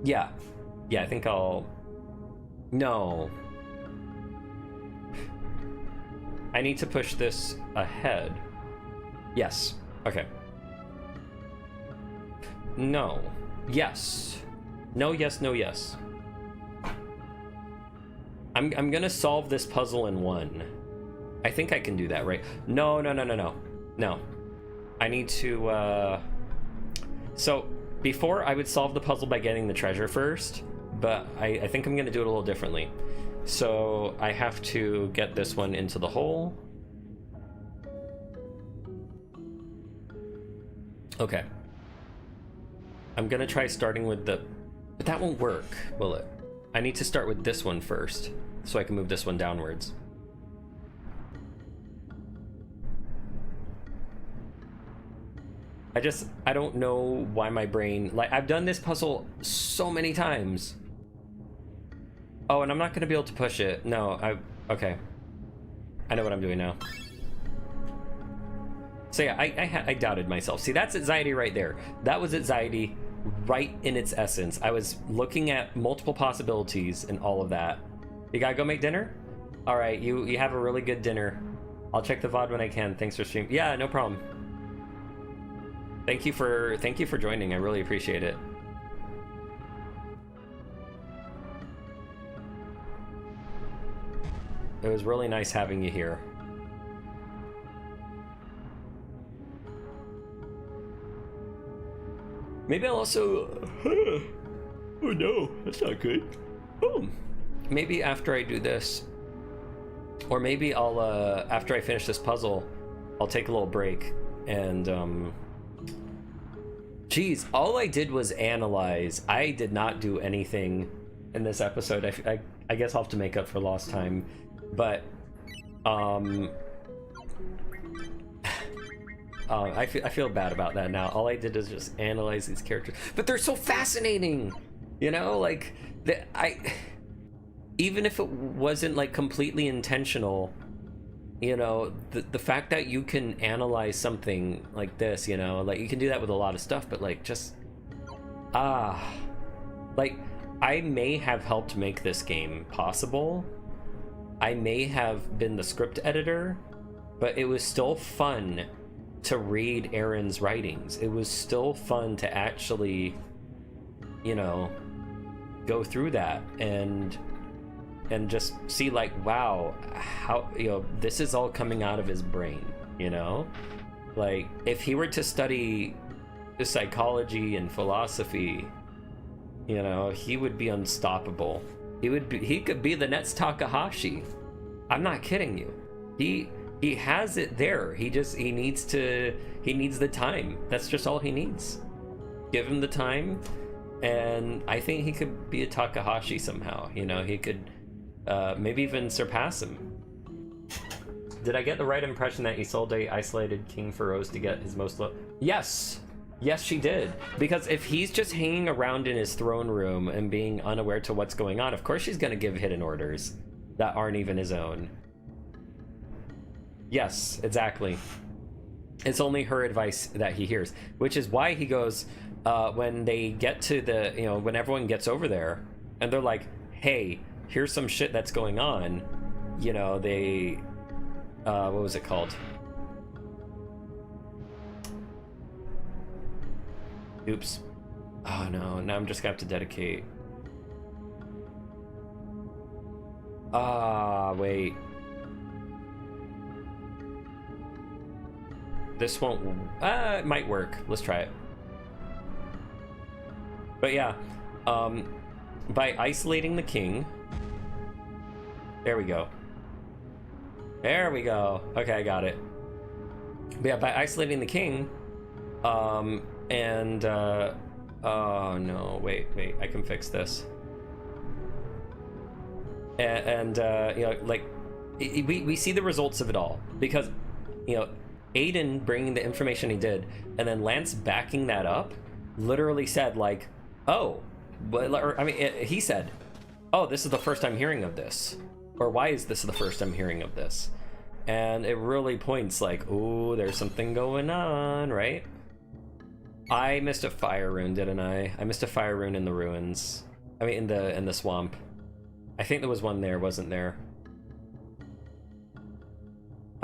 Yeah, I think I'll. No. I need to push this ahead. Yes. Okay. No. Yes. No, yes, no, yes. I'm gonna solve this puzzle in one. I think I can do that, right? No. No. I need to, So, before I would solve the puzzle by getting the treasure first, but I think I'm gonna do it a little differently. So, I have to get this one into the hole. Okay. I'm gonna try starting with the... But that won't work, will it? I need to start with this one first, so I can move this one downwards. I don't know why my brain... Like, I've done this puzzle so many times. Oh, and I'm not gonna be able to push it. No, okay. I know what I'm doing now. So yeah, I doubted myself. See, that's anxiety right there. That was anxiety right in its essence. I was looking at multiple possibilities and all of that. You gotta go make dinner? All right, you have a really good dinner. I'll check the VOD when I can. Thanks for streaming. Yeah, no problem. Thank you for joining. I really appreciate it. It was really nice having you here. Maybe I'll also... oh no, that's not good. Oh, maybe after I do this, or maybe I'll, after I finish this puzzle, I'll take a little break and, geez, all I did was analyze. I did not do anything in this episode. I guess I'll have to make up for lost time, but, I feel bad about that now. All I did is just analyze these characters, but they're so fascinating, you know. Like, even if it wasn't like completely intentional, you know, the fact that you can analyze something like this, you know, like you can do that with a lot of stuff, but like just like I may have helped make this game possible. I may have been the script editor, but it was still fun to read Aaron's writings. It was still fun to actually, you know, go through that and just see like, wow, how, you know, this is all coming out of his brain, you know? Like, if he were to study psychology and philosophy, you know, he would be unstoppable. He could be the next Takahashi. I'm not kidding you. He has it there. He needs the time. That's just all he needs. Give him the time, and I think he could be a Takahashi somehow. You know, he could maybe even surpass him. Did I get the right impression that Isolde isolated King Feroz to get his most Yes! Yes, she did. Because if he's just hanging around in his throne room and being unaware to what's going on, of course she's gonna give hidden orders that aren't even his own. Yes, exactly. It's only her advice that he hears, which is why he goes, when they get to the, you know, when everyone gets over there and they're like, hey, here's some shit that's going on, you know, they, what was it called? Oops. Oh no, now I'm just gonna have to dedicate. Wait. This won't, it might work. Let's try it. But yeah, by isolating the king. There we go. There we go. Okay, I got it. But yeah, by isolating the king, oh no, wait, I can fix this. And you know, like, we see the results of it all, because, you know, Aiden bringing the information he did, and then Lance backing that up, literally said like, oh, but, or, I mean, he said, oh, this is the first I'm hearing of this, or why is this the first I'm hearing of this? And it really points like, oh, there's something going on, right? I missed a fire rune, didn't I? I missed a fire rune in the ruins. I mean, in the swamp. I think there was one there, wasn't there?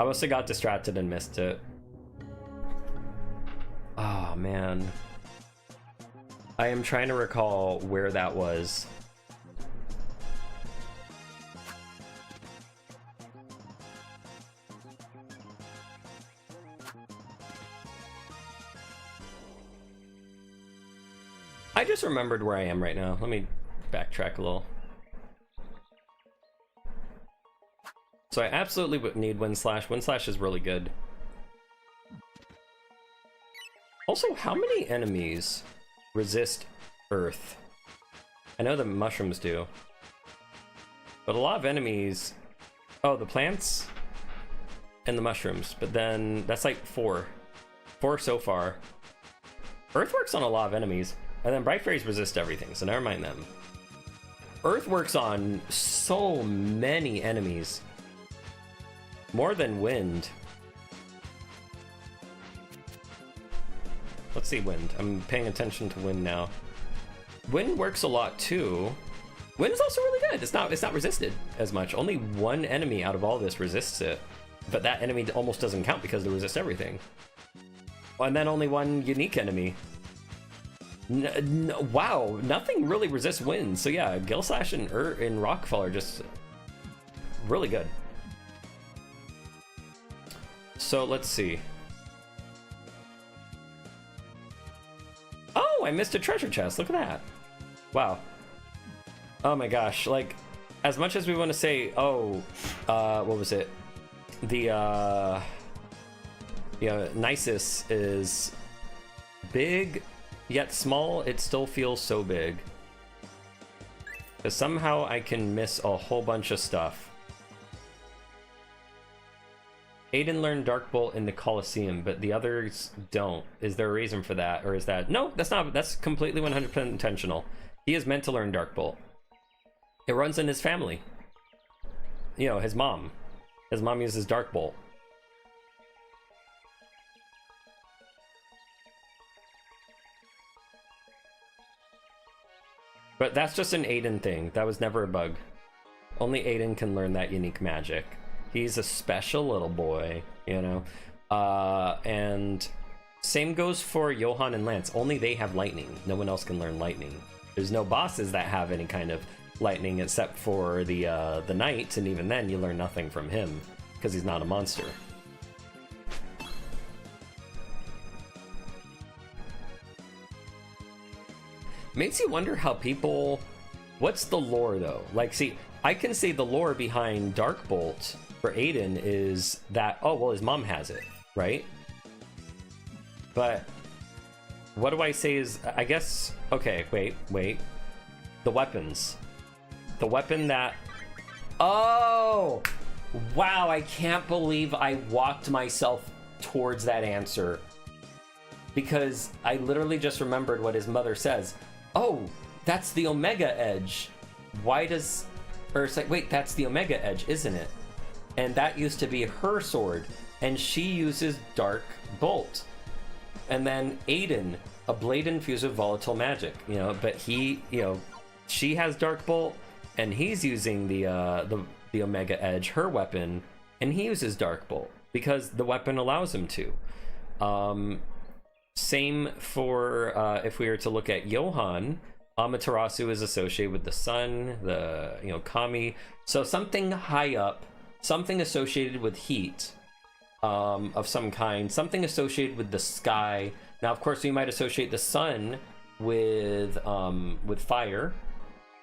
I must have got distracted and missed it. Oh, man. I am trying to recall where that was. I just remembered where I am right now. Let me backtrack a little. So I absolutely need Wind Slash. Wind Slash is really good. Also, how many enemies resist Earth? I know the mushrooms do. But a lot of enemies... Oh, the plants and the mushrooms. But then that's like 4. 4 so far. Earth works on a lot of enemies. And then Bright Fairies resist everything, so never mind them. Earth works on so many enemies. More than wind. let's see wind. I'm paying attention to wind now. Wind works a lot too. Wind is also really good. It's not resisted as much. Only one enemy out of all this resists it, but that enemy almost doesn't count because they resist everything. And then only one unique enemy. Wow, nothing really resists wind. So yeah, Gale Slash and Rockfall are just really good. So let's see. Oh, I missed a treasure chest. Look at that. Wow. Oh my gosh. Like, as much as we want to say, oh, what was it? The, Nisus is big, yet small. It still feels so big. Because somehow I can miss a whole bunch of stuff. Aiden learned Dark Bolt in the Colosseum, but the others don't. Is there a reason for that? Or is that... No, that's not. That's completely 100% intentional. He is meant to learn Dark Bolt. It runs in his family. You know, his mom. His mom uses Dark Bolt. But that's just an Aiden thing. That was never a bug. Only Aiden can learn that unique magic. He's a special little boy, you know? And same goes for Johan and Lance. Only they have lightning. No one else can learn lightning. There's no bosses that have any kind of lightning except for the knights, and even then you learn nothing from him because he's not a monster. Makes you wonder how people... What's the lore, though? Like, see, I can say the lore behind Dark Bolt for Aiden is that, oh, well, his mom has it, right? But what do I say is, I guess... Okay, wait. The weapons. The weapon that... Oh! Wow, I can't believe I walked myself towards that answer. Because I literally just remembered what his mother says. Oh, that's the Omega Edge. Why does... Or it's like, wait, that's the Omega Edge, isn't it? And that used to be her sword. And she uses Dark Bolt. And then Aiden, a blade infused with volatile magic. You know, but he, you know, she has Dark Bolt, and he's using the Omega Edge, her weapon, and he uses Dark Bolt because the weapon allows him to. Same for if we were to look at Johan. Amaterasu is associated with the sun, the Kami. So something high up, something associated with heat of some kind, something associated with the sky. Now, of course, we might associate the sun with fire,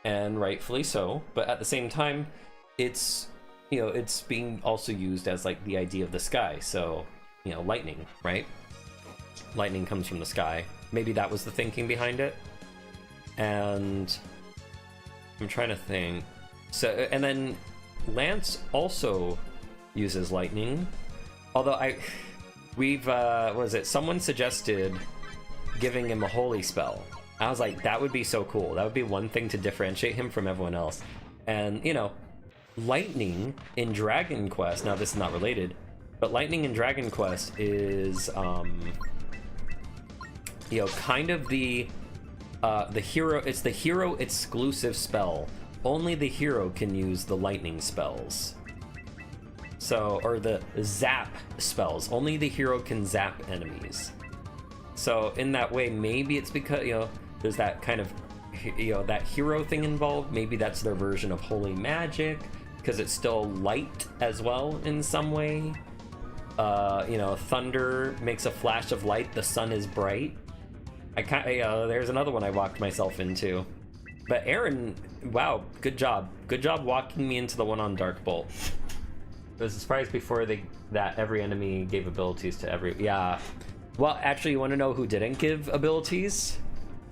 and rightfully so. But at the same time, it's it's being also used as like the idea of the sky. So lightning, right? Lightning comes from the sky. Maybe that was the thinking behind it. And I'm trying to think. So, and then Lance also uses lightning. Although someone suggested giving him a holy spell. I was like, that would be so cool. That would be one thing to differentiate him from everyone else. And, lightning in Dragon Quest, now this is not related, but lightning in Dragon Quest is, kind of the hero, it's the hero exclusive spell. Only the hero can use the lightning spells. So, or the zap spells. Only the hero can zap enemies. So in that way, maybe it's because, there's that kind of, that hero thing involved. Maybe that's their version of holy magic, because it's still light as well in some way. Thunder makes a flash of light. The sun is bright. There's another one I walked myself into. But Aaron, wow, good job. Good job walking me into the one on Dark Bolt. I was surprised before that every enemy gave abilities to every... Yeah. Well, actually, you want to know who didn't give abilities?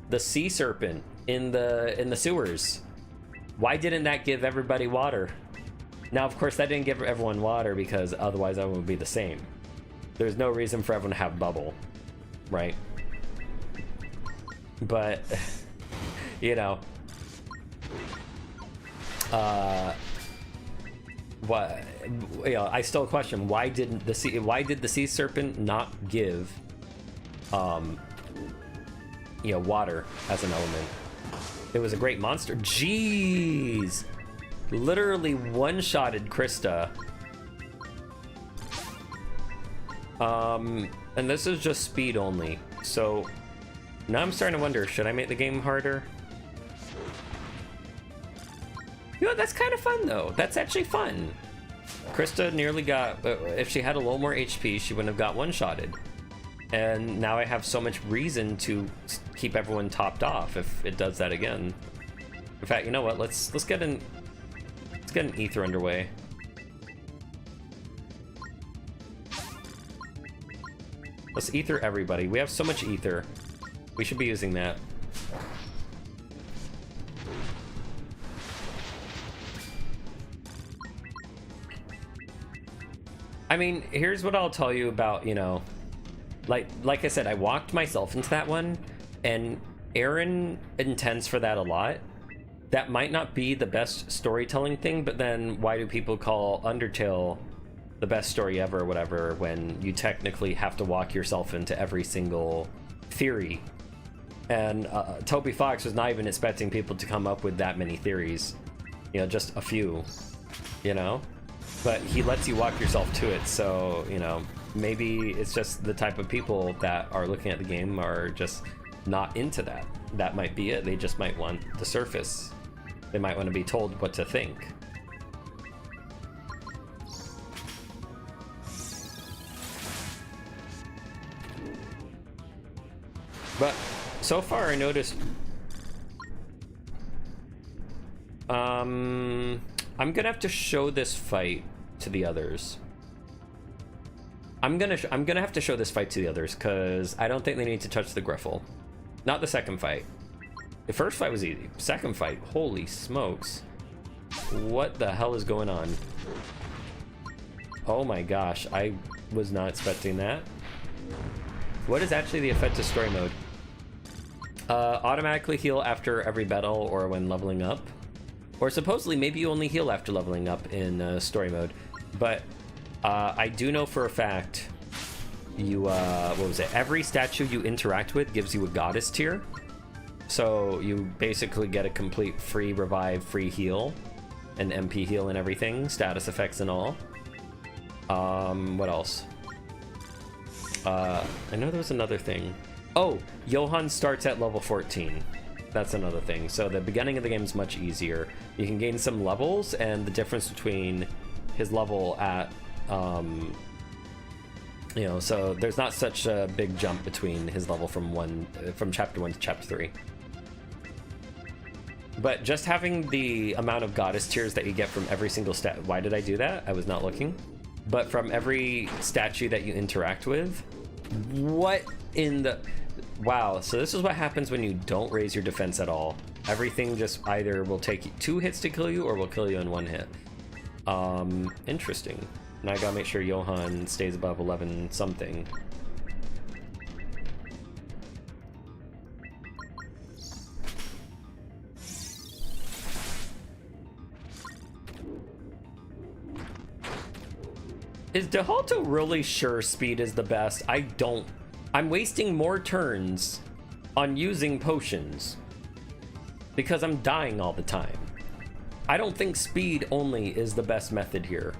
The sea serpent in the sewers. Why didn't that give everybody water? Now, of course, that didn't give everyone water because otherwise everyone would be the same. There's no reason for everyone to have bubble, right? But, what? I still question why did the sea serpent not give you know, water as an element. It was a great monster. Jeez! Literally one-shotted Krista. And this is just speed only. So now I'm starting to wonder, should I make the game harder? You know, that's kind of fun though. That's actually fun. Krista nearly got, if she had a little more HP, she wouldn't have got one-shotted. And now I have so much reason to keep everyone topped off if it does that again. In fact, you know what? Let's get an ether underway. Let's ether everybody. We have so much ether. We should be using that. I mean, here's what I'll tell you about, you know, like I said, I walked myself into that one, and Aaron intends for that a lot. That might not be the best storytelling thing, but then why do people call Undertale the best story ever or whatever when you technically have to walk yourself into every single theory? And Toby Fox was not even expecting people to come up with that many theories, you know, just a few, you know, but he lets you walk yourself to it. So, you know, maybe it's just the type of people that are looking at the game are just not into that. That might be it. They just might want the surface. They might want to be told what to think. But so far I noticed I'm gonna have to show this fight to the others. I'm gonna have to show this fight to the others because I don't think they need to touch the Griffle. Not the second fight. The first fight was easy. Second fight, holy smokes. What the hell is going on? Oh my gosh, I was not expecting that. What is actually the effect of story mode? Automatically heal after every battle or when leveling up. Or supposedly, maybe you only heal after leveling up in story mode. But I do know for a fact, you, what was it? Every statue you interact with gives you a goddess tier. So you basically get a complete free revive, free heal, an MP heal and everything, status effects and all. What else? I know there was another thing. Oh, Johann starts at level 14. That's another thing. So the beginning of the game is much easier. You can gain some levels, and the difference between his level at, you know, so there's not such a big jump between his level from chapter 1 to chapter 3. But just having the amount of goddess tiers that you get from every single stat. Why did I do that? I was not looking. But from every statue that you interact with, what in the... Wow, so this is what happens when you don't raise your defense at all. Everything just either will take 2 hits to kill you or will kill you in 1 hit. Interesting. Now I gotta make sure Johann stays above 11 something. Is DeHalto really sure speed is the best? I'm wasting more turns on using potions because I'm dying all the time. I don't think speed only is the best method here.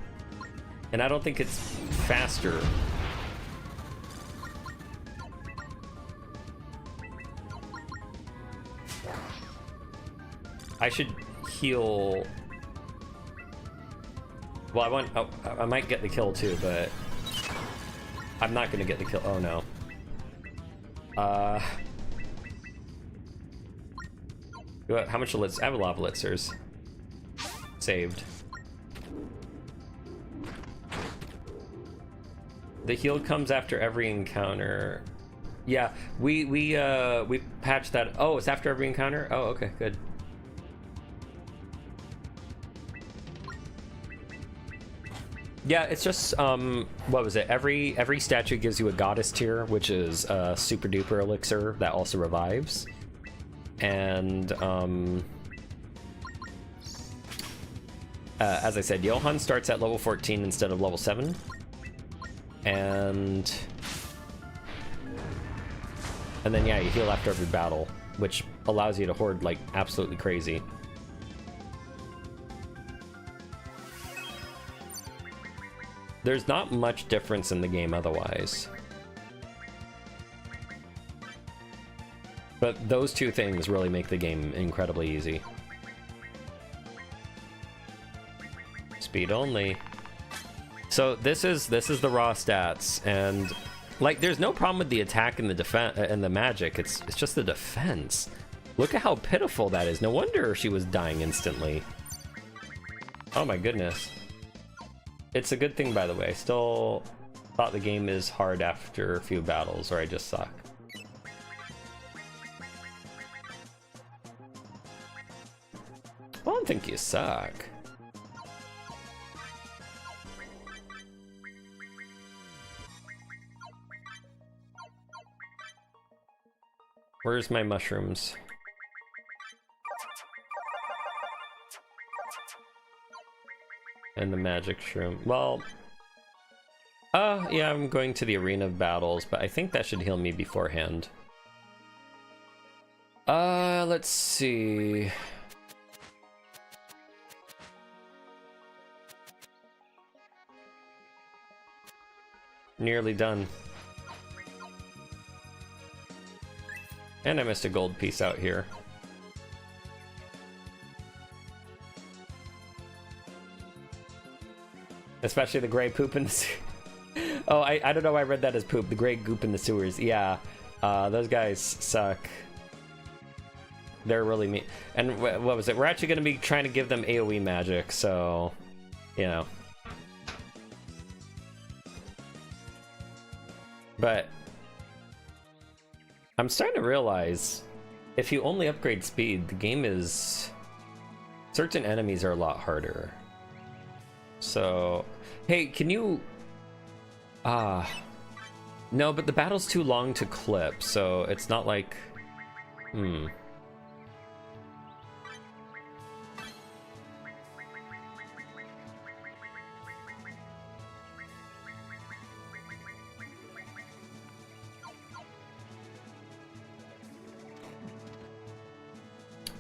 And I don't think it's faster. I should heal. Well, I might get the kill too, but I'm not gonna get the kill. Oh no. How much elixirs? I have a lot of elixirs. Saved. The heal comes after every encounter. Yeah, we patched that. Oh, it's after every encounter? Oh, okay, good. Yeah, it's just what was it? Every statue gives you a goddess tier, which is a super duper elixir that also revives. And as I said, Johann starts at level 14 instead of level 7. And And then, yeah, you heal after every battle, which allows you to hoard like absolutely crazy. There's not much difference in the game otherwise. But those two things really make the game incredibly easy. Speed only. So this is the raw stats, and like there's no problem with the attack and the defense and the magic. It's just the defense. Look at how pitiful that is. No wonder she was dying instantly. Oh my goodness. It's a good thing, by the way. I still thought the game is hard after a few battles, or I just suck. I don't think you suck. Where's my mushrooms? And the magic shroom. Well, yeah, I'm going to the arena of battles, but I think that should heal me beforehand. Let's see. Nearly done. And I missed a gold piece out here. Especially the gray poop in the Oh, I don't know why I read that as poop. The gray goop in the sewers. Yeah, those guys suck. They're really mean. And what was it? We're actually going to be trying to give them AoE magic, so, you know. But I'm starting to realize if you only upgrade speed, the game is... certain enemies are a lot harder. So, hey, can you... no, but the battle's too long to clip, so it's not like...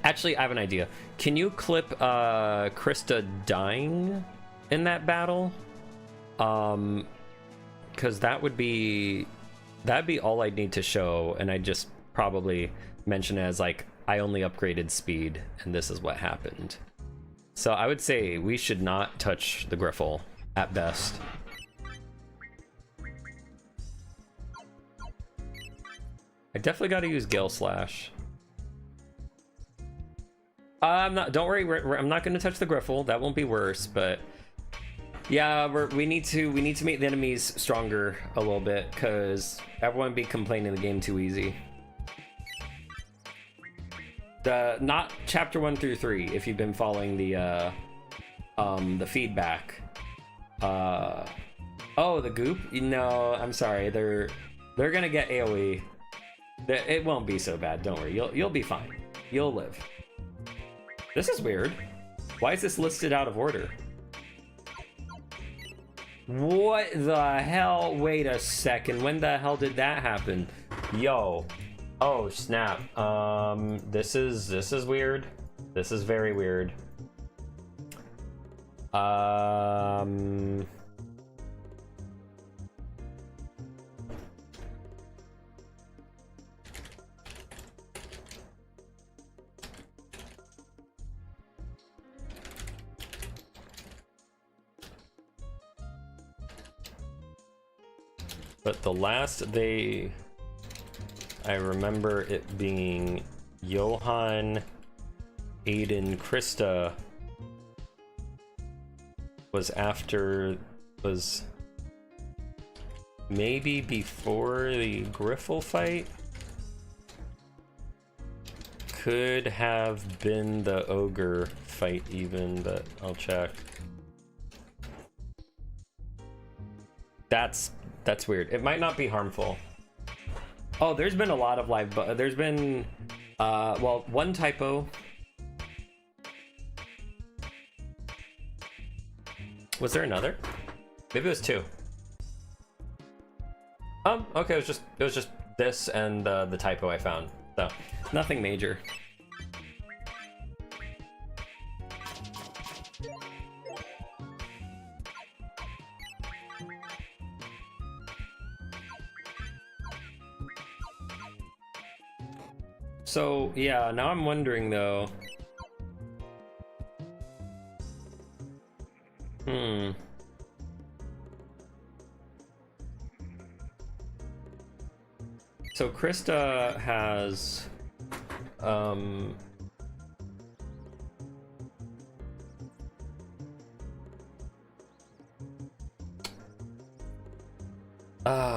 Actually, I have an idea. Can you clip Krista dying in that battle? Because that'd be all I'd need to show, and I'd just probably mention it as like, I only upgraded speed, and this is what happened. So I would say we should not touch the Griffle, at best. I definitely got to use Gale Slash. I'm not. Don't worry. I'm not going to touch the Griffle. That won't be worse. But yeah, we need to make the enemies stronger a little bit, because everyone be complaining the game too easy. Not chapter 1 through 3. If you've been following the feedback. Oh, the goop. No, I'm sorry. They're gonna get AOE. It won't be so bad. Don't worry. You'll be fine. You'll live. This is weird. Why is this listed out of order? What the hell? Wait a second. When the hell did that happen? Yo. Oh, snap. This is weird. This is very weird. But the last I remember it being Johan, Aiden, Krista was maybe before the Griffle fight. Could have been the Ogre fight even, but I'll check. That's weird. It might not be harmful. Oh, there's been a lot of live, but there's been, well, one typo. Was there another? Maybe it was two. Okay, it was just This and the typo I found. So, nothing major. So, yeah, now I'm wondering though. So Krista has ah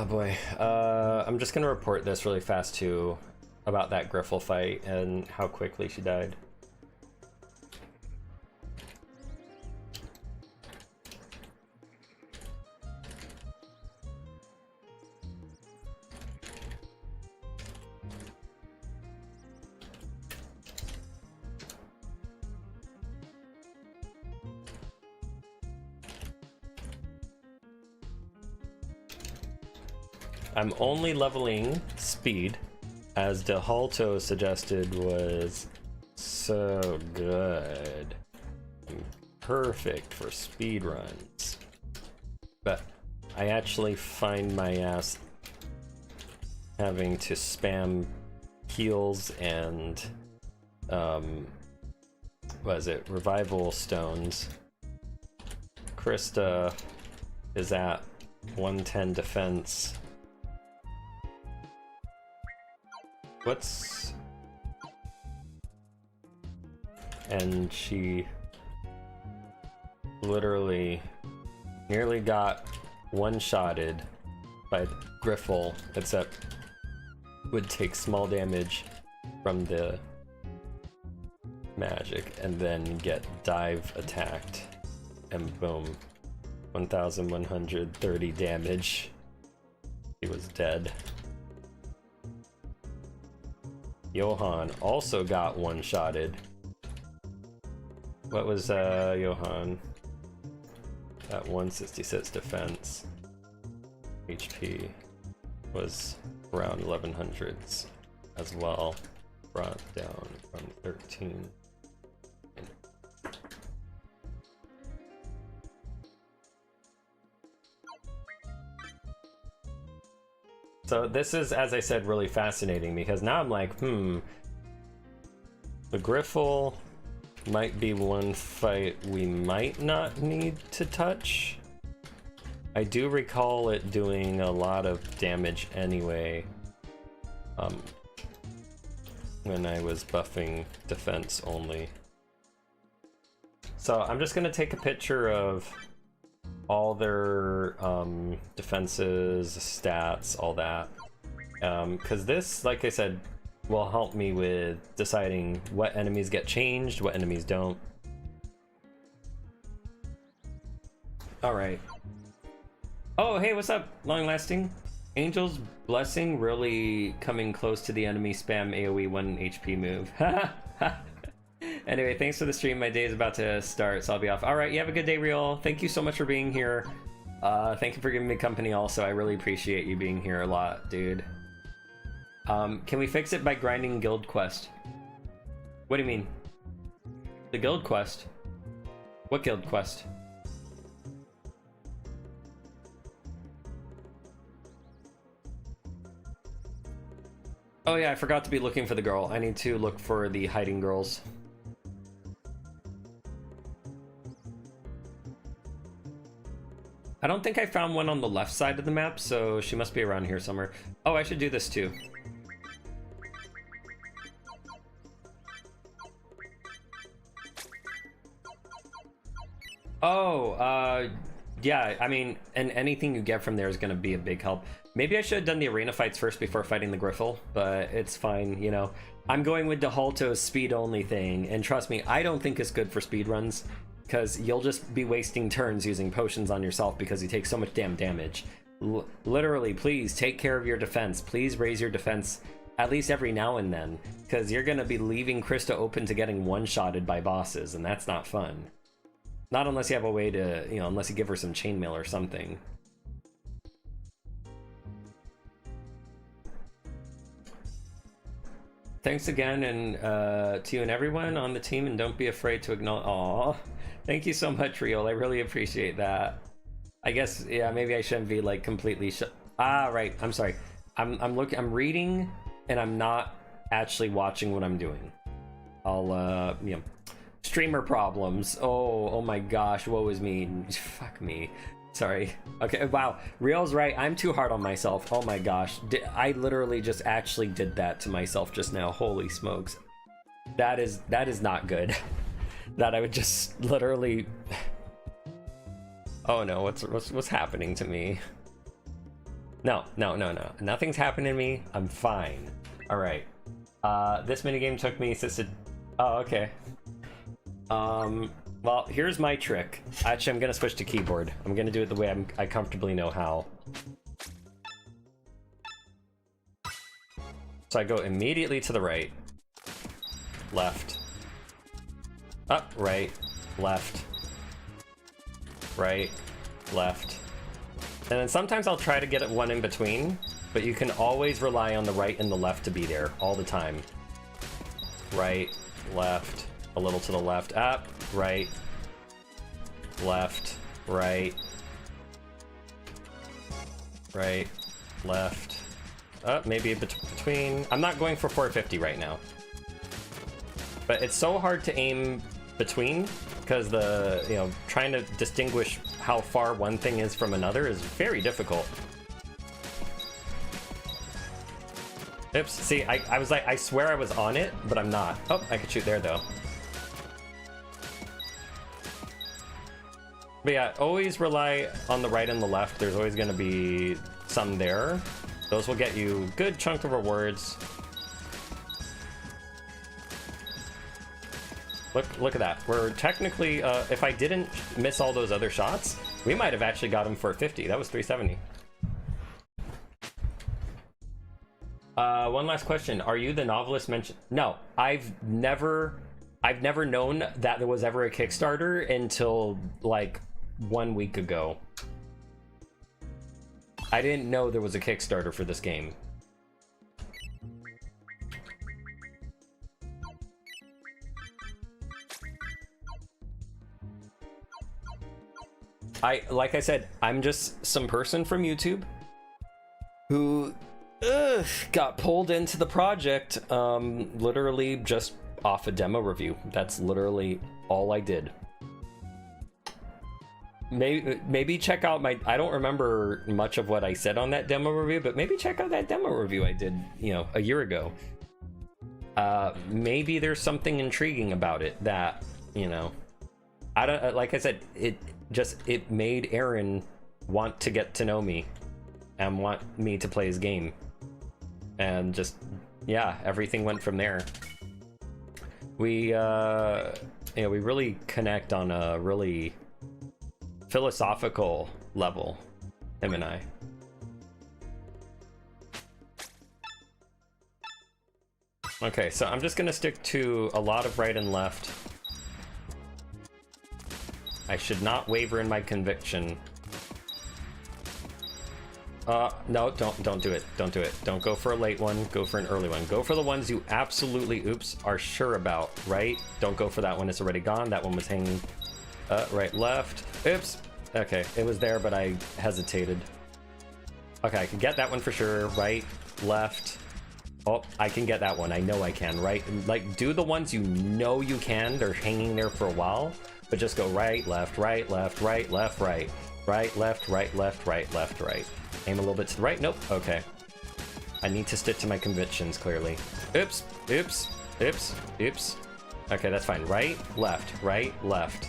boy. I'm just gonna report this really fast too about that Griffle fight and how quickly she died. I'm only leveling speed, as DeHalto suggested was so good. Perfect for speed runs. But I actually find my ass having to spam heals and what is it? Revival stones. Krista is at 110 defense. What's... And she literally nearly got one-shotted by Griffle, except would take small damage from the magic and then get dive attacked, and boom, 1130 damage. He was dead. Johan also got one-shotted. What was Johan? At 166 defense. HP was around 1100s as well. Brought down from 13. So this is, as I said, really fascinating because now I'm like, the Griffle might be one fight we might not need to touch. I do recall it doing a lot of damage anyway when I was buffing defense only. So I'm just gonna take a picture of all their defenses, stats, all that, because this, like I said, will help me with deciding what enemies get changed, what enemies don't. All right. Oh, hey, what's up, Long Lasting? Angel's Blessing really coming close to the enemy spam AoE 1 HP move. Anyway, thanks for the stream. My day is about to start, so I'll be off. All right, you have a good day, Real. Thank you so much for being here. Thank you for giving me company also. I really appreciate you being here a lot, dude. Can we fix it by grinding guild quest? What do you mean? The guild quest? What guild quest? Oh yeah, I forgot to be looking for the girl. I need to look for the hiding girls. I don't think I found one on the left side of the map, so she must be around here somewhere. Oh, I should do this too. Oh, yeah, I mean, and anything you get from there is going to be a big help. Maybe I should have done the arena fights first before fighting the Griffle, but it's fine, you know. I'm going with DeHalto's speed-only thing, and trust me, I don't think it's good for speed runs, because you'll just be wasting turns using potions on yourself because you take so much damn damage. Literally, please take care of your defense. Please raise your defense at least every now and then, because you're going to be leaving Krista open to getting one-shotted by bosses, and that's not fun. Not unless you have a way to, you know, unless you give her some chainmail or something. Thanks again, and to you and everyone on the team, and don't be afraid to acknowledge. Aw, thank you so much, Riol. I really appreciate that. I guess, yeah, maybe I shouldn't be like completely right. I'm sorry. I'm reading, and I'm not actually watching what I'm doing. I'll you know, streamer problems. Oh my gosh, woe is me. Fuck me. Sorry. Okay, wow. Real's right. I'm too hard on myself. Oh my gosh. I literally just actually did that to myself just now. Holy smokes. That is not good. That I would just literally... Oh no, what's happening to me? No. Nothing's happening to me. I'm fine. Alright. This minigame took me since it... Oh, okay. Well, here's my trick. Actually, I'm gonna switch to keyboard. I'm gonna do it the way I comfortably know how. So I go immediately to the right, left, up, right, left, right, left. And then sometimes I'll try to get it one in between, but you can always rely on the right and the left to be there all the time. Right, left, a little to the left, up, right, left, right, right, left, up, maybe between. I'm not going for 450 right now. But it's so hard to aim between because the, you know, trying to distinguish how far one thing is from another is very difficult. Oops, see, I was like, I swear I was on it, but I'm not. Oh, I could shoot there though. But yeah, always rely on the right and the left. There's always going to be some there. Those will get you a good chunk of rewards. Look at that. We're technically, if I didn't miss all those other shots, we might have actually got him for 50. That was 370. One last question. Are you the novelist mentioned? No, I've never known that there was ever a Kickstarter until like 1 week ago. I didn't know there was a Kickstarter for this game. Like I said, I'm just some person from YouTube who got pulled into the project literally just off a demo review. That's literally all I did. Maybe check out my... I don't remember much of what I said on that demo review, but maybe check out that demo review I did, you know, a year ago. Maybe there's something intriguing about it that, you know... I don't... Like I said, it made Aaron want to get to know me and want me to play his game. And just, yeah, everything went from there. We, you know, we really connect on a really philosophical level, him and I. Okay, so I'm just gonna stick to a lot of right and left. I should not waver in my conviction. No, don't do it. Don't do it. Don't go for a late one. Go for an early one. Go for the ones you absolutely, oops, are sure about, right? Don't go for that one. It's already gone. That one was hanging. Right, left. Oops. Okay, it was there, but I hesitated. Okay, I can get that one for sure. Right, left. Oh, I can get that one. I know I can, right? Like, do the ones you know you can. They're hanging there for a while, but just go right, left, right, left, right, left, right. Right, left, right, left, right, left, right. Aim a little bit to the right. Nope. Okay. I need to stick to my convictions, clearly. Oops. Oops. Oops. Oops. Okay, that's fine. Right, left.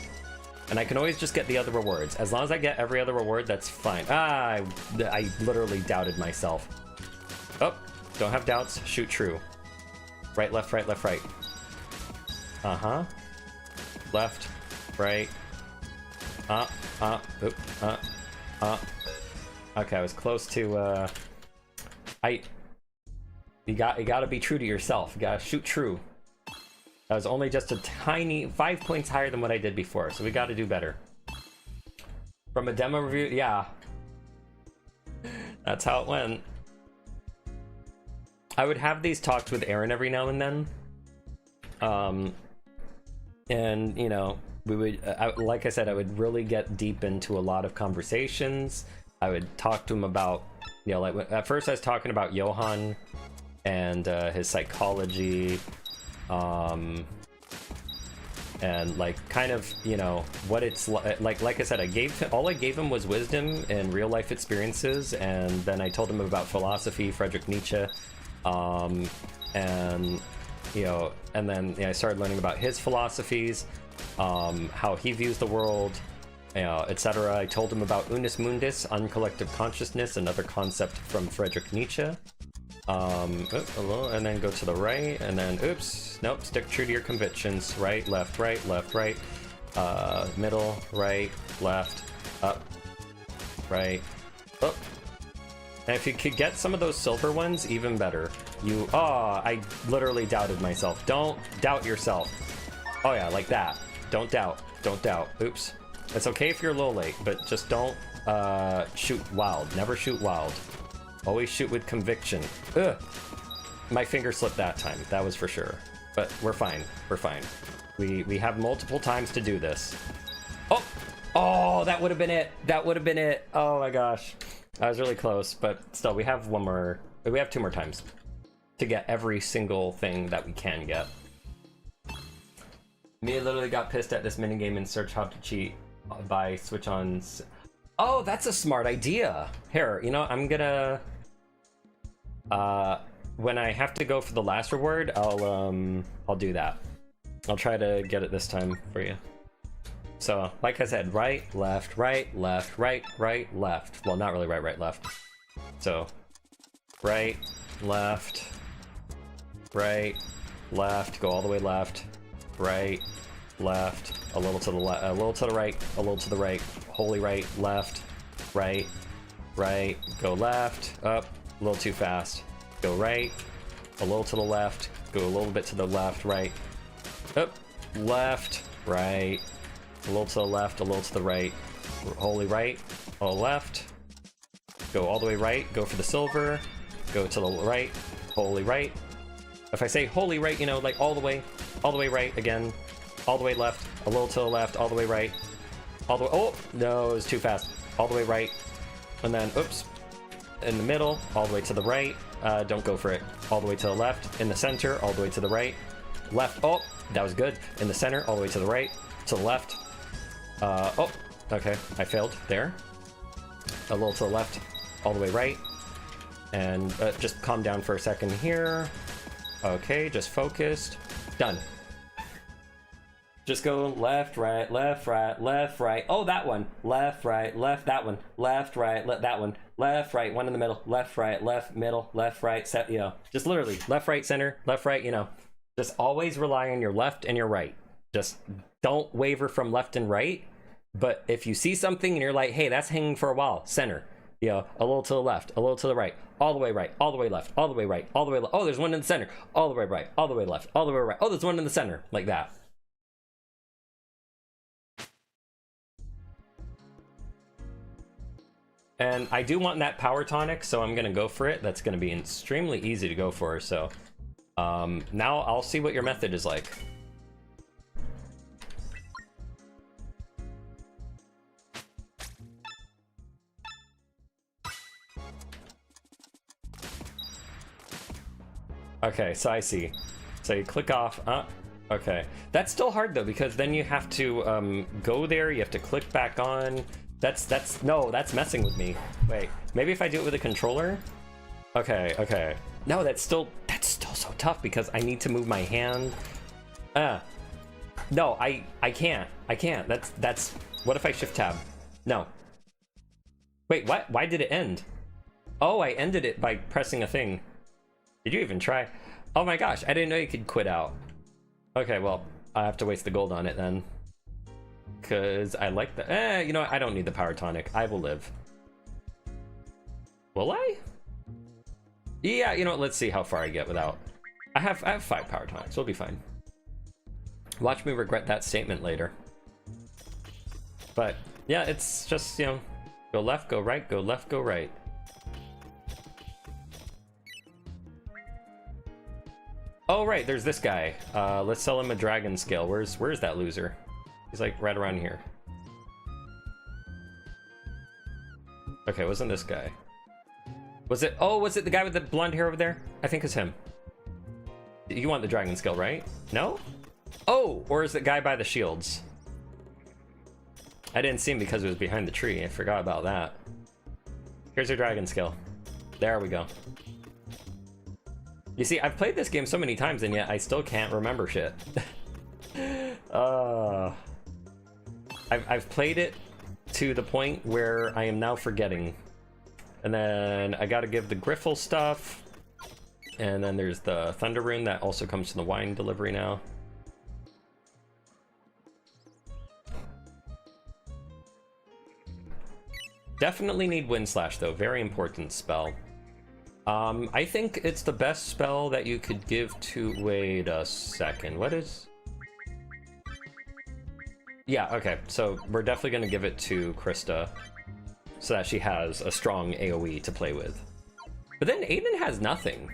And I can always just get the other rewards. As long as I get every other reward, that's fine. Ah, I literally doubted myself. Oh, don't have doubts. Shoot true. Right, left, right. Uh-huh. Left, right. Okay, I was close to, you gotta be true to yourself. You gotta shoot true. That was only just a tiny 5 points higher than what I did before, so we gotta do better. From a demo review, yeah. That's how it went. I would have these talks with Aaron every now and then. And you know, we would, like I said, I would really get deep into a lot of conversations. I would talk to him about, you know, like at first I was talking about Johan and his psychology, and like kind of, you know, what it's like I said, all I gave him was wisdom and real life experiences, and then I told him about philosophy, Friedrich Nietzsche, and you know, and then I started learning about his philosophies, how he views the world, you know, etc. I told him about Unus Mundus, uncollective consciousness, another concept from Friedrich Nietzsche. And then go to the right, and then oops, nope, stick true to your convictions. Right, left, middle, right, left, up, right, up. And if you could get some of those silver ones, even better. I literally doubted myself. Don't doubt yourself. Oh yeah, like that. Don't doubt. Oops. It's okay if you're a little late, but just don't shoot wild. Never shoot wild. Always shoot with conviction. Ugh. My finger slipped that time. That was for sure. But we're fine. We're fine. We have multiple times to do this. Oh, that would have been it. That would have been it. Oh my gosh. I was really close, but still, we have 2 more times to get every single thing that we can get. Mia literally got pissed at this minigame in Search How to Cheat by Switch on. Oh, that's a smart idea. Here, you know, I'm gonna when I have to go for the last reward, I'll do that. I'll try to get it this time for you. So, like I said, right, left, right, left, right, right, left. Well, not really right, left. So, right, left, go all the way left, right, left, a little to the left, a little to the right, a little to the right, wholly right, left, right, go left, up, a little too fast, go right, a little to the left, go a little bit to the left, right, up, left, right, a little to the left, a little to the right, wholly right, all left, go all the way right, go for the silver, go to the right, wholly right. If I say wholly right, you know, like all the way right again, all the way left, a little to the left, all the way right, all the way, oh, no, it was too fast, all the way right, and then, oops, in the middle, all the way to the right, don't go for it, all the way to the left, in the center, all the way to the right, left, oh, that was good, in the center, all the way to the right, to the left, oh, okay, I failed there, a little to the left, all the way right, and just calm down for a second here, okay, just focused, done. Just go left, right, left, right, left, right. Oh, that one. Left, right, left, that one. Left, right, that one. Left, right, one in the middle. Left, right, left, middle, left, right, set, you know. Just literally left, right, center, left, right, you know. Just always rely on your left and your right. Just don't waver from left and right. But if you see something and you're like, hey, that's hanging for a while, center. You know, a little to the left, a little to the right, all the way right, all the way left, all the way right, all the way left. Oh, there's one in the center. All the way right, all the way left, all the way right. Oh, there's one in the center. Like that. And I do want that power tonic, so I'm going to go for it. That's going to be extremely easy to go for, so now I'll see what your method is like. Okay, so I see. So you click off. Okay. That's still hard, though, because then you have to go there, you have to click back on. No, that's messing with me. Wait, maybe if I do it with a controller? Okay. No, that's still so tough because I need to move my hand. No, I can't. That's, what if I shift tab? No. Wait, what? Why did it end? Oh, I ended it by pressing a thing. Did you even try? Oh my gosh, I didn't know you could quit out. Okay, well, I have to waste the gold on it then. Because I like the... you know what? I don't need the power tonic. I will live. Will I? Yeah, you know what? Let's see how far I get without... I have 5 power tonics. We'll be fine. Watch me regret that statement later. But, yeah, it's just, you know... Go left, go right, go left, go right. Oh, right, there's this guy. Let's sell him a dragon scale. Where's that loser? He's like right around here. Okay, wasn't this guy? Was it? Oh, was it the guy with the blonde hair over there? I think it's him. You want the dragon scale, right? No? Oh, or is it guy by the shields? I didn't see him because it was behind the tree. I forgot about that. Here's your dragon skill. There we go. You see, I've played this game so many times and yet I still can't remember shit. I've played it to the point where I am now forgetting. And then I gotta give the Griffle stuff. And then there's the Thunder Rune that also comes from the wine delivery now. Definitely need Wind Slash though, very important spell. I think it's the best spell that you could give to, wait a second, what is? Yeah, okay, so we're definitely gonna give it to Krista so that she has a strong AoE to play with. But then Aiden has nothing.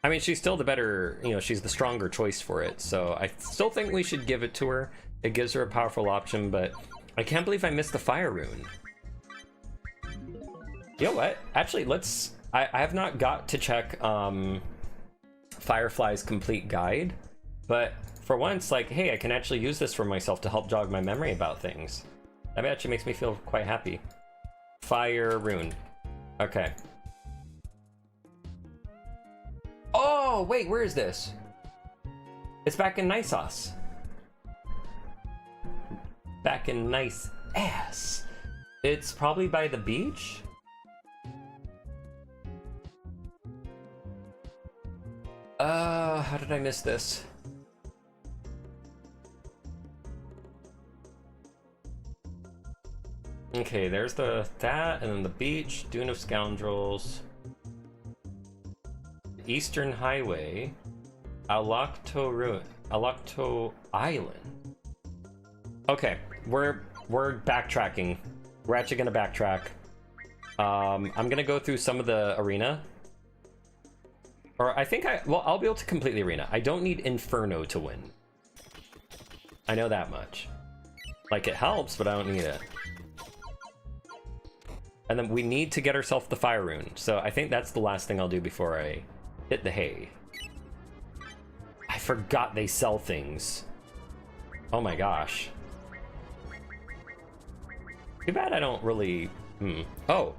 I mean, she's still the better, you know, she's the stronger choice for it, so I still think we should give it to her. It gives her a powerful option, but I can't believe I missed the Fire Rune. You know what? Actually, let's... I have not got to check Firefly's complete guide, but for once, like, hey, I can actually use this for myself to help jog my memory about things. That actually makes me feel quite happy. Fire Rune. Okay. Oh, wait, where is this? It's back in Nisos. Back in Nice Ass. It's probably by the beach? How did I miss this? Okay, there's that, and then the beach, Dune of Scoundrels, Eastern Highway, Alokto Island. Okay, we're backtracking. We're actually gonna backtrack. I'm gonna go through some of the arena. Or I think I'll be able to complete the arena. I don't need Inferno to win. I know that much. Like, it helps, but I don't need it. And then we need to get ourselves the Fire Rune. So I think that's the last thing I'll do before I hit the hay. I forgot they sell things. Oh my gosh. Too bad I don't really... Oh.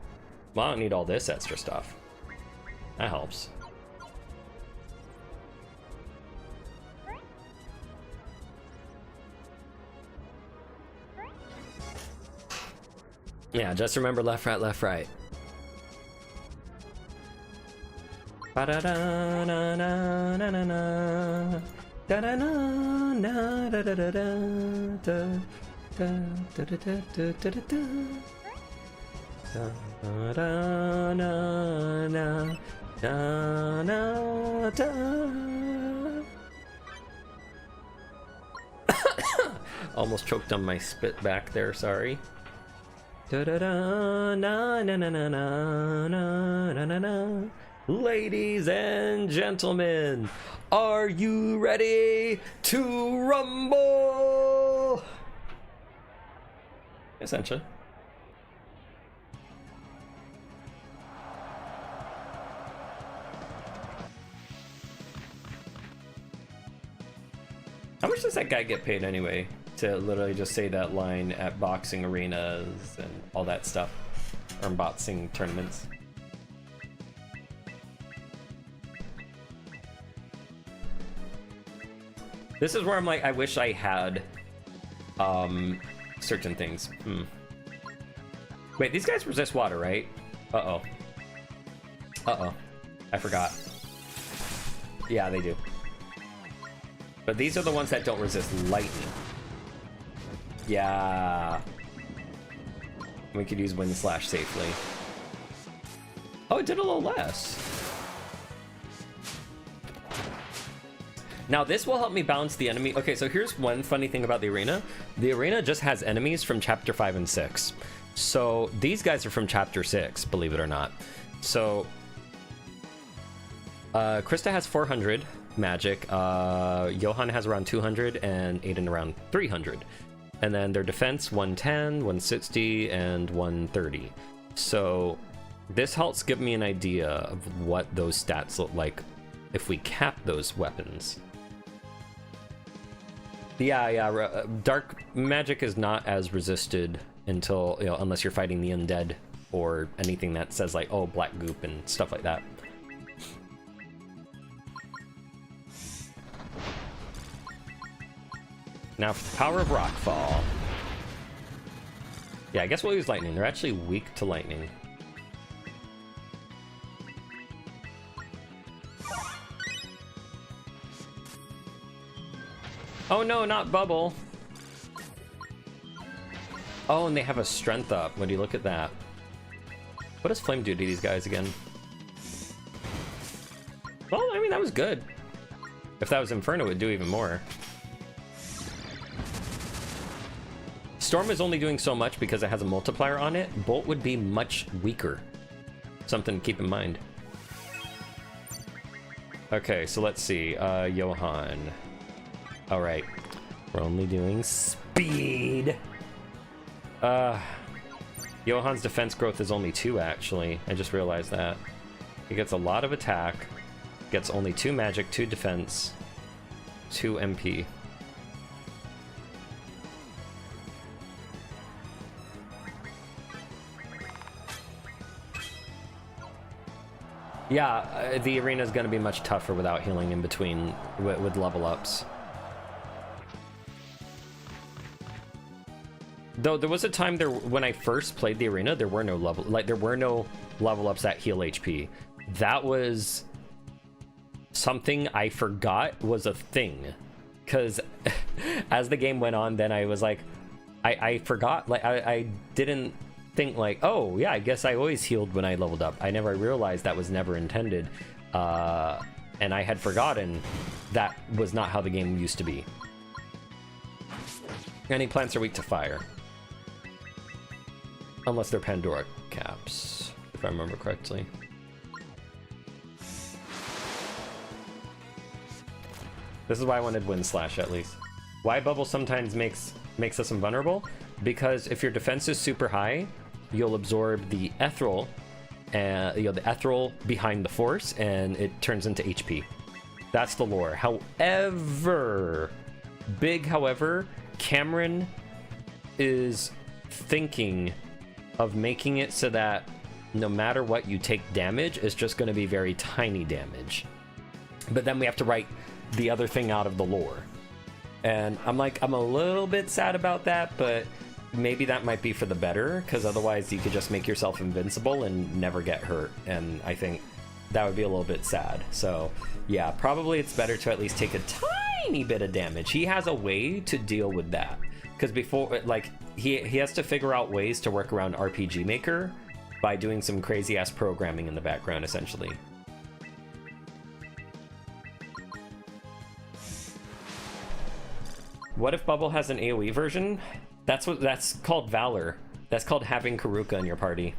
Well, I don't need all this extra stuff. That helps. Yeah, just remember left, right, left, right. Almost choked on my spit back there, sorry. Ladies and gentlemen, are you ready to rumble? Essentially. How much does that guy get paid anyway? To literally just say that line at boxing arenas and all that stuff, or boxing tournaments. This is where I'm like, I wish I had certain things. Wait, these guys resist water, right? Uh-oh. Uh-oh. I forgot. Yeah, they do. But these are the ones that don't resist lightning. Yeah. We could use Wind Slash safely. Oh, it did a little less. Now this will help me balance the enemy. Okay, so here's one funny thing about the arena. The arena just has enemies from chapter 5 and 6. So these guys are from chapter 6, believe it or not. So Krista has 400 magic, Johan has around 200, and Aiden around 300. And then their defense 110, 160, and 130. So this helps give me an idea of what those stats look like if we cap those weapons. Yeah, dark magic is not as resisted until, you know, unless you're fighting the undead or anything that says like, oh, black goop and stuff like that. Now for the power of Rockfall. Yeah, I guess we'll use lightning. They're actually weak to lightning. Oh no, not bubble. Oh, and they have a strength up. Would you look at that? What does flame do to these guys again? Well, I mean, that was good. If that was Inferno, it would do even more. Storm is only doing so much because it has a multiplier on it. Bolt would be much weaker. Something to keep in mind. Okay, so let's see. Johan. All right. We're only doing speed. Johan's defense growth is only 2, actually. I just realized that. He gets a lot of attack. Gets only 2 magic, 2 defense, 2 MP. Yeah, the arena is going to be much tougher without healing in between with level ups. Though there was a time there when I first played the arena, there were no level ups that heal HP. That was something I forgot was a thing, because as the game went on, then I was like, I forgot. Like I didn't think like, oh yeah, I guess I always healed when I leveled up. I never realized that was never intended, and I had forgotten that was not how the game used to be. Any plants are weak to fire, unless they're Pandora caps, if I remember correctly. This is why I wanted Wind Slash at least. Why Bubble sometimes makes us invulnerable? Because if your defense is super high, you'll absorb the ethereal, the ethereal behind the force, and it turns into HP. That's the lore. However, Cameron is thinking of making it so that no matter what you take damage, it's just going to be very tiny damage. But then we have to write the other thing out of the lore. And I'm a little bit sad about that, but maybe that might be for the better, because otherwise you could just make yourself invincible and never get hurt, and I think that would be a little bit sad. So yeah, probably it's better to at least take a tiny bit of damage. He has a way to deal with that, because before, like, he has to figure out ways to work around RPG Maker by doing some crazy ass programming in the background, essentially. What if Bubble has an AoE version? That's called Valor. That's called having Karuka in your party.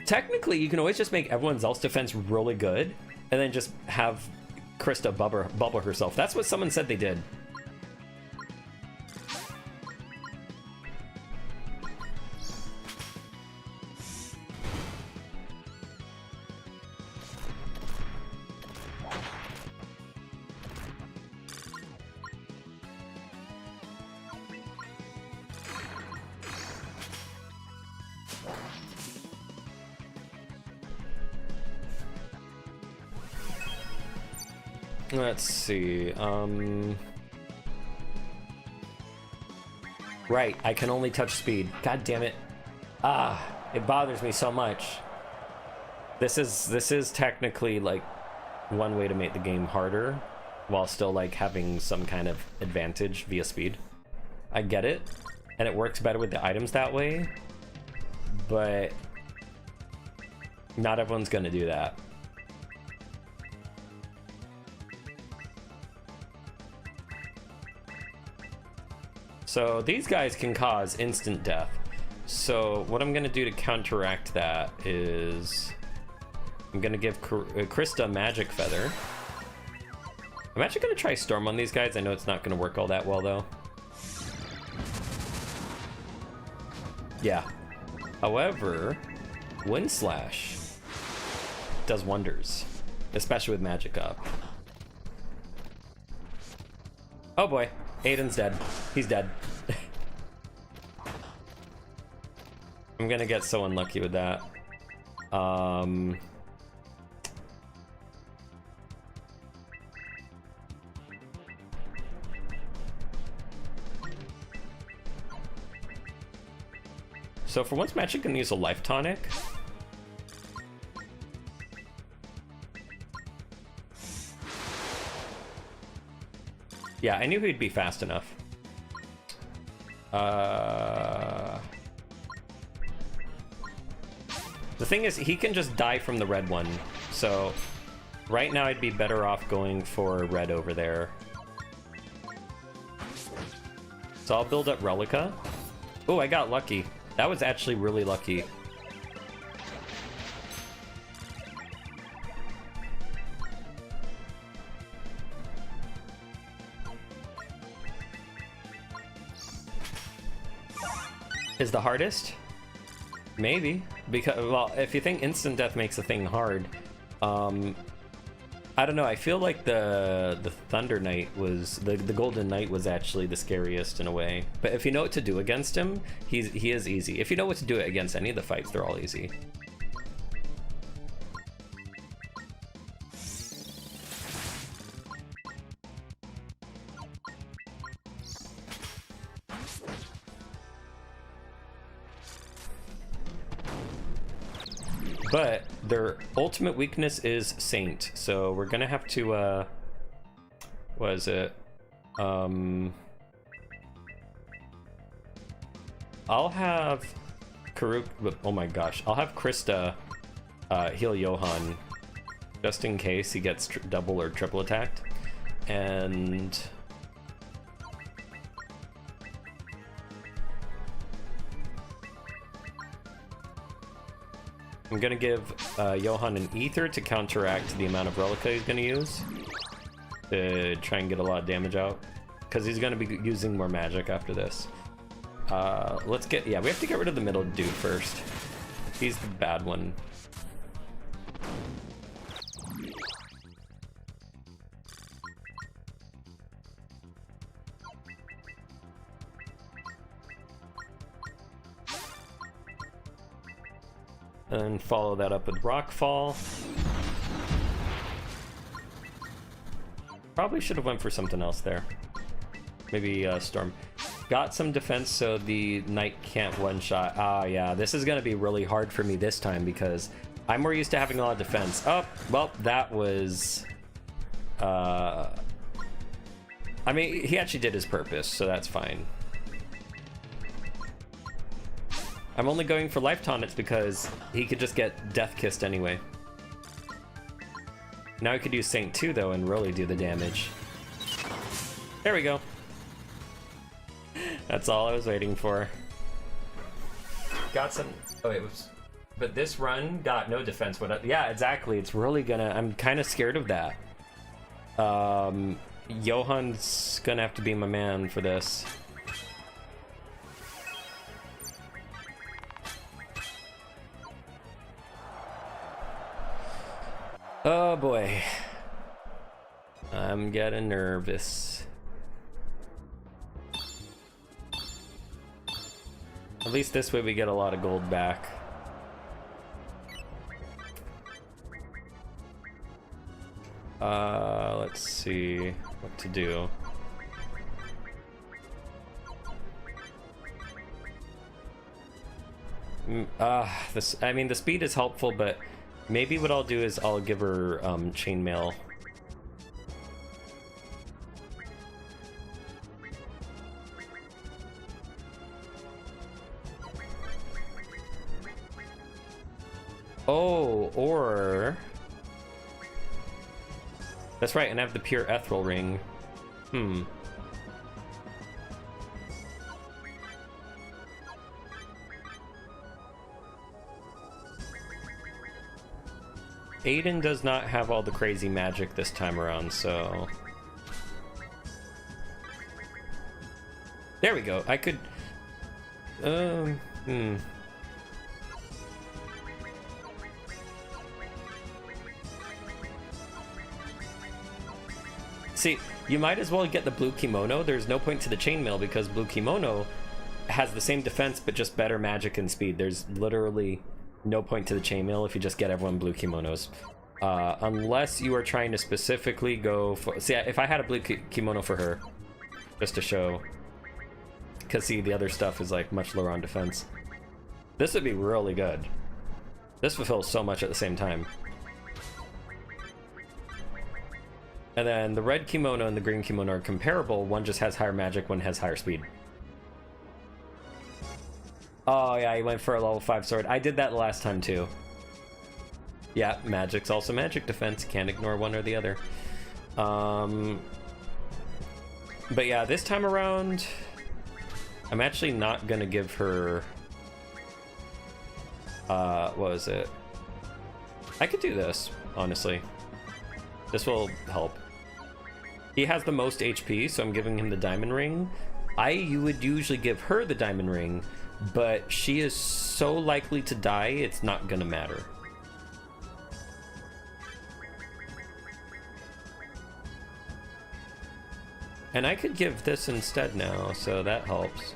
Technically, you can always just make everyone else's defense really good, and then just have Krista bubble herself. That's what someone said they did. Let's see, right, I can only touch speed. God damn it. It bothers me so much. This is technically like one way to make the game harder while still like having some kind of advantage via speed. I get it, and it works better with the items that way, but not everyone's gonna do that. So these guys can cause instant death. So what I'm gonna do to counteract that is I'm gonna give Krista Magic Feather. I'm actually gonna try Storm on these guys. I know it's not gonna work all that well though. Yeah. However, Wind Slash does wonders, especially with magic up. Oh boy, Aiden's dead. He's dead. I'm gonna get so unlucky with that. So for once, Magic can use a Life Tonic. Yeah, I knew he'd be fast enough. The thing is, he can just die from the red one. So right now I'd be better off going for red over there. So I'll build up Relica. Oh, I got lucky. That was actually really lucky. Is the hardest? Maybe. Because, well, if you think instant death makes a thing hard, I don't know, I feel like the Thunder Knight was, the Golden Knight was actually the scariest in a way. But if you know what to do against him, he is easy. If you know what to do against any of the fights, they're all easy. But their ultimate weakness is Saint, so we're gonna have to, what is it? I'll have Karuk, oh my gosh, I'll have Krista heal Johan, just in case he gets double or triple attacked, and I'm gonna give Johan an Ether to counteract the amount of Relica he's gonna use to try and get a lot of damage out, because he's gonna be using more magic after this. Let's get, yeah, we have to get rid of the middle dude first. He's the bad one. And follow that up with Rockfall. Probably should have went for something else there. Maybe Storm. Got some defense so the Knight can't one-shot. Ah, yeah, this is going to be really hard for me this time because I'm more used to having a lot of defense. Oh, well, that was... I mean, he actually did his purpose, so that's fine. I'm only going for Life Tonics because he could just get Death Kissed anyway. Now he could use Saint 2 though and really do the damage. There we go. That's all I was waiting for. Got some... Oh, it was... But this run got no defense. Yeah, exactly. It's really gonna... I'm kind of scared of that. Johan's gonna have to be my man for this. Oh boy. I'm getting nervous. At least this way we get a lot of gold back. Let's see what to do. I mean, the speed is helpful, but maybe what I'll do is I'll give her chainmail. Oh, or... That's right, and I have the pure ethereal ring. Aiden does not have all the crazy magic this time around, so... There we go. I could... See, you might as well get the blue kimono. There's no point to the chainmail because blue kimono has the same defense but just better magic and speed. There's literally no point to the chainmail if you just get everyone blue kimonos. Unless you are trying to specifically go for... See, if I had a blue kimono for her, just to show... Because, see, the other stuff is, like, much lower on defense. This would be really good. This fulfills so much at the same time. And then the red kimono and the green kimono are comparable. One just has higher magic, one has higher speed. Oh, yeah, he went for a level 5 sword. I did that the last time, too. Yeah, magic's also magic defense. Can't ignore one or the other. But yeah, this time around... I'm actually not gonna give her... what was it? I could do this, honestly. This will help. He has the most HP, so I'm giving him the diamond ring. You would usually give her the diamond ring, but she is so likely to die, it's not gonna matter. And I could give this instead now, so that helps.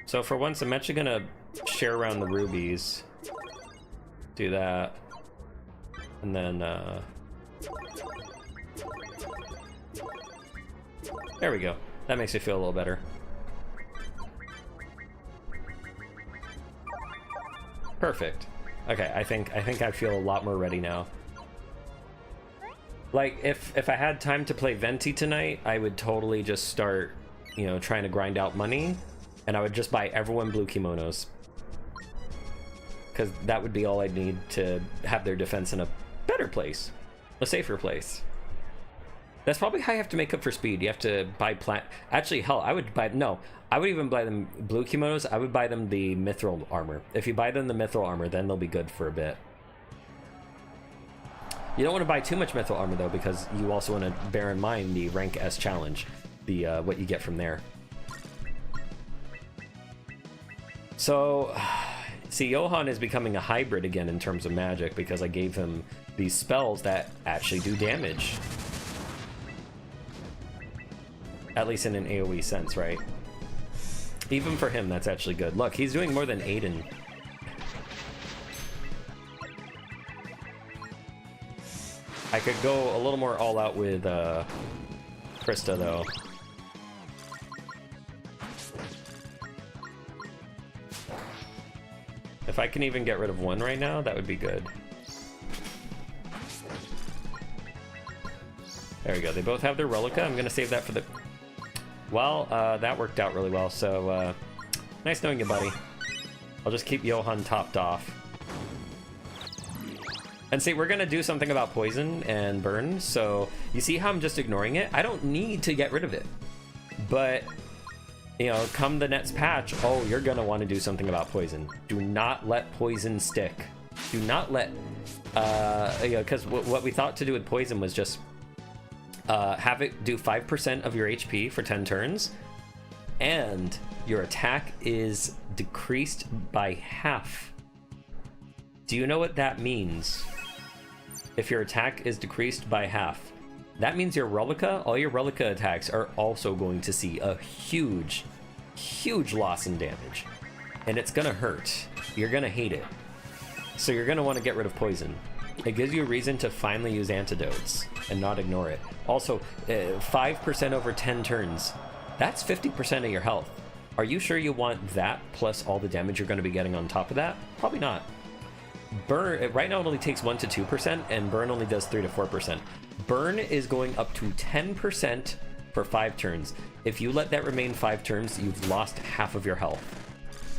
So for once, I'm actually gonna share around the rubies. Do that. And then, there we go. That makes me feel a little better. Perfect. Okay, I think I feel a lot more ready now. Like, if I had time to play Venti tonight, I would totally just start, you know, trying to grind out money. And I would just buy everyone blue kimonos. Because that would be all I'd need to have their defense in a better place. A safer place. That's probably how you have to make up for speed. You have to buy Actually, hell, I would buy... No, I would even buy them blue kimonos. I would buy them the mithril armor. If you buy them the mithril armor, then they'll be good for a bit. You don't want to buy too much mithril armor, though, because you also want to bear in mind the rank S challenge. The what you get from there. So, see, Johan is becoming a hybrid again in terms of magic because I gave him these spells that actually do damage. At least in an AoE sense, right? Even for him, that's actually good. Look, he's doing more than Aiden. I could go a little more all out with Krista, though. If I can even get rid of one right now, that would be good. There we go. They both have their Relica. I'm going to save that for the... Well, that worked out really well, so nice knowing you, buddy. I'll just keep Johan topped off. And see, we're going to do something about poison and burn, so you see how I'm just ignoring it? I don't need to get rid of it. But... You know, come the next patch, oh, you're gonna want to do something about poison. Do not let poison stick. Do not let, you know, because what we thought to do with poison was just have it do 5% of your HP for 10 turns, and your attack is decreased by half. Do you know what that means? If your attack is decreased by half, that means your Relica, all your Relica attacks are also going to see a huge loss in damage. And it's gonna hurt. You're gonna hate it. So you're gonna want to get rid of poison. It gives you a reason to finally use antidotes and not ignore it. Also, 5% over 10 turns. That's 50% of your health. Are you sure you want that plus all the damage you're going to be getting on top of that? Probably not. Burn, right now it only takes 1 to 2%, and burn only does 3 to 4%. Burn is going up to 10% for 5 turns. If you let that remain 5 turns, you've lost half of your health.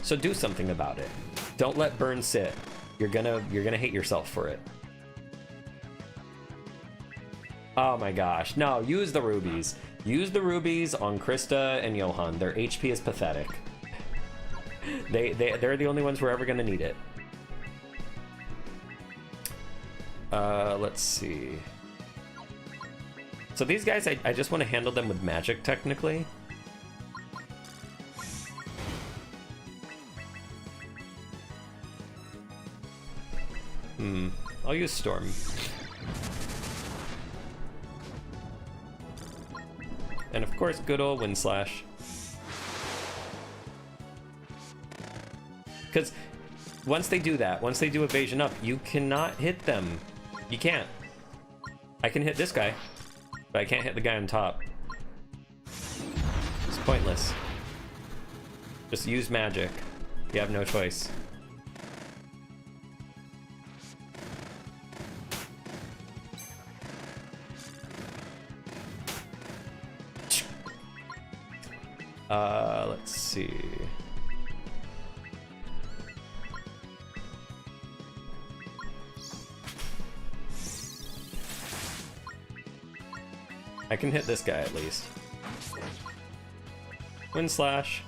So do something about it. Don't let burn sit. You're gonna hate yourself for it. Oh my gosh. No, use the rubies. Use the rubies on Krista and Johan. Their HP is pathetic. They're the only ones we're ever gonna need it. Let's see. So these guys, I just want to handle them with magic, technically. I'll use Storm. And of course, good old Wind Slash. Because once they do that, once they do evasion up, you cannot hit them. You can't. I can hit this guy, but I can't hit the guy on top. It's pointless. Just use magic. You have no choice. Let's see. I can hit this guy at least. Wind Slash.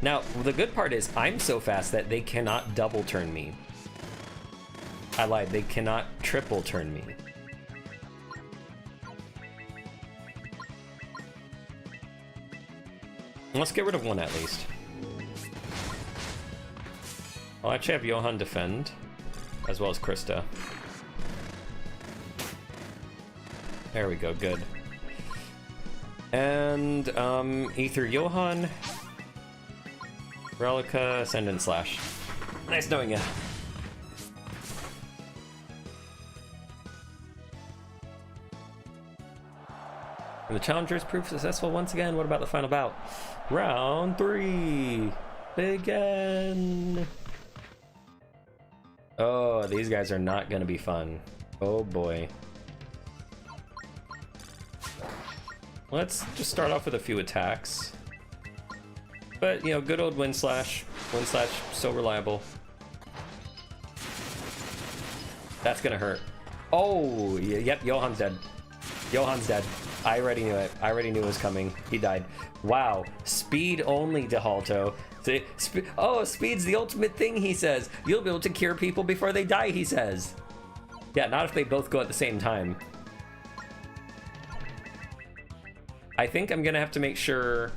Now, the good part is I'm so fast that they cannot double turn me. I lied, they cannot triple turn me. Let's get rid of one at least. I'll actually have Johan defend, as well as Krista. There we go, good. And, Ether Johan, Relica, Ascendant Slash. Nice knowing ya. And the challengers proved successful once again. What about the final bout? Round 3. Begin. Oh, these guys are not gonna be fun. Oh boy. Let's just start off with a few attacks. But, you know, good old Wind Slash. Wind Slash, so reliable. That's gonna hurt. Oh, yep, Johan's dead. Johan's dead. I already knew it. I already knew it was coming. He died. Wow. Speed only, DeHalto. Oh, speed's the ultimate thing, he says. You'll be able to cure people before they die, he says. Yeah, not if they both go at the same time. I think I'm gonna have to make sure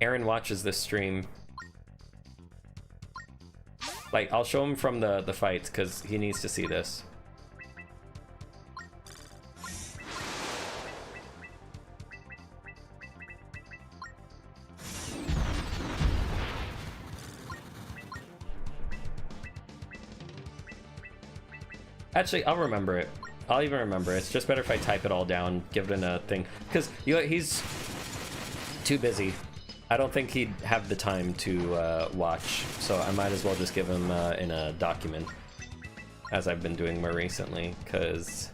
Aaron watches this stream. Like, I'll show him from the fights, because he needs to see this. Actually, I'll remember it. I'll even remember it. It's just better if I type it all down, give it in a thing. Because, you know, he's too busy. I don't think he'd have the time to watch, so I might as well just give him in a document, as I've been doing more recently, because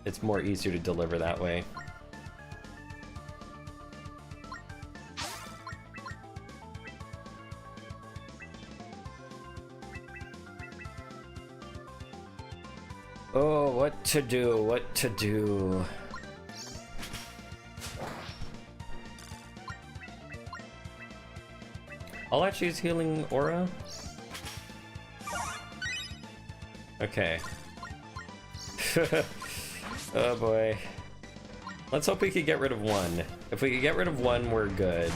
it's more easier to deliver that way. Oh, what to do, what to do. I'll actually use Healing Aura. Okay. Oh boy. Let's hope we can get rid of one. If we can get rid of one, we're good.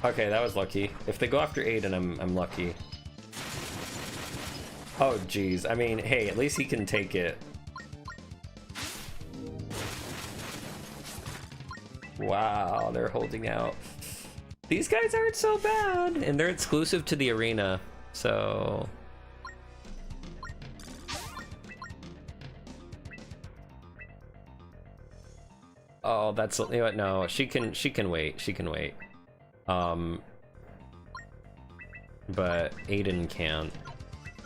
Okay, that was lucky. If they go after Aiden, I'm lucky. Oh, geez. I mean, hey, at least he can take it. Wow, they're holding out. These guys aren't so bad, and they're exclusive to the arena, so... Oh, that's... You know what? No, she can wait. She can wait. But Aiden can't.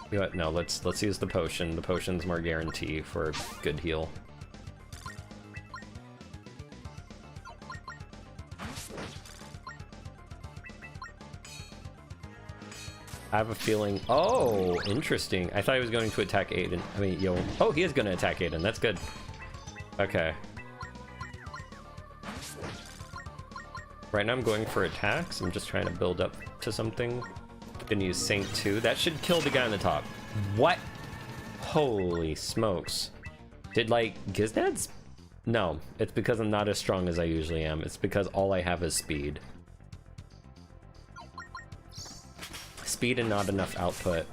You know what? No, let's use the potion. The potion's more guarantee for good heal. I have a feeling... Oh, interesting. I thought he was going to attack Aiden. I mean, yo. Oh, he is going to attack Aiden. That's good. Okay. Right now I'm going for attacks. I'm just trying to build up to something. Gonna use Saint 2. That should kill the guy on the top. What? Holy smokes. Did, like, Giznad's? No. It's because I'm not as strong as I usually am. It's because all I have is speed. Speed and not enough output.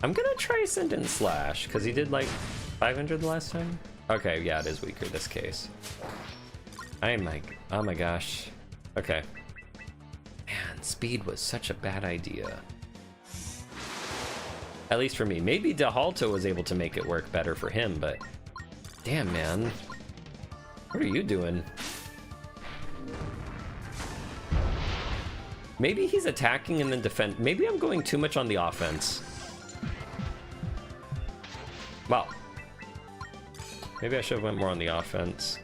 I'm gonna try Ascendant Slash, because he did like 500 the last time. Okay, yeah, it is weaker this case. I am like, oh my gosh. Okay. Man, speed was such a bad idea. At least for me. Maybe DeHalto was able to make it work better for him, but damn, man. What are you doing? Maybe he's attacking and then defend. Maybe I'm going too much on the offense. Well, maybe I should have went more on the offense.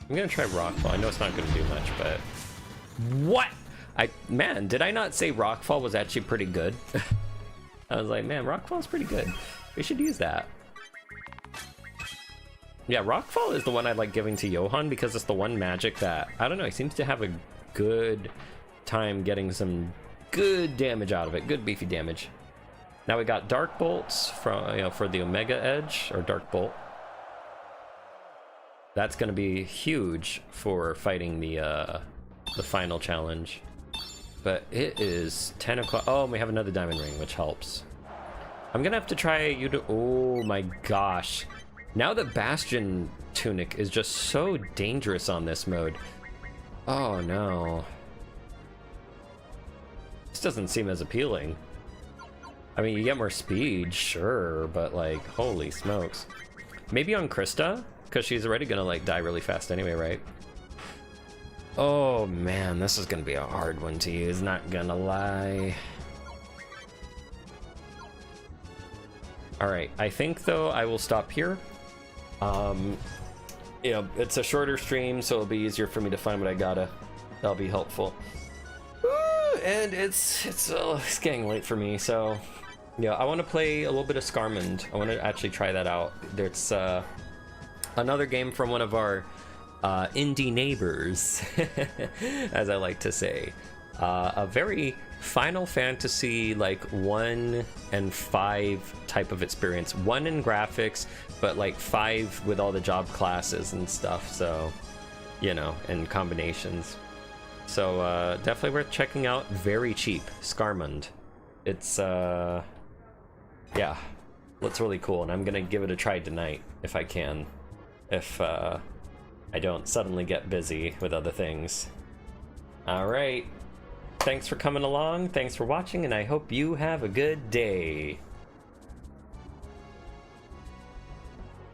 I'm gonna try Rockfall. I know it's not gonna do much, but what? Man, did I not say Rockfall was actually pretty good? I was like, man, Rockfall's pretty good. We should use that. Yeah, Rockfall is the one I like giving to Johan because it's the one magic that, I don't know, he seems to have a good time getting some good damage out of it. Good beefy damage. Now we got Dark Bolts from, for the Omega Edge, or Dark Bolt. That's gonna be huge for fighting the final challenge. But it is 10 o'clock. Oh, and we have another diamond ring, which helps. I'm gonna have to try you to, oh my gosh. Now that Bastion Tunic is just so dangerous on this mode. Oh no. This doesn't seem as appealing. I mean, you get more speed, sure, but like, holy smokes. Maybe on Krista? Because she's already gonna like die really fast anyway, right? Oh man, this is gonna be a hard one to use, not gonna lie. Alright, I think though I will stop here. You know, it's a shorter stream, so it'll be easier for me to find what I gotta. That'll be helpful. And it's getting late for me, so yeah, I want to play a little bit of Scarmond. I want to actually try that out. There's another game from one of our indie neighbors, as I like to say. A very Final Fantasy like 1 and 5 type of experience. 1 in graphics, but like 5 with all the job classes and stuff, so, you know, and combinations. So definitely worth checking out. Very cheap. Scarmond. It's yeah, looks really cool, and I'm gonna give it a try tonight if I can, if I don't suddenly get busy with other things. All right, thanks for coming along, thanks for watching, and I hope you have a good day.